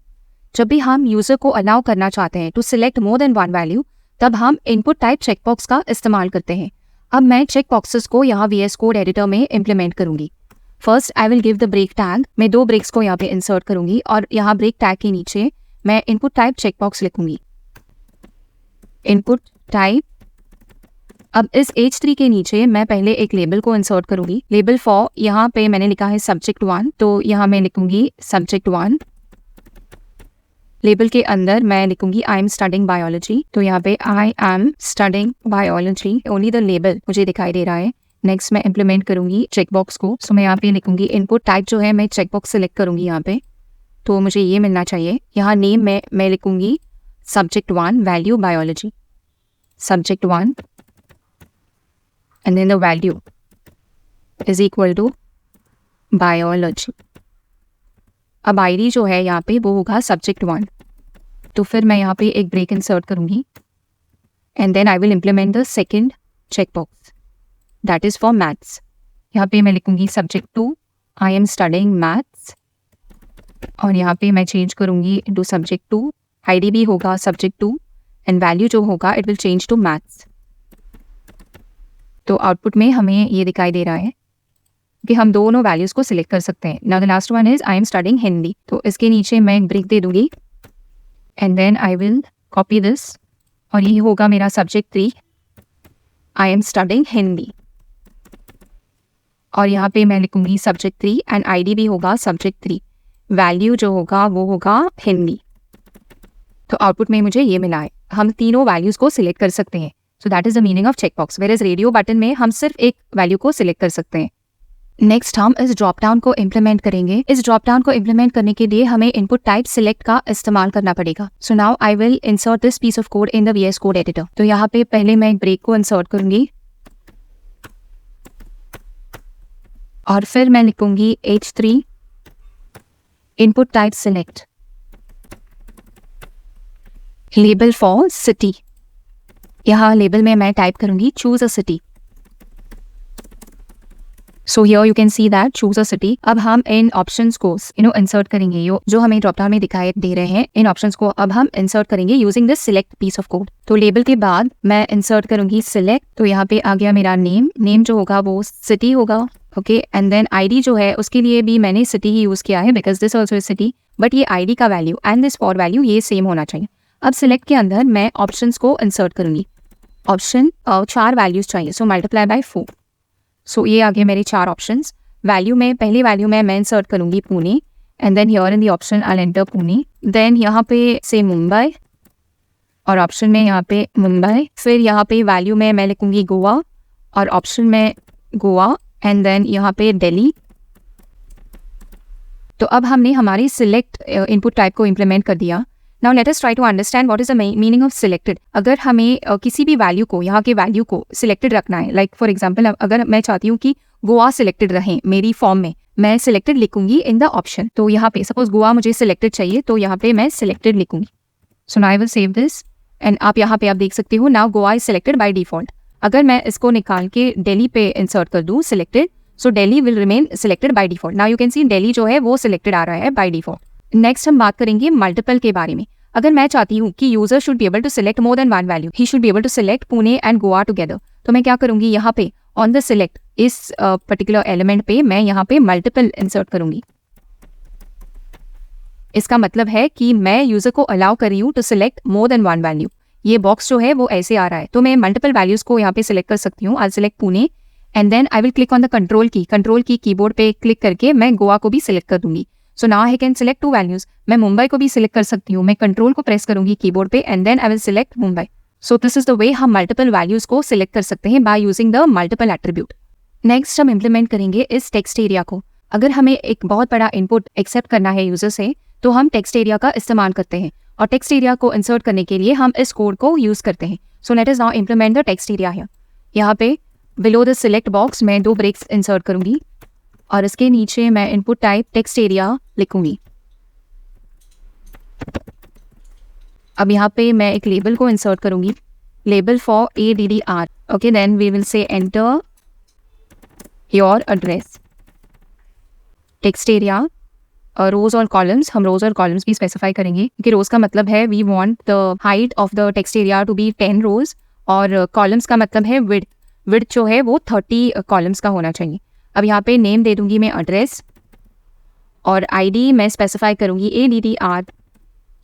A: जब भी हम यूजर को अलाउ करना चाहते हैं to select more than 1 value, तब हम इनपुट टाइप चेकबॉक्स का इस्तेमाल करते हैं। अब मैं चेकबॉक्सेस को यहाँ VS कोड एडिटर में इम्प्लीमेंट करूंगी। First I will give the break tag. मैं 2 ब्रेक्स को यहाँ पे इंसर्ट करूंगी और यहाँ ब्रेक टैग के नीचे मैं इनपुट टाइप चेकबॉक्स लिखूंगी, इनपुट टाइप। अब इस H3 के नीचे मैं पहले एक लेबल को इंसर्ट करूंगी। लेबल फॉर, यहाँ पे मैंने लिखा है सब्जेक्ट 1, तो यहाँ मैं लिखूंगी सब्जेक्ट 1। लेबल के अंदर मैं लिखूंगी आई एम स्टडिंग बायोलॉजी। तो यहाँ पे I am studying biology, only the label मुझे दिखाई दे रहा है। नेक्स्ट मैं इम्प्लीमेंट करूंगी चेकबॉक्स को। सो मैं यहाँ पे लिखूंगी इनपुट टाइप जो है मैं चेकबॉक्स सेलेक्ट करूंगी यहाँ पे, तो मुझे ये मिलना चाहिए। यहाँ नेम में मैं लिखूंगी subject 1 value biology, subject 1 and then the value is equal to biology। अब ID जो है यहाँ पे वो होगा सब्जेक्ट 1। तो फिर मैं यहाँ पे एक ब्रेक इंसर्ट करूंगी and then I will implement the second checkbox, that is for maths. यहाँ पे मैं लिखूंगी subject 2 I am studying maths, और यहाँ पे मैं चेंज करूंगी इनटू सब्जेक्ट 2। ID भी होगा सब्जेक्ट 2 एंड वैल्यू जो होगा it will change to maths. तो आउटपुट में हमें ये दिखाई दे रहा है कि हम दोनों वैल्यूज को सिलेक्ट कर सकते हैं। Now the last one is I am studying Hindi, तो इसके नीचे मैं एक ब्रेक दे दूंगी and then I will copy this और ये होगा मेरा subject 3, I am studying Hindi. और यहाँ पे मैं लिखूंगी सब्जेक्ट 3 एंड आईडी भी होगा सब्जेक्ट 3, वैल्यू जो होगा वो होगा हिंदी। तो आउटपुट में मुझे ये मिला है। हम तीनों वैल्यूज को सिलेक्ट कर सकते हैं। So that is the meaning of checkbox. Where is radio button में हम सिर्फ एक वैल्यू को सिलेक्ट कर सकते हैं। नेक्स्ट हम इस ड्रॉप डाउन को इम्प्लीमेंट करेंगे। इस ड्रॉप डाउन को इम्प्लीमेंट करने के लिए हमें इनपुट टाइप सिलेक्ट का इस्तेमाल करना पड़ेगा। So now I will insert this piece of code in the VS code editor. तो यहाँ पे पहले मैं एक ब्रेक को इंसर्ट करूंगी और फिर मैं लिखूंगी H3 input type select label for city. यहाँ लेबल में मैं टाइप करूंगी choose a city. So here you can see that choose a city. अब हम इन ऑप्शंस को इंसर्ट करेंगे, जो हमें ड्रॉप डाउन में दिखाई दे रहे हैं। इन ऑप्शंस को अब हम इंसर्ट करेंगे using this select piece of code. तो लेबल के बाद मैं इंसर्ट करूंगी सिलेक्ट। तो यहाँ पे आ गया मेरा नेम जो होगा वो सिटी होगा, ओके। एंड देन आईडी जो है उसके लिए भी मैंने सिटी ही यूज किया है because this also is city, but ये आईडी का value and this for value ये सेम होना चाहिए। अब सिलेक्ट के अंदर मैं ऑप्शंस को इंसर्ट करूंगी। ऑप्शन 4 वैल्यूज चाहिए, सो मल्टीप्लाई बाय 4। सो ये आ गए मेरे 4 ऑप्शंस। वैल्यू में पहली वैल्यू में मैं इंसर्ट करूंगी Pune and then here in the option I will enter Pune. Then यहाँ पे से मुंबई और ऑप्शन में यहाँ पे मुंबई। फिर यहाँ पे वैल्यू में मैं लिखूंगी गोवा और ऑप्शन में गोवा एंड देन यहाँ पे दिल्ली। तो अब हमने हमारी सिलेक्ट इनपुट टाइप को इम्प्लीमेंट कर दिया। Now let us try to understand what is the meaning of selected. अगर हमें किसी भी वैल्यू को, यहाँ के वैल्यू को सिलेक्टेड रखना है, लाइक फॉर एग्जांपल अगर मैं चाहती हूँ कि गोवा सिलेक्टेड रहे मेरी फॉर्म में, मैं सिलेक्टेड लिखूंगी इन द ऑप्शन। तो यहाँ पे सपोज गोवा मुझे सिलेक्टेड चाहिए तो यहाँ पे मैं सिलेक्टेड लिखूंगी। सो now I will save this and आप यहाँ पे आप देख सकते हो now Goa is selected by default. अगर मैं इसको निकाल के दिल्ली पे इंसर्ट कर दूँ selected, so Delhi will remain selected by default. Now you can सी दिल्ली जो है वो सिलेक्टेड आ रहा है बाय डिफॉल्ट। नेक्स्ट हम बात करेंगे मल्टीपल के बारे में। अगर मैं चाहती हूँ कि user should be able to select more than 1 value, he should be able to select Pune and Goa together, तो मैं क्या करूंगी, यहाँ पे ऑन द सिलेक्ट इस पर्टिकुलर एलिमेंट पे मैं यहाँ पे मल्टीपल इंसर्ट करूंगी। इसका मतलब है कि मैं यूजर को अलाउ कर रही हूँ to select more than 1 value. ये बॉक्स जो है वो ऐसे आ रहा है, तो मैं मल्टीपल वैल्यूज को यहाँ पे सिलेक्ट कर सकती हूँ। I select Pune and then I will click on the control key keyboard पे क्लिक करके मैं गोवा को भी सिलेक्ट कर दूंगी। So now I can select 2 values. मैं मुंबई को भी सिलेक्ट कर सकती हूँ। मैं कंट्रोल को प्रेस करूंगी कीबोर्ड पे and then I will select Mumbai. So this is the way हम मल्टीपल वैल्यूज को सिलेक्ट कर सकते हैं by using the multiple attribute. Next हम इम्प्लीमेंट करेंगे इस टेक्स्ट एरिया को। अगर हमें एक बहुत बड़ा इनपुट एक्सेप्ट करना है यूजर से तो हम टेक्स्ट एरिया का इस्तेमाल करते हैं और टेक्स्ट एरिया को इंसर्ट करने के लिए हम इस कोड को यूज करते हैं। सो let us now implement the text area here. यहाँ पे बिलो द सिलेक्ट बॉक्स मैं 2 ब्रेक्स इंसर्ट करूंगी और इसके नीचे मैं इनपुट टाइप टेक्स्ट एरिया लिखूंगी। अब यहाँ पे मैं एक लेबल को इंसर्ट करूंगी, label for ADDR। Okay, then we will say enter your address. Text area rows और कॉलम्स, हम रोज और कॉलम्स भी स्पेसिफाई करेंगे क्योंकि रोज का मतलब है we want the height of the text area to be 10 rows और कॉलम्स का मतलब है विड्थ जो है वो 30 कॉलम्स का होना चाहिए। अब यहाँ पे नेम दे दूंगी मैं एड्रेस और आईडी मैं स्पेसिफाई करूंगी ADDR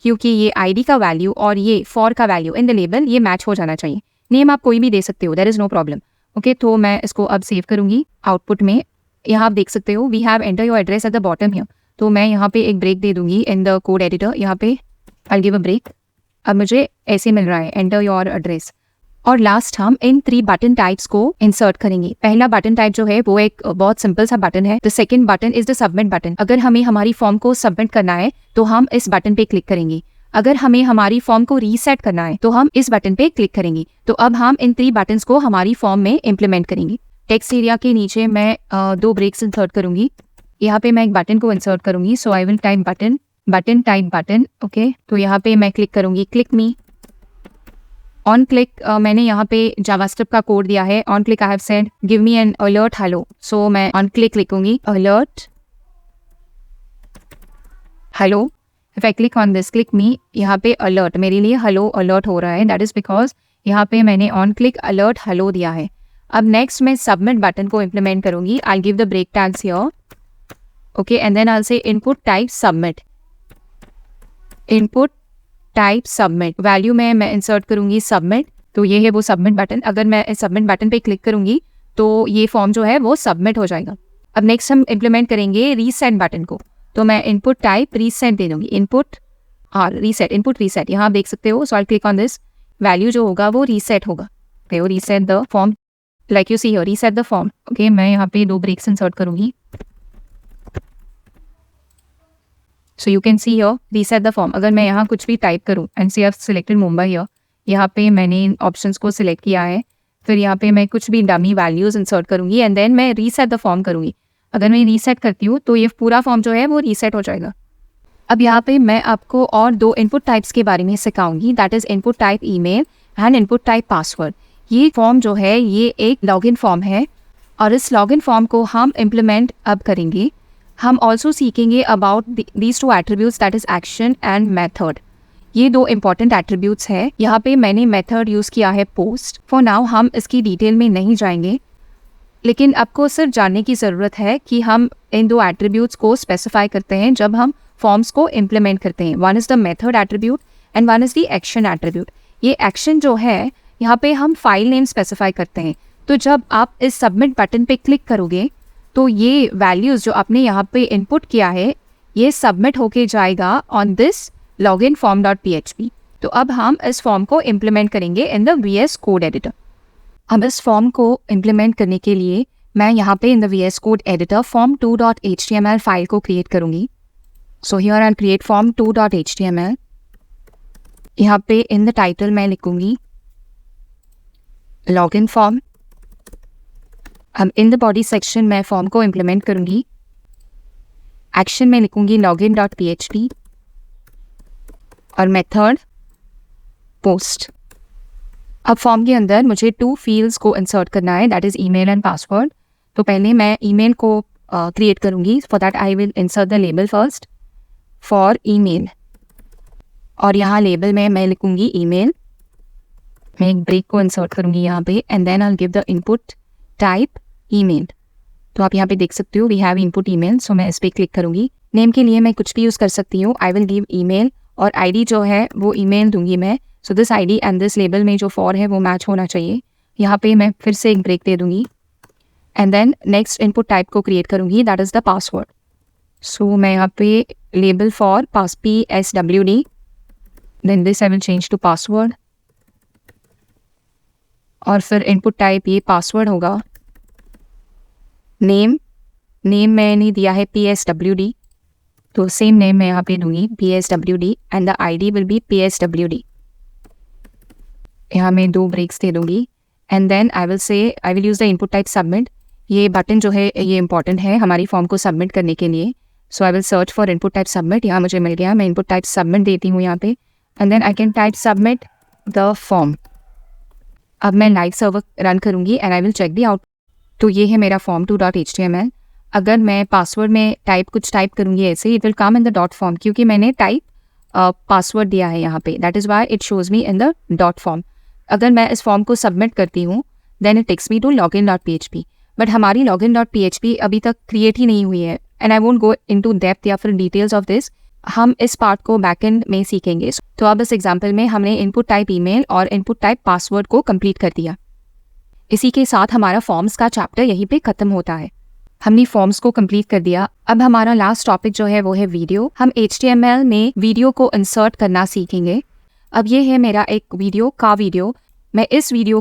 A: क्योंकि ये आईडी का वैल्यू और ये फॉर का वैल्यू इन द लेबल ये मैच हो जाना चाहिए। नेम आप कोई भी दे सकते हो, there is no problem. Okay, तो मैं इसको अब सेव करूंगी। आउटपुट में यहाँ आप देख सकते हो we have enter your address at the bottom here. तो मैं यहाँ पे एक ब्रेक दे दूंगी इन द कोड एडिटर। यहाँ पे आई गिव अ ब्रेक। अब मुझे ऐसे मिल रहा है एंटर योर एड्रेस। और लास्ट हम इन 3 बटन टाइप्स को इंसर्ट करेंगे। पहला बटन टाइप जो है वो एक बहुत सिंपल सा बटन है। The second button is the submit button. अगर हमें हमारी फॉर्म को सबमिट करना है तो हम इस बटन पे क्लिक करेंगे। अगर हमें हमारी फॉर्म को रीसेट करना है तो हम इस बटन पे क्लिक करेंगे। तो अब हम इन 3 बटन्स को हमारी फॉर्म में इम्प्लीमेंट करेंगे। टेक्स्ट एरिया के नीचे मैं 2 ब्रेक्स इंसर्ट करूंगी। यहाँ पे मैं एक बटन को इंसर्ट करूंगी। So I will type button type button. Okay, तो यहाँ पे मैं क्लिक करूंगी क्लिक मी। ऑन क्लिक मैंने यहाँ पे जावास्क्रिप्ट का कोड दिया है। On click I have said give me an alert hello. So मैं ऑन क्लिक लिखूंगी alert hello. If I click on this click me, यहाँ पे अलर्ट मेरे लिए हेलो अलर्ट हो रहा है। दैट इज बिकॉज यहाँ पे मैंने ऑन क्लिक अलर्ट हेलो दिया है। अब नेक्स्ट मैं सबमिट बटन को इम्प्लीमेंट करूंगी. I give the break tags here. Okay, and then I say input type submit. Input type submit value में मैं इंसर्ट करूंगी सबमिट. तो ये है वो सबमिट बटन. अगर मैं इस सबमिट बटन पे क्लिक करूंगी तो ये फॉर्म जो है वो सबमिट हो जाएगा. अब नेक्स्ट हम इम्प्लीमेंट करेंगे रीसेट बटन को. तो मैं इनपुट टाइप रीसेट दे दूंगी. इनपुट रीसेट, इनपुट रीसेट, यहाँ आप देख सकते हो. So I click on this. Value जो होगा वो रीसेट होगा. वो reset the form, like you see here, reset the form. Okay, मैं यहाँ पे 2 ब्रेक्स इंसर्ट करूंगी. So you can see here reset the form. अगर मैं यहाँ कुछ भी टाइप करूँ and see have selected Mumbai here, यहाँ पे मैंने इन ऑप्शंस को सिलेक्ट किया है. फिर यहाँ पे मैं कुछ भी डमी वैल्यूज इंसर्ट करूंगी एंड देन मैं रीसेट द फॉर्म करूंगी. अगर मैं रीसेट करती हूँ तो ये पूरा फॉर्म जो है वो रीसेट हो जाएगा. अब यहाँ पे मैं आपको और 2 इनपुट टाइप्स के बारे में सिखाऊंगी. That is input type email and input type password. ये फॉर्म जो है ये एक लॉगिन फॉर्म है और इस लॉगिन फॉर्म को हम इम्प्लीमेंट अब करेंगे. हम ऑल्सो सीखेंगे about these 2 attributes, that is action and method. ये 2 इंपॉर्टेंट एट्रीब्यूट्स है. यहाँ पे मैंने मेथड यूज़ किया है पोस्ट. फॉर नाउ हम इसकी डिटेल में नहीं जाएंगे, लेकिन आपको सिर्फ जानने की ज़रूरत है कि हम इन 2 एट्रीब्यूट्स को स्पेसिफाई करते हैं जब हम फॉर्म्स को इम्प्लीमेंट करते हैं. One is the method attribute and one is the action attribute. ये एक्शन जो है यहाँ पे हम फाइल नेम स्पेसिफाई करते हैं. तो जब आप इस सबमिट बटन पे क्लिक करोगे तो ये वैल्यूज़ जो आपने यहाँ पे इनपुट किया है ये सबमिट होके जाएगा ऑन दिस login form.php. तो अब हम इस फॉर्म को इम्प्लीमेंट करेंगे in the VS code editor. अब इस फॉर्म को इम्प्लीमेंट करने के लिए मैं यहाँ पे in the VS code editor form2.html file को क्रिएट करूँगी. सो हियर आई क्रिएट form2.html. यहाँ पे इन द टाइटल मैं लिखूँगी लॉगिन फॉर्म. अब इन द बॉडी सेक्शन मैं फॉर्म को इम्प्लीमेंट करूँगी. एक्शन में लिखूँगी login.php और मेथड पोस्ट. अब फॉर्म के अंदर मुझे 2 फील्ड्स को इंसर्ट करना है, that is email and password. तो पहले मैं ईमेल को क्रिएट करूँगी. For that I will insert the label first for email. और यहाँ लेबल में मैं लिखूँगी ईमेल. मैं एक ब्रेक को इंसर्ट करूँगी यहाँ पे and then I give the input type email. तो आप यहाँ पे देख सकते हो we have input email. So मैं इस पर क्लिक करूँगी. नेम के लिए मैं कुछ भी यूज़ कर सकती हूँ. आई विल गिव ईमेल और आईडी जो है वो ईमेल दूंगी मैं. So this ID and this label में जो फॉर है वो मैच होना चाहिए. यहाँ पे मैं फिर से एक ब्रेक दे दूंगी and then next input type को क्रिएट करूंगी, that is the password. So मैं यहाँ पे label for PSWD, then this I will change to password. और फिर इनपुट टाइप ये पासवर्ड होगा. नेम मैंने दिया है PSWD, तो सेम नेम मैं यहाँ पे दूंगी PSWD and the ID will be PSWD. यहाँ मैं 2 ब्रेक्स दे दूंगी and then I will use the input type submit. ये बटन जो है ये इंपॉर्टेंट है हमारी फॉर्म को सबमिट करने के लिए. So I will search for input type submit. यहाँ मुझे मिल गया. मैं इनपुट टाइप सबमिट देती हूँ यहाँ पे and then I can type submit the form. अब मैं लाइव सर्वर रन करूँगी and I will check the out. तो ये है मेरा form2.html. अगर मैं पासवर्ड में कुछ टाइप करूँगी ऐसे, it will come in the dot form क्योंकि मैंने टाइप पासवर्ड दिया है यहाँ पे. That is why it shows me in the dot form. अगर मैं इस फॉर्म को सबमिट करती हूँ then it takes me to login.php. But हमारी login.php अभी तक क्रिएट ही नहीं हुई है and I won't go into depth या फिर डिटेल्स ऑफ दिस. हम इस पार्ट को बैकएंड में सीखेंगे. तो अब इस एग्जाम्पल में हमने इनपुट टाइप ईमेल और इनपुट टाइप पासवर्ड को कंप्लीट कर दिया. इसी के साथ हमारा फॉर्म्स का चैप्टर यहीं पे ख़त्म होता है. हमने फॉर्म्स को कंप्लीट कर दिया. अब हमारा लास्ट टॉपिक जो है वो है वीडियो. हम HTML में वीडियो को इंसर्ट करना सीखेंगे. अब ये है मेरा एक वीडियो. मैं इस वीडियो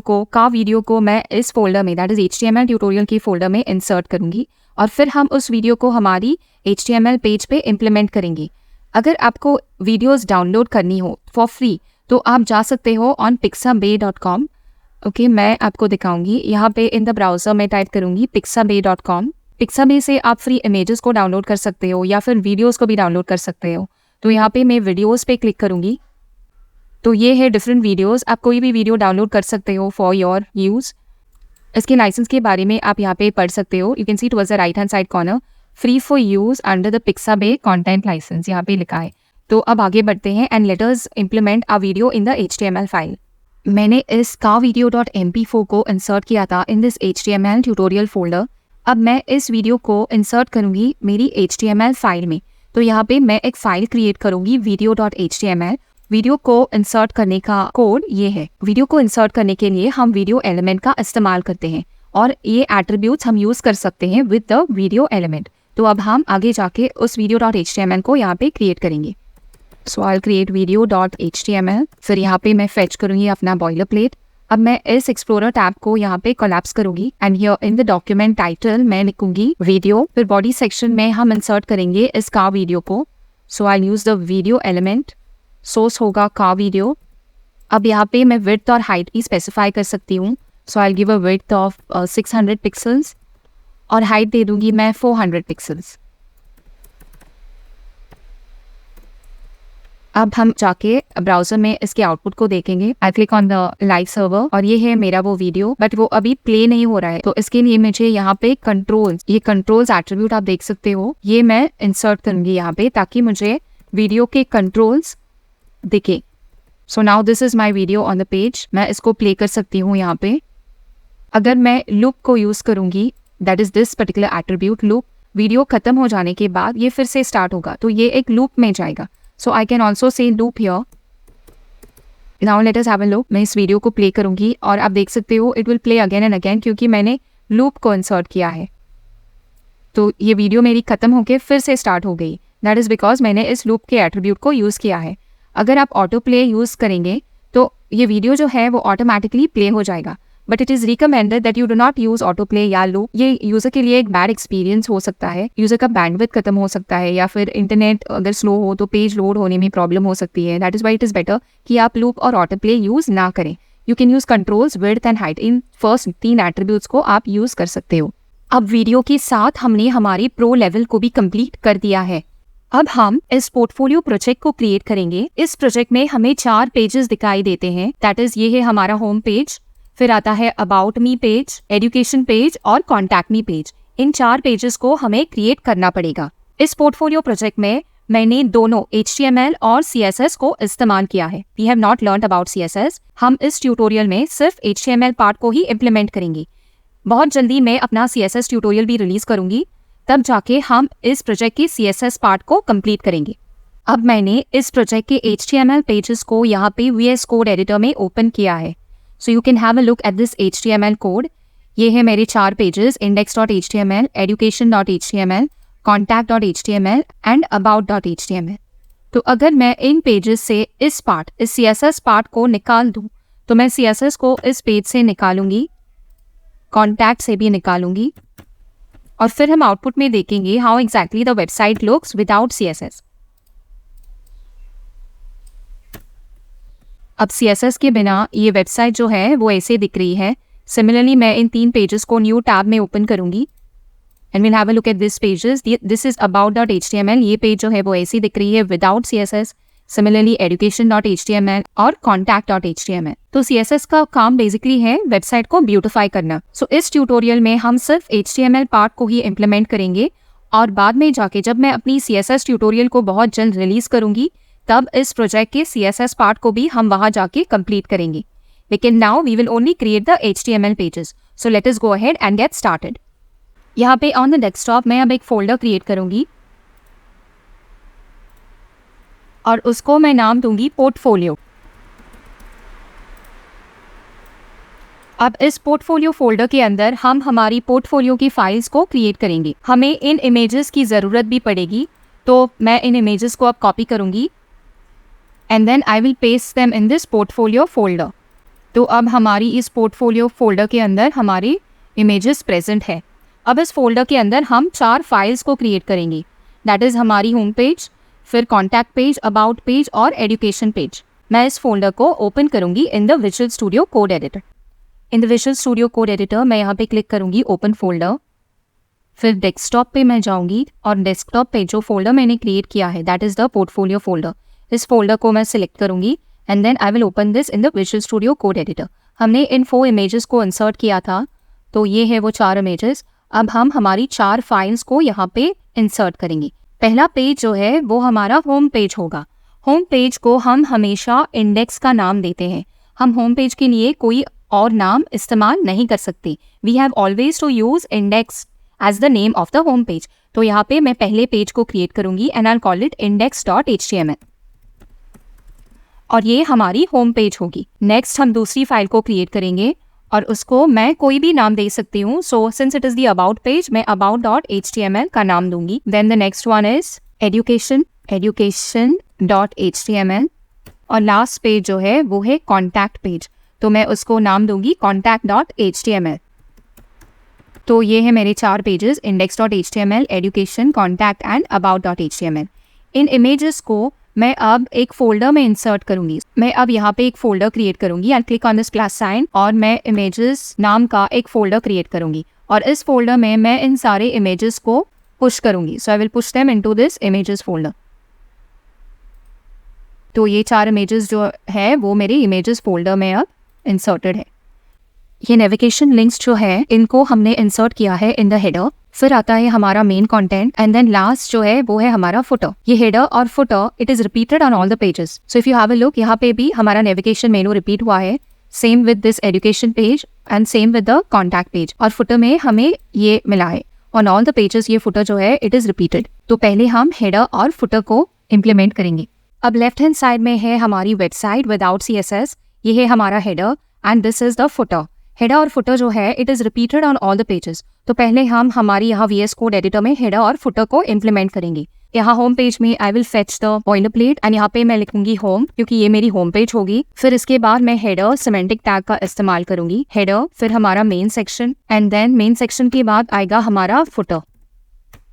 A: को मैं इस फोल्डर में, दैट इज़ HTML ट्यूटोरियल की फोल्डर में इंसर्ट करूँगी और फिर हम उस वीडियो को हमारी HTML पेज पे इम्प्लीमेंट करेंगे. अगर आपको वीडियोज़ डाउनलोड करनी हो फॉर फ्री तो आप जा सकते हो ऑन pixabay.com. ओके, मैं आपको दिखाऊंगी. यहाँ पे इन द ब्राउज़र में टाइप करूँगी pixabay.com. पिक्साबे से आप फ्री इमेजेस को डाउनलोड कर सकते हो या फिर वीडियोस को भी डाउनलोड कर सकते हो. तो यहाँ पे मैं वीडियोस पे क्लिक करूँगी. तो ये है डिफरेंट वीडियोस. आप कोई भी वीडियो डाउनलोड कर सकते हो फॉर योर यूज़. इसके लाइसेंस के बारे में आप यहाँ पे पढ़ सकते हो. You can see towards the right hand side corner, free for use under the Pixabay content license, यहाँ पे लिखा है. तो अब आगे बढ़ते हैं and let us implement a video in the HTML file. मैंने इस kavideo.mp4 को इंसर्ट किया था in this HTML tutorial folder. अब मैं इस वीडियो को इंसर्ट करूंगी मेरी HTML फाइल में। तो यहाँ पे मैं एक फाइल क्रिएट करूंगी video.html। वीडियो को इंसर्ट करने का कोड ये है। वीडियो को इंसर्ट करने के लिए हम वीडियो एलिमेंट का इस्तेमाल करते हैं और ये एट्रीब्यूट्स हम यूज कर सकते हैं विद द वीडियो एलिमेंट। तो अब हम आगे जाके उस video.html को यहाँ पे क्रिएट करेंगे। So I create video.html। फिर यहाँ पे मैं फेच करूंगी अपना बॉयलर प्लेट। अब मैं इस एक्सप्लोरर टैब को यहाँ पे कोलैप्स करूंगी and here in the document title मैं लिखूंगी वीडियो। फिर बॉडी सेक्शन में हम इंसर्ट करेंगे इस का वीडियो को। So I use the video element. Source होगा का वीडियो। अब यहाँ पे मैं विड्थ और हाइट भी स्पेसिफाई कर सकती हूँ। So I give a width of 600 pixels और हाइट दे दूंगी मैं 400 पिक्सल्स। अब हम जाके ब्राउजर में इसके आउटपुट को देखेंगे। आई click on the live server और ये है मेरा वो वीडियो, बट वो अभी प्ले नहीं हो रहा है। तो इसके लिए मुझे यहाँ पे कंट्रोल्स एट्रीब्यूट आप देख सकते हो, ये मैं इंसर्ट करूंगी यहाँ पे ताकि मुझे वीडियो के कंट्रोल्स दिखे। सो now this is my video on the page. मैं इसको प्ले कर सकती हूँ यहाँ पे। अगर मैं लूप को यूज करूंगी, that is this particular attribute loop, video खत्म हो जाने के बाद ये फिर से स्टार्ट होगा, तो ये एक लूप में जाएगा। So I can also say loop here. Now let us have a look. मैं इस वीडियो को प्ले करूंगी और आप देख सकते हो it will play again and again क्योंकि मैंने लूप को इंसर्ट किया है। तो ये वीडियो मेरी खत्म होके फिर से स्टार्ट हो गई। दैट इज बिकॉज मैंने इस लूप के एट्रीब्यूट को यूज किया है। अगर आप ऑटो प्ले यूज करेंगे तो ये वीडियो जो है वो ऑटोमेटिकली प्ले हो जाएगा, but it is recommended that you do not use auto play या लूप। ये यूजर के लिए एक बैड एक्सपीरियंस हो सकता है। यूजर का बैंडविड्थ खत्म हो सकता है या फिर इंटरनेट अगर स्लो हो तो पेज लोड होने में प्रॉब्लम हो सकती है। That is why it is better कि आप लूप और ऑटो प्ले यूज ना करें। You can use controls, width and height. In first 3 attributes को आप यूज कर सकते हो। अब वीडियो के साथ हमने हमारी प्रो लेवल को भी कंप्लीट कर दिया है। अब हम इस पोर्टफोलियो प्रोजेक्ट को क्रिएट करेंगे। इस प्रोजेक्ट में हमें 4 पेजेस दिखाई देते हैं। दैट इज ये है हमारा होम पेज, फिर आता है about me page, education page और कॉन्टैक्ट मी पेज। इन 4 पेजेस को हमें क्रिएट करना पड़ेगा। इस पोर्टफोलियो प्रोजेक्ट में मैंने दोनों HTML और CSS को इस्तेमाल किया है। We have not learned about CSS। हम इस ट्यूटोरियल में सिर्फ HTML पार्ट को ही इम्प्लीमेंट करेंगे। बहुत जल्दी मैं अपना CSS ट्यूटोरियल भी रिलीज करूंगी, तब जाके हम इस प्रोजेक्ट के CSS पार्ट को कंप्लीट करेंगे। अब मैंने इस प्रोजेक्ट के HTML पेजेस को यहाँ पे VS कोड एडिटर में ओपन किया है। सो you can have a look at this HTML code. ये है मेरे 4 pages, index.html, education.html, contact.html and about.html। तो अगर मैं इन पेजेस से इस CSS पार्ट को निकाल दूं तो मैं CSS को इस पेज से निकालूंगी, कॉन्टैक्ट से भी निकालूंगी और फिर हम आउटपुट में देखेंगे how exactly the website looks without CSS। अब CSS के बिना ये वेबसाइट जो है वो ऐसे दिख रही है। सिमिलरली मैं इन 3 पेजेस को न्यू टैब में ओपन करूंगी and will have a look at this pages. This is about.html। ये पेज जो है वो ऐसी दिख रही है विदाउट CSS। सिमिलरली education.html और contact.html। तो CSS का काम बेसिकली है वेबसाइट को ब्यूटिफाई करना। सो इस ट्यूटोरियल में हम सिर्फ HTML पार्ट को ही इम्प्लीमेंट करेंगे और बाद में जाके जब मैं अपनी CSS ट्यूटोरियल को बहुत जल्द रिलीज करूंगी तब इस प्रोजेक्ट के CSS पार्ट को भी हम वहां जाके कंप्लीट करेंगे। लेकिन now we will only create the HTML pages. So let us go ahead and get started. यहाँ पे ऑन द डेस्कटॉप मैं अब एक फोल्डर क्रिएट करूंगी और उसको मैं नाम दूंगी पोर्टफोलियो। अब इस पोर्टफोलियो फोल्डर के अंदर हम हमारी पोर्टफोलियो की फाइल्स को क्रिएट करेंगे। हमें इन इमेजेस की ज़रूरत भी पड़ेगी, तो मैं इन इमेजेस को अब कॉपी करूंगी and then I will paste them in this portfolio folder. तो अब हमारी इस पोर्टफोलियो फोल्डर के अंदर हमारी इमेजेस प्रेजेंट है। अब इस फोल्डर के अंदर हम 4 फाइल्स को क्रिएट करेंगे। दैट इज़ हमारी होम पेज, फिर कॉन्टैक्ट पेज, अबाउट पेज और एजुकेशन पेज। मैं इस फोल्डर को ओपन करूंगी in the visual studio code editor. In the visual studio code editor मैं यहाँ पे क्लिक करूंगी ओपन फोल्डर, फिर डेस्कटॉप पे मैं जाऊंगी और डेस्कटॉप पे जो फोल्डर मैंने क्रिएट किया है that is the portfolio folder. इस फोल्डर को मैं सिलेक्ट करूंगी and then I will open this in the visual studio code editor. हमने इन 4 इमेजेस को इंसर्ट किया था, तो ये है वो 4 इमेजेस। अब हम हमारी 4 फाइल्स को यहाँ पे इंसर्ट करेंगे। पहला पेज जो है वो हमारा होम पेज होगा। होम पेज को हम हमेशा इंडेक्स का नाम देते हैं। हम होम पेज के लिए कोई और नाम इस्तेमाल नहीं कर सकते। We have always to use index as the name of the home page. तो यहाँ पे मैं पहले पेज को क्रिएट करूंगी and I will call it index.html और ये हमारी होम पेज होगी। नेक्स्ट हम दूसरी फाइल को क्रिएट करेंगे और उसको मैं कोई भी नाम दे सकती हूँ। So since it is the about page, मैं about.html का नाम दूंगी। Then the next one is education.html और लास्ट पेज जो है वो है कॉन्टैक्ट पेज, तो मैं उसको नाम दूंगी contact.html। तो ये है मेरे 4 pages, index.html, education, contact and about.html। In images को मैं अब एक फोल्डर में इंसर्ट करूंगी। मैं अब यहाँ पे एक फोल्डर क्रिएट करूंगी and click on this plus sign और मैं इमेजेस नाम का एक फोल्डर क्रिएट करूंगी और इस फोल्डर में मैं इन सारे इमेजेस को पुश करूंगी। So I will push them into this images folder. तो ये 4 इमेजेस जो है वो मेरे इमेजेस फोल्डर में अब इंसर्टेड है। ये नेविगेशन लिंक्स जो है इनको हमने इंसर्ट किया है इन द हेडर। फिर आता है हमारा main content and then last जो है वो है हमारा फुटर। ये हेडर और footer it is repeated on all the pages. So if you have a look, यहाँ पे भी हमारा नेविगेशन मेनू रिपीट हुआ है, same with this education page and same with the contact page. और फुटर में हमें ये मिला है ऑन ऑल द पेजेस, ये फुटर जो है इट इज रिपीटेड। तो पहले हम हेडर और फुटर को इम्प्लीमेंट करेंगे। अब लेफ्ट हैंड साइड में है हमारी वेबसाइट विदाउट CSS, ये है हमारा header and this is the footer. Header और फुटर जो है it is repeated on all the pages. तो पहले हम हमारी यहाँ VS कोड एडिटर में हेडर और फुटर को इम्प्लीमेंट करेंगे। यहाँ होम पेज में I will fetch the boilerplate and यहाँ पे मैं लिखूंगी होम, क्योंकि ये मेरी होम पेज होगी। फिर इसके बाद मैं हेडर सिमेंटिक टैग का इस्तेमाल करूंगी। हेडर, फिर हमारा main section and then main section के बाद आएगा हमारा फुटर।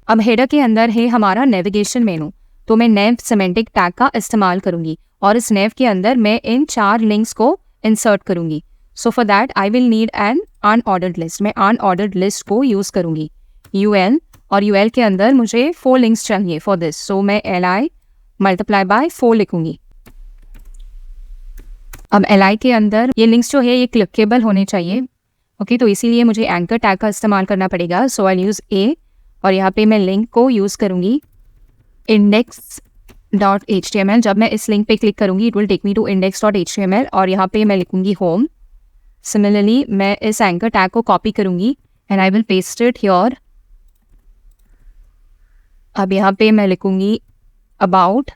A: अब हेडर के अंदर है हमारा नेविगेशन मेनू, तो मैं नेव सिमेंटिक टैग का इस्तेमाल करूंगी और इस नेव के अंदर मैं इन 4 लिंक्स को इंसर्ट करूंगी। So for that I will need an unordered list. मैं अनऑर्डर्ड लिस्ट को यूज करूंगी UL, और UL के अंदर मुझे 4 लिंक्स चाहिए फॉर दिस। सो मैं LI मल्टीप्लाई बाय 4 लिखूंगी। अब LI के अंदर ये लिंक्स जो है ये क्लिकेबल होने चाहिए। ओके, तो इसीलिए मुझे एंकर टैग का इस्तेमाल करना पड़ेगा। सो आई यूज A और यहाँ पे मैं लिंक को यूज करूंगी index.html। जब मैं इस लिंक पे क्लिक करूंगी it will take me to index.html और यहाँ पे मैं लिखूंगी होम। सिमिलरली मैं इस एंकर टैग को कॉपी करूंगी and I will paste it here. अब यहाँ पे मैं लिखूंगी about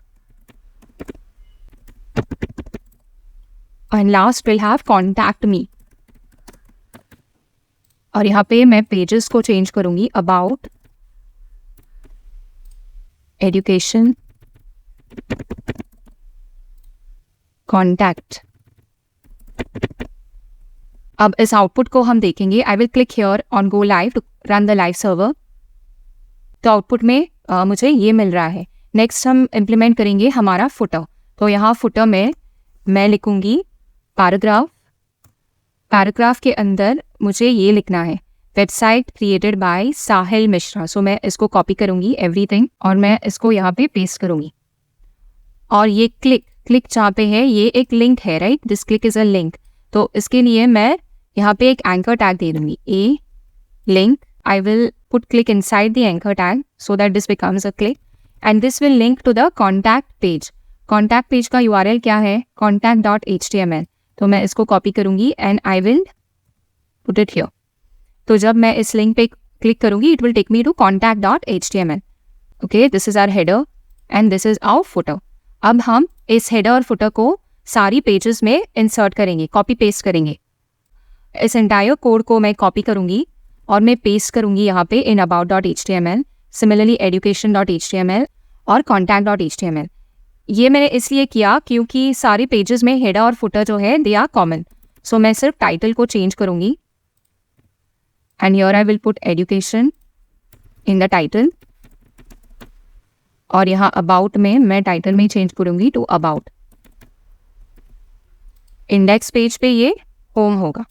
A: and last will have contact me और यहाँ पे मैं पेजेस को चेंज करूंगी अबाउट एजुकेशन कॉन्टैक्ट। अब इस आउटपुट को हम देखेंगे। I will click here on go live to run the live server. तो आउटपुट में मुझे ये मिल रहा है। नेक्स्ट हम इम्प्लीमेंट करेंगे हमारा फुटर। तो यहाँ फुटर में मैं लिखूंगी पैराग्राफ। पैराग्राफ के अंदर मुझे ये लिखना है वेबसाइट क्रिएटेड बाय साहिल मिश्रा। सो मैं इसको कॉपी करूंगी एवरीथिंग और मैं इसको यहाँ पे पेस्ट करूंगी। और ये क्लिक जहाँ पे है ये एक लिंक है, right? This click is a link. तो इसके लिए मैं यहाँ पे एक एंकर टैग दे दूंगी A link. I will put click inside the anchor tag so that this becomes a click and this will link to the contact page. Contact page का URL क्या है? contact.html. तो मैं इसको कॉपी करूंगी and I will put it here. तो जब मैं इस लिंक पे क्लिक करूंगी it will take me to contact.html. Okay, this is our header and this is our footer. अब हम इस header और footer को सारी पेजेस में इंसर्ट करेंगे, कॉपी पेस्ट करेंगे। इस एंटायर कोड को मैं कॉपी करूंगी और मैं पेस्ट करूंगी यहाँ पे इन about.html, सिमिलरली education.html और contact.html। ये मैंने इसलिए किया क्योंकि सारे पेजेस में हेडर और फुटर जो है दे आर कॉमन। सो मैं सिर्फ टाइटल को चेंज करूंगी and here I will put education in the title और यहाँ अबाउट में मैं टाइटल में चेंज करूंगी टू अबाउट। इंडेक्स पेज पे ये होम होगा।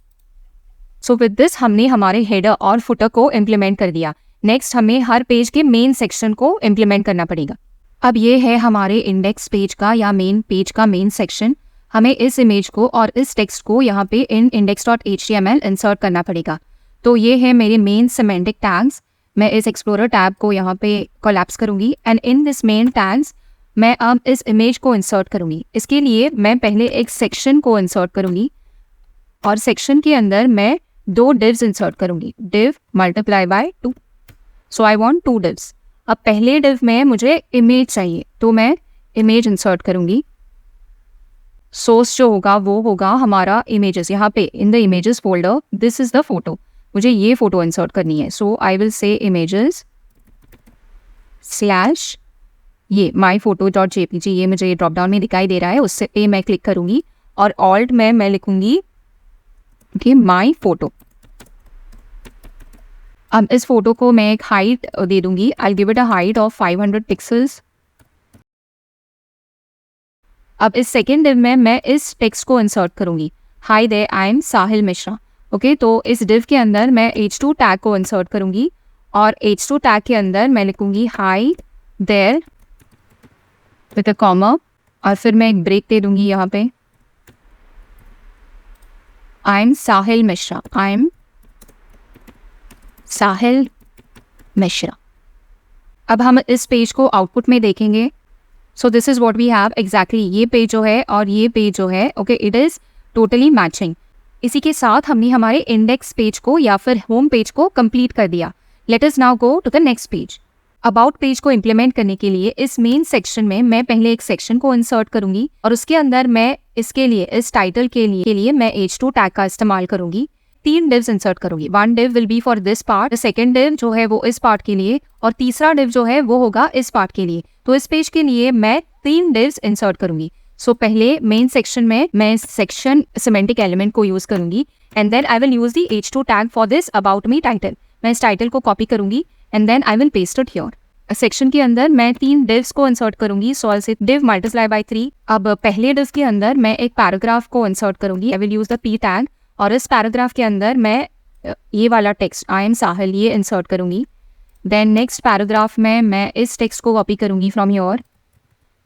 A: सो विद दिस हमने हमारे हेडर और फुटर को इम्प्लीमेंट कर दिया। नेक्स्ट हमें हर पेज के मेन सेक्शन को इम्प्लीमेंट करना पड़ेगा। अब ये है हमारे इंडेक्स पेज का या मेन पेज का मेन सेक्शन। हमें इस इमेज को और इस टेक्स्ट को यहाँ पे इन index.html इंसर्ट करना पड़ेगा। तो ये है मेरे मेन सिमेंटिक टैग्स। मैं इस एक्सप्लोरर टैब को यहाँ पे कोलैप्स करूँगी and in this main tags मैं अब इस इमेज को इंसर्ट करूँगी। इसके लिए मैं पहले एक सेक्शन को इंसर्ट करूँगी और सेक्शन के अंदर मैं 2 डिव्स इंसर्ट करूँगी, div multiply by 2। So I want 2 डिव्स। अब पहले डिव में मुझे इमेज चाहिए, तो मैं इमेज इंसर्ट करूँगी। सोर्स जो होगा वो होगा हमारा इमेजेस। यहाँ पे in the images folder this is the photo, मुझे ये फोटो इंसर्ट करनी है। So I will say images slash ये माई फोटो डॉट जेपीजी, ये मुझे ड्रॉप डाउन में दिखाई दे रहा है, उससे पे मैं क्लिक करूंगी और ऑल्ट में मैं लिखूंगी ओके माई फोटो। अब इस फोटो को मैं एक हाइट दे दूंगी, I give it a height of 500 pixels. अब इस सेकेंड डिव में मैं इस टेक्स्ट को इंसर्ट करूंगी, hi there I am Sahil Mishra. Okay, तो इस डिव के अंदर मैं H2 टैग को इंसर्ट करूंगी और H2 टैग के अंदर मैं लिखूंगी hi there with a comma और फिर मैं एक ब्रेक दे दूंगी यहाँ पे, I am Sahil Mishra, I am Sahil Mishra. अब हम इस पेज को आउटपुट में देखेंगे। So this is what we have exactly, ये पेज जो है और ये पेज जो है okay it is totally matching. इसी के साथ हमने हमारे इंडेक्स पेज को या फिर होम पेज को कंप्लीट कर दिया। Let us now go to the next page. About page को इम्प्लीमेंट करने के लिए इस मेन सेक्शन में मैं पहले एक सेक्शन को इंसर्ट करूंगी और उसके अंदर मैं इसके लिए इस टाइटल के लिए मैं H2 टैग का इस्तेमाल करूंगी। 3 डिव्स इंसर्ट करूंगी। 1 div will be for this part, second div जो है वो इस पार्ट के लिए और तीसरा डिव जो है वो होगा इस पार्ट के लिए। तो इस पेज के लिए मैं 3 डिव्स इंसर्ट करूंगी। सो पहले मेन सेक्शन में मैं सेक्शन सिमेंटिक एलिमेंट को यूज करूंगी and then I will use the H2 tag for this about me title. मैं इस टाइटल को कॉपी करूंगी and then I will paste it here. Section के अंदर मैं 3 डिव्स को इंसर्ट करूंगी, सो आई से डिव मल्टीप्लाई बाय 3। अब पहले डिव के अंदर मैं एक पैराग्राफ को इंसर्ट करूंगी, आई will use the P tag और इस पैराग्राफ के अंदर मैं ये वाला टेक्स्ट आई एम साहिल ये इंसर्ट करूंगी। देन नेक्स्ट पैराग्राफ में मैं इस टेक्स्ट को कॉपी करूंगी from your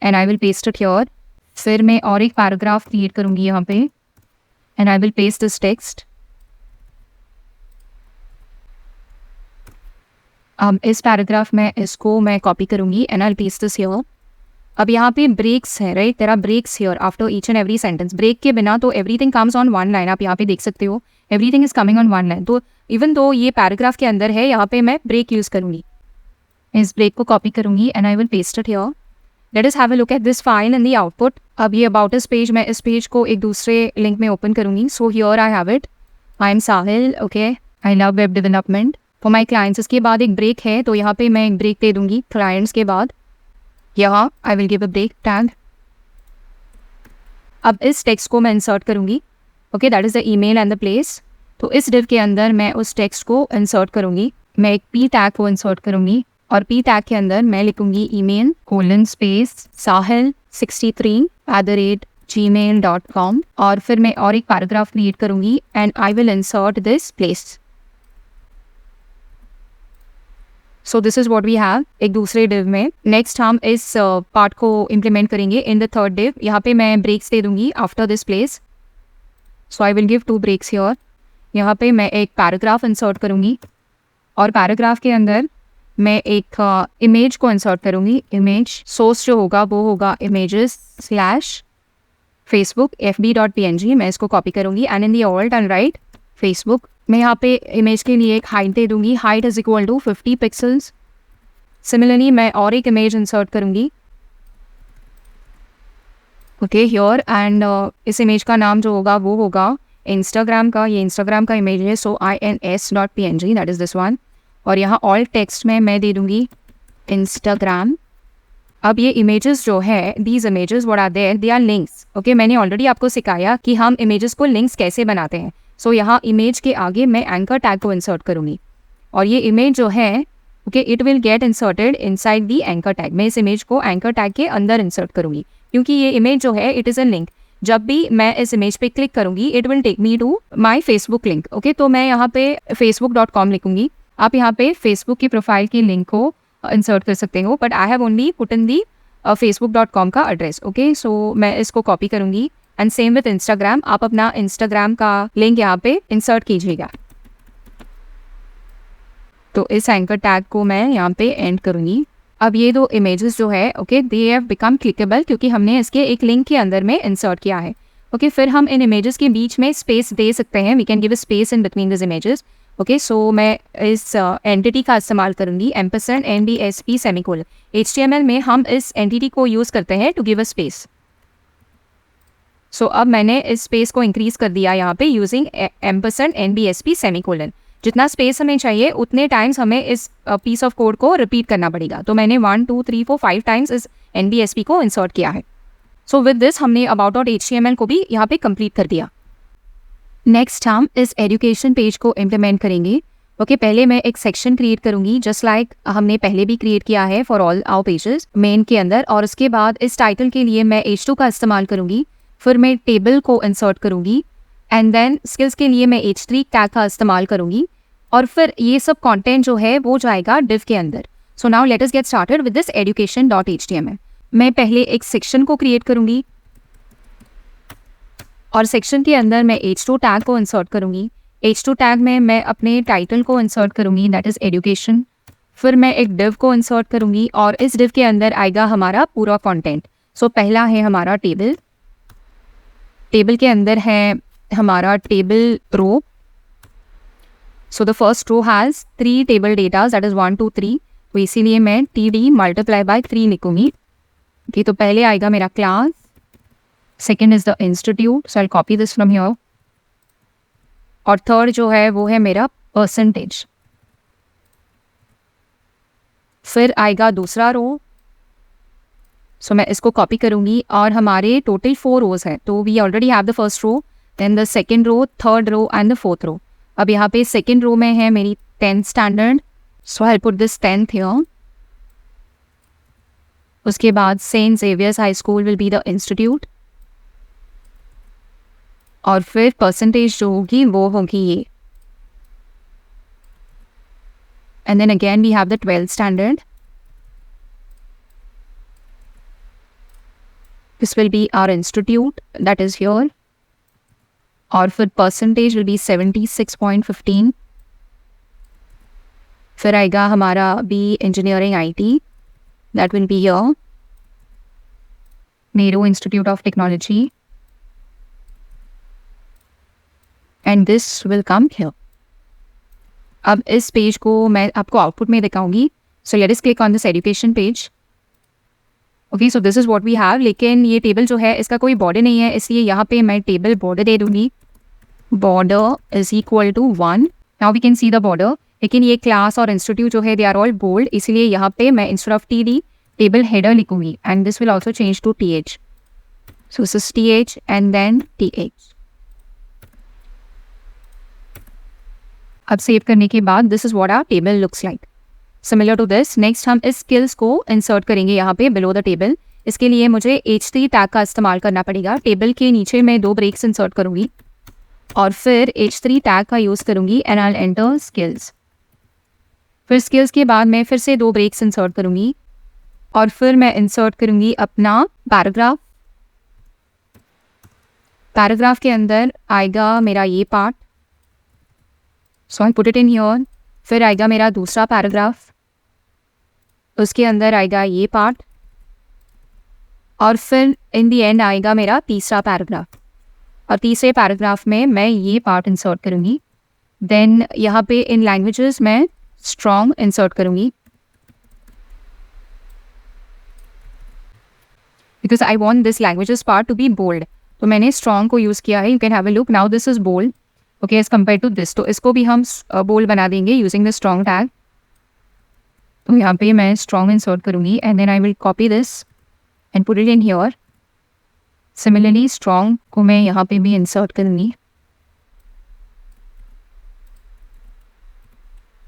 A: and I will paste it here. फिर मैं और एक पैराग्राफ क्रिएट करूंगी यहाँ पे and I will paste this text. अब इस पैराग्राफ में इसको मैं कॉपी करूंगी and I will paste this here. अब यहाँ पे ब्रेक्स है right, there are breaks here after each and every sentence. Break के बिना तो everything comes on one line, आप यहाँ पे देख सकते हो everything is coming on one line. तो इवन दो ये पैराग्राफ के अंदर है, यहाँ पे मैं ब्रेक यूज करूंगी। इस ब्रेक को कॉपी करूंगी and I will paste it here. Late us have a look at this file in the output. अब ये अबाउट दिस पेज, मैं इस पेज को एक दूसरे लिंक में ओपन करूंगी। So here I have it, I am Sahil, okay, I love web development for my clients. इसके बाद एक ब्रेक है तो यहाँ पे मैं एक ब्रेक दे दूंगी क्लाइंट्स के बाद, यहाँ I will give a break tag. अब इस टेक्स्ट को मैं इंसर्ट करूंगी, okay, that is the email and the place. तो इस डिव के अंदर मैं उस टेक्स्ट को इंसर्ट करूंगी, मैं एक P टैग को इंसर्ट करूंगी और P टैग के अंदर मैं लिखूंगी ईमेल कोलन स्पेस sahil63@gmail.com और फिर मैं और एक पैराग्राफ क्रिएट करूंगी and I will insert this place. So this is what we have एक दूसरे डिव में। नेक्स्ट हम इस पार्ट को इम्प्लीमेंट करेंगे इन द थर्ड डिव। यहाँ पे मैं ब्रेक्स दे दूंगी after this place, so I will give 2 breaks here. यहाँ पे मैं एक पैराग्राफ इंसर्ट करूंगी और पैराग्राफ के अंदर मैं एक इमेज को इंसर्ट करूंगी। इमेज सोर्स जो होगा वो होगा images / Facebook fb.png। मैं इसको कॉपी करूंगी and in the alt and right Facebook। मैं यहाँ पे इमेज के लिए एक हाइट दे दूंगी, height is equal to 50 pixels. Similarly मैं और एक इमेज इंसर्ट करूंगी, ओके हियर, एंड इस इमेज का नाम जो होगा वो होगा इंस्टाग्राम का, ये इंस्टाग्राम का इमेज है, सो ins.png that is this one. और यहाँ ऑल टेक्स्ट में मैं दे दूंगी इंस्टाग्राम। अब ये इमेजेस जो है, these images what are there, they are links, okay. मैंने ऑलरेडी आपको सिखाया कि हम इमेजेस को लिंक्स कैसे बनाते हैं। सो यहाँ इमेज के आगे मैं एंकर टैग को इंसर्ट करूंगी और ये इमेज जो है okay it will get inserted inside the anchor tag. मैं इस इमेज को एंकर टैग के अंदर इंसर्ट करूंगी क्योंकि ये इमेज जो है इट इज़ अ लिंक। जब भी मैं इस इमेज पे क्लिक करूंगी it will take me to my Facebook link, okay. तो मैं यहाँ पे facebook.com लिखूंगी। आप यहाँ पे फेसबुक की प्रोफाइल की लिंक को इंसर्ट कर सकते हो, but I have only put in the facebook.com का एड्रेस, ओके। सो मैं इसको कॉपी करूंगी एंड सेम विद इंस्टाग्राम, आप अपना इंस्टाग्राम का लिंक यहाँ पे इंसर्ट कीजिएगा। तो इस एंकर टैग को मैं यहाँ पे एंड करूंगी। अब ये दो इमेजेस जो है okay they have become clickable क्योंकि हमने इसके एक लिंक के अंदर में इंसर्ट किया है। ओके फिर हम इन इमेजेस के बीच में स्पेस दे सकते हैं, we can give a space in between this images. Okay so मैं इस एंटिटी का इस्तेमाल करूंगी एम्परसेंड NDSP सेमीकोलन। HTML में हम इस एंटिटी को यूज़ करते हैं टू गिव अ स्पेस। सो अब मैंने इस स्पेस को इंक्रीज कर दिया यहाँ पे यूजिंग एम्परसेंड NDSP सेमीकोलन। जितना स्पेस हमें चाहिए उतने टाइम्स हमें इस पीस ऑफ कोड को रिपीट करना पड़ेगा। तो मैंने 1 2 3 4 5 टाइम्स इस NDSP को इंसर्ट किया है। सो विद दिस हमने about.html को भी यहाँ पे कंप्लीट कर दिया। नेक्स्ट हम इस एजुकेशन पेज को इम्प्लीमेंट करेंगे। ओके पहले मैं एक सेक्शन क्रिएट करूंगी जस्ट लाइक हमने पहले भी क्रिएट किया है for all our pages main के अंदर, और उसके बाद इस टाइटल के लिए मैं H2 का इस्तेमाल करूंगी। फिर मैं टेबल को इंसर्ट करूंगी एंड देन स्किल्स के लिए मैं H3 टैग का इस्तेमाल करूंगी, और फिर ये सब कंटेंट जो है वो जाएगा डिव के अंदर। सो now let us get started with this education.html। मैं पहले एक सेक्शन को क्रिएट करूंगी और सेक्शन के अंदर मैं H2 टैग को इंसर्ट करूंगी। H2 टैग में मैं अपने टाइटल को इंसर्ट करूंगी दैट इज एजुकेशन। फिर मैं एक डिव को इंसर्ट करूंगी और इस डिव के अंदर आएगा हमारा पूरा कंटेंट। सो पहला है हमारा टेबल, टेबल के अंदर है हमारा table row. So the first row has 3 table data that is 1 2 3, तो इसीलिए मैं TD मल्टीप्लाई बाय 3 लिखूंगी। ओके तो पहले आएगा मेरा class, second is the institute, so I copy this from here, और थर्ड जो है वो है मेरा परसेंटेज। फिर आएगा दूसरा रो, सो मैं इसको कॉपी करूंगी और हमारे टोटल 4 रोज है, तो we already have the first row, then the second row, third row and the fourth row. अब यहाँ पे सेकेंड रो में है मेरी 10th standard, so I put this 10th here. उसके बाद Saint Xavier's high school will be the institute, और फिर परसेंटेज जो होगी वो होगी ये, and then again we have the 12th standard, this will be our institute that is here, और फिर percentage will be 76.15। फिर आएगा हमारा B engineering IT that will be here, Nehru Institute of Technology, and this will come here। अब इस पेज को मैं आपको आउटपुट में दिखाऊंगी। So let us click on this education page. Okay so this is what we have, लेकिन ये टेबल जो है इसका कोई बॉर्डर नहीं है, इसलिए यहाँ पे मैं टेबल बॉर्डर दे दूँगी। Border is equal to 1। Now we can see the border, लेकिन ये क्लास और इंस्टीट्यूट जो है दे आर ऑल बोल्ड, इसलिए यहाँ पे मैं instead of TD table header लिखूंगी, and this will also change to TH। So this is TH and then TH। अब सेव करने के बाद this is what our table looks like. Similar to this next हम इस स्किल्स को इंसर्ट करेंगे यहाँ पे बिलो द टेबल। इसके लिए मुझे H3 टैग का इस्तेमाल करना पड़ेगा। टेबल के नीचे मैं 2 ब्रेक्स इंसर्ट करूँगी और फिर H3 टैग का यूज़ करूँगी and I will enter skills. फिर स्किल्स के बाद मैं फिर से 2 ब्रेक्स इंसर्ट करूँगी और फिर मैं इंसर्ट करूँगी अपना पैराग्राफ। पैराग्राफ के अंदर आएगा मेरा ये part, so I put it in here. फिर आएगा मेरा दूसरा पैराग्राफ, उसके अंदर आएगा ये पार्ट, और फिर इन दी एंड आएगा मेरा तीसरा पैराग्राफ, और तीसरे पैराग्राफ में मैं ये पार्ट इंसर्ट करूँगी। देन यहाँ पे इन लैंग्वेजेस मैं स्ट्रॉन्ग इंसर्ट करूँगी because I want this languages part to be bold, तो मैंने स्ट्रॉन्ग को यूज़ किया है। You can have a look, now this is bold okay as compare to this, तो इसको भी हम बोल्ड बना देंगे यूजिंग द स्ट्रॉन्ग टैग। तो यहाँ पे मैं स्ट्रॉन्ग इंसर्ट करूँगी and then I will copy this and put it in here. Similarly strong को मैं यहाँ पे भी इंसर्ट करूँगी।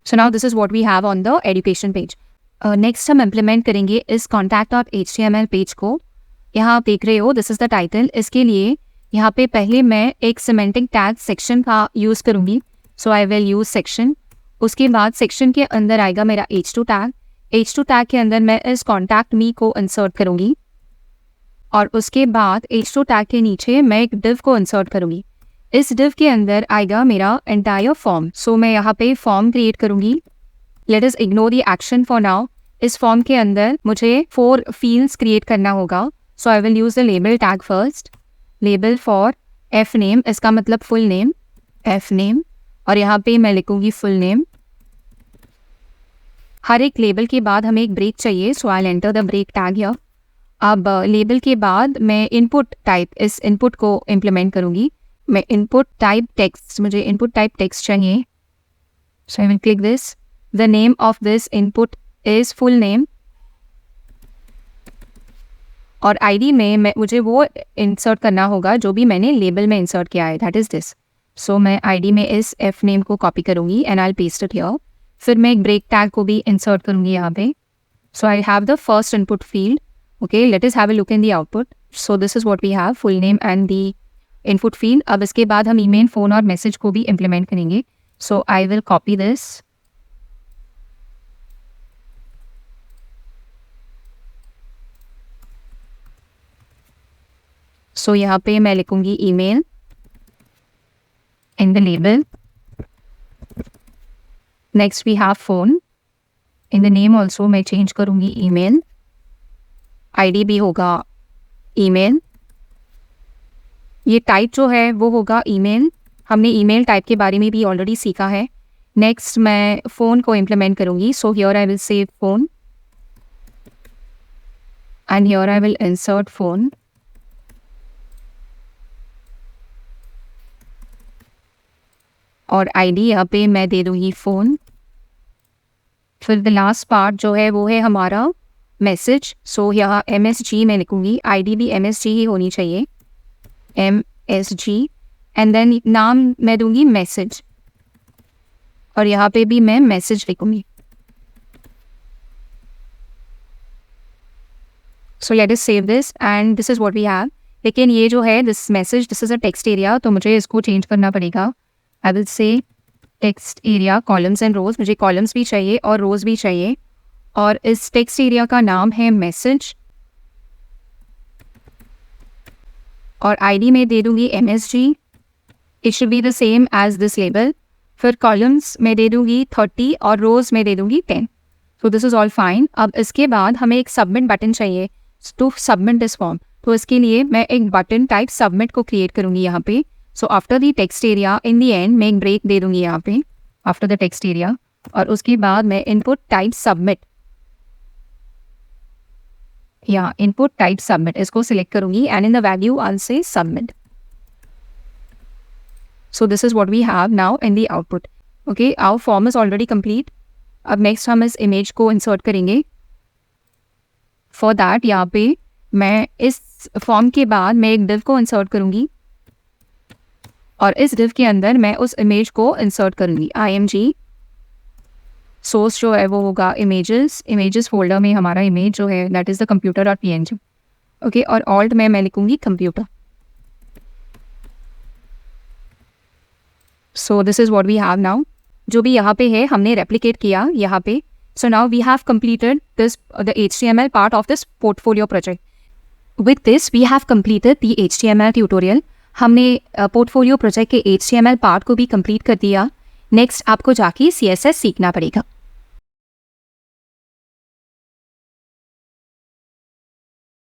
A: So now this is what we have on the education page. Next हम इम्प्लीमेंट करेंगे इस contact.html पेज को। यहाँ आप देख रहे हो दिस इज द टाइटल। इसके लिए यहाँ पे पहले मैं एक सिमेंटिक टैग सेक्शन का यूज़ करूँगी, so I will use section. उसके बाद सेक्शन के अंदर आएगा मेरा H2 टैग। H2 टैग के अंदर मैं इस कॉन्टैक्ट मी को इंसर्ट करूँगी और उसके बाद H2 टैग के नीचे मैं एक डिव को इंसर्ट करूँगी। इस डिव के अंदर आएगा मेरा एंटायर फॉर्म, सो मैं यहाँ पे फॉर्म क्रिएट करूँगी। Let us ignore the action for now. इस फॉर्म के अंदर मुझे 4 फील्ड्स क्रिएट करना होगा. So I will use the label tag first. Label for F name, इसका मतलब फुल नेम, एफ नेम, और यहाँ पे मैं लिखूंगी फुल नेम. हर एक लेबल के बाद हमें एक ब्रेक चाहिए, so I will enter the break tag here. अब लेबल के बाद मैं इनपुट टाइप, इस इनपुट को इम्प्लीमेंट करूंगी. मैं इनपुट टाइप टेक्स्ट, मुझे इनपुट टाइप टेक्स्ट चाहिए. So I will click this. The name of this input is full name, और आईडी में मुझे वो इंसर्ट करना होगा जो भी मैंने लेबल में इंसर्ट किया है, दैट इज़ दिस. सो मैं आईडी में इस एफ नेम को कॉपी करूँगी and I will paste it here. फिर मैं एक ब्रेक टैग को भी इंसर्ट करूँगी यहाँ पे. So I have the first input field. Okay, let us have a look in the output. So this is what we have, full name and the input field. अब इसके बाद हम ईमेल, फ़ोन और मैसेज को भी इम्प्लीमेंट करेंगे. So I will copy this. So यहाँ पे मैं लिखूंगी email in the label. Next we have phone. In the name also मैं चेंज करूंगी ईमेल. आईडी भी होगा ईमेल. ये टाइप जो है वो होगा ईमेल. हमने ईमेल टाइप के बारे में भी ऑलरेडी सीखा है. नेक्स्ट मैं फ़ोन को इम्प्लीमेंट करूंगी. So here I will save phone and here I will insert phone. और आईडी यहाँ पे मैं दे दूँगी फ़ोन. फिर द लास्ट पार्ट जो है वो है हमारा मैसेज. सो यहाँ MSG मैं लिखूँगी. आईडी भी MSG ही होनी चाहिए, MSG. एंड देन नाम मैं दूँगी मैसेज, और यहाँ पे भी मैं मैसेज लिखूँगी. So let us save this and this is what we have. लेकिन ये जो है this message, this is a text area, तो मुझे इसको चेंज करना पड़ेगा. I will say text area columns and rows. मुझे कॉलम्स भी चाहिए और रोज़ भी चाहिए, और इस टेक्स्ट एरिया का नाम है मैसेज, और आईडी में दे दूँगी MSG. It should be the same as this label. फिर कॉलम्स में दे दूँगी 30 और रोज़ में दे दूँगी 10. सो दिस इज़ ऑल फाइन. अब इसके बाद हमें एक सबमिट बटन चाहिए टू सबमिट दिस फॉर्म. तो इसके लिए मैं एक बटन टाइप सबमिट को क्रिएट करूँगी यहाँ पे. So after the text area in the end मैं एक ब्रेक दे दूँगी यहाँ पे आफ्टर द टेक्स्ट एरिया, और उसके बाद मैं इनपुट टाइप सबमिट, या इनपुट टाइप सबमिट इसको सिलेक्ट करूँगी and in the value I will say submit. So this is what we have now in the output. Okay, our form is already complete. अब नेक्स्ट हम इस इमेज को इंसर्ट करेंगे. फॉर दैट यहाँ पे मैं इस फॉर्म के बाद मैं एक डिव को इंसर्ट करूँगी, और इस डिव के अंदर मैं उस इमेज को इंसर्ट करूँगी. IMG सोर्स जो है वो होगा इमेजेस फोल्डर में हमारा इमेज जो है दैट इज़ द कंप्यूटर और PNG. ओके, और ऑल्ट में मैं लिखूँगी computer. So this is what we have now. जो भी यहाँ पे है हमने रेप्लिकेट किया यहाँ पे. So now we have completed this the HTML part of this portfolio project. With this we have completed the HTML tutorial. हमने पोर्टफोलियो प्रोजेक्ट के HTML पार्ट को भी कंप्लीट कर दिया. नेक्स्ट आपको जाके CSS सीखना पड़ेगा.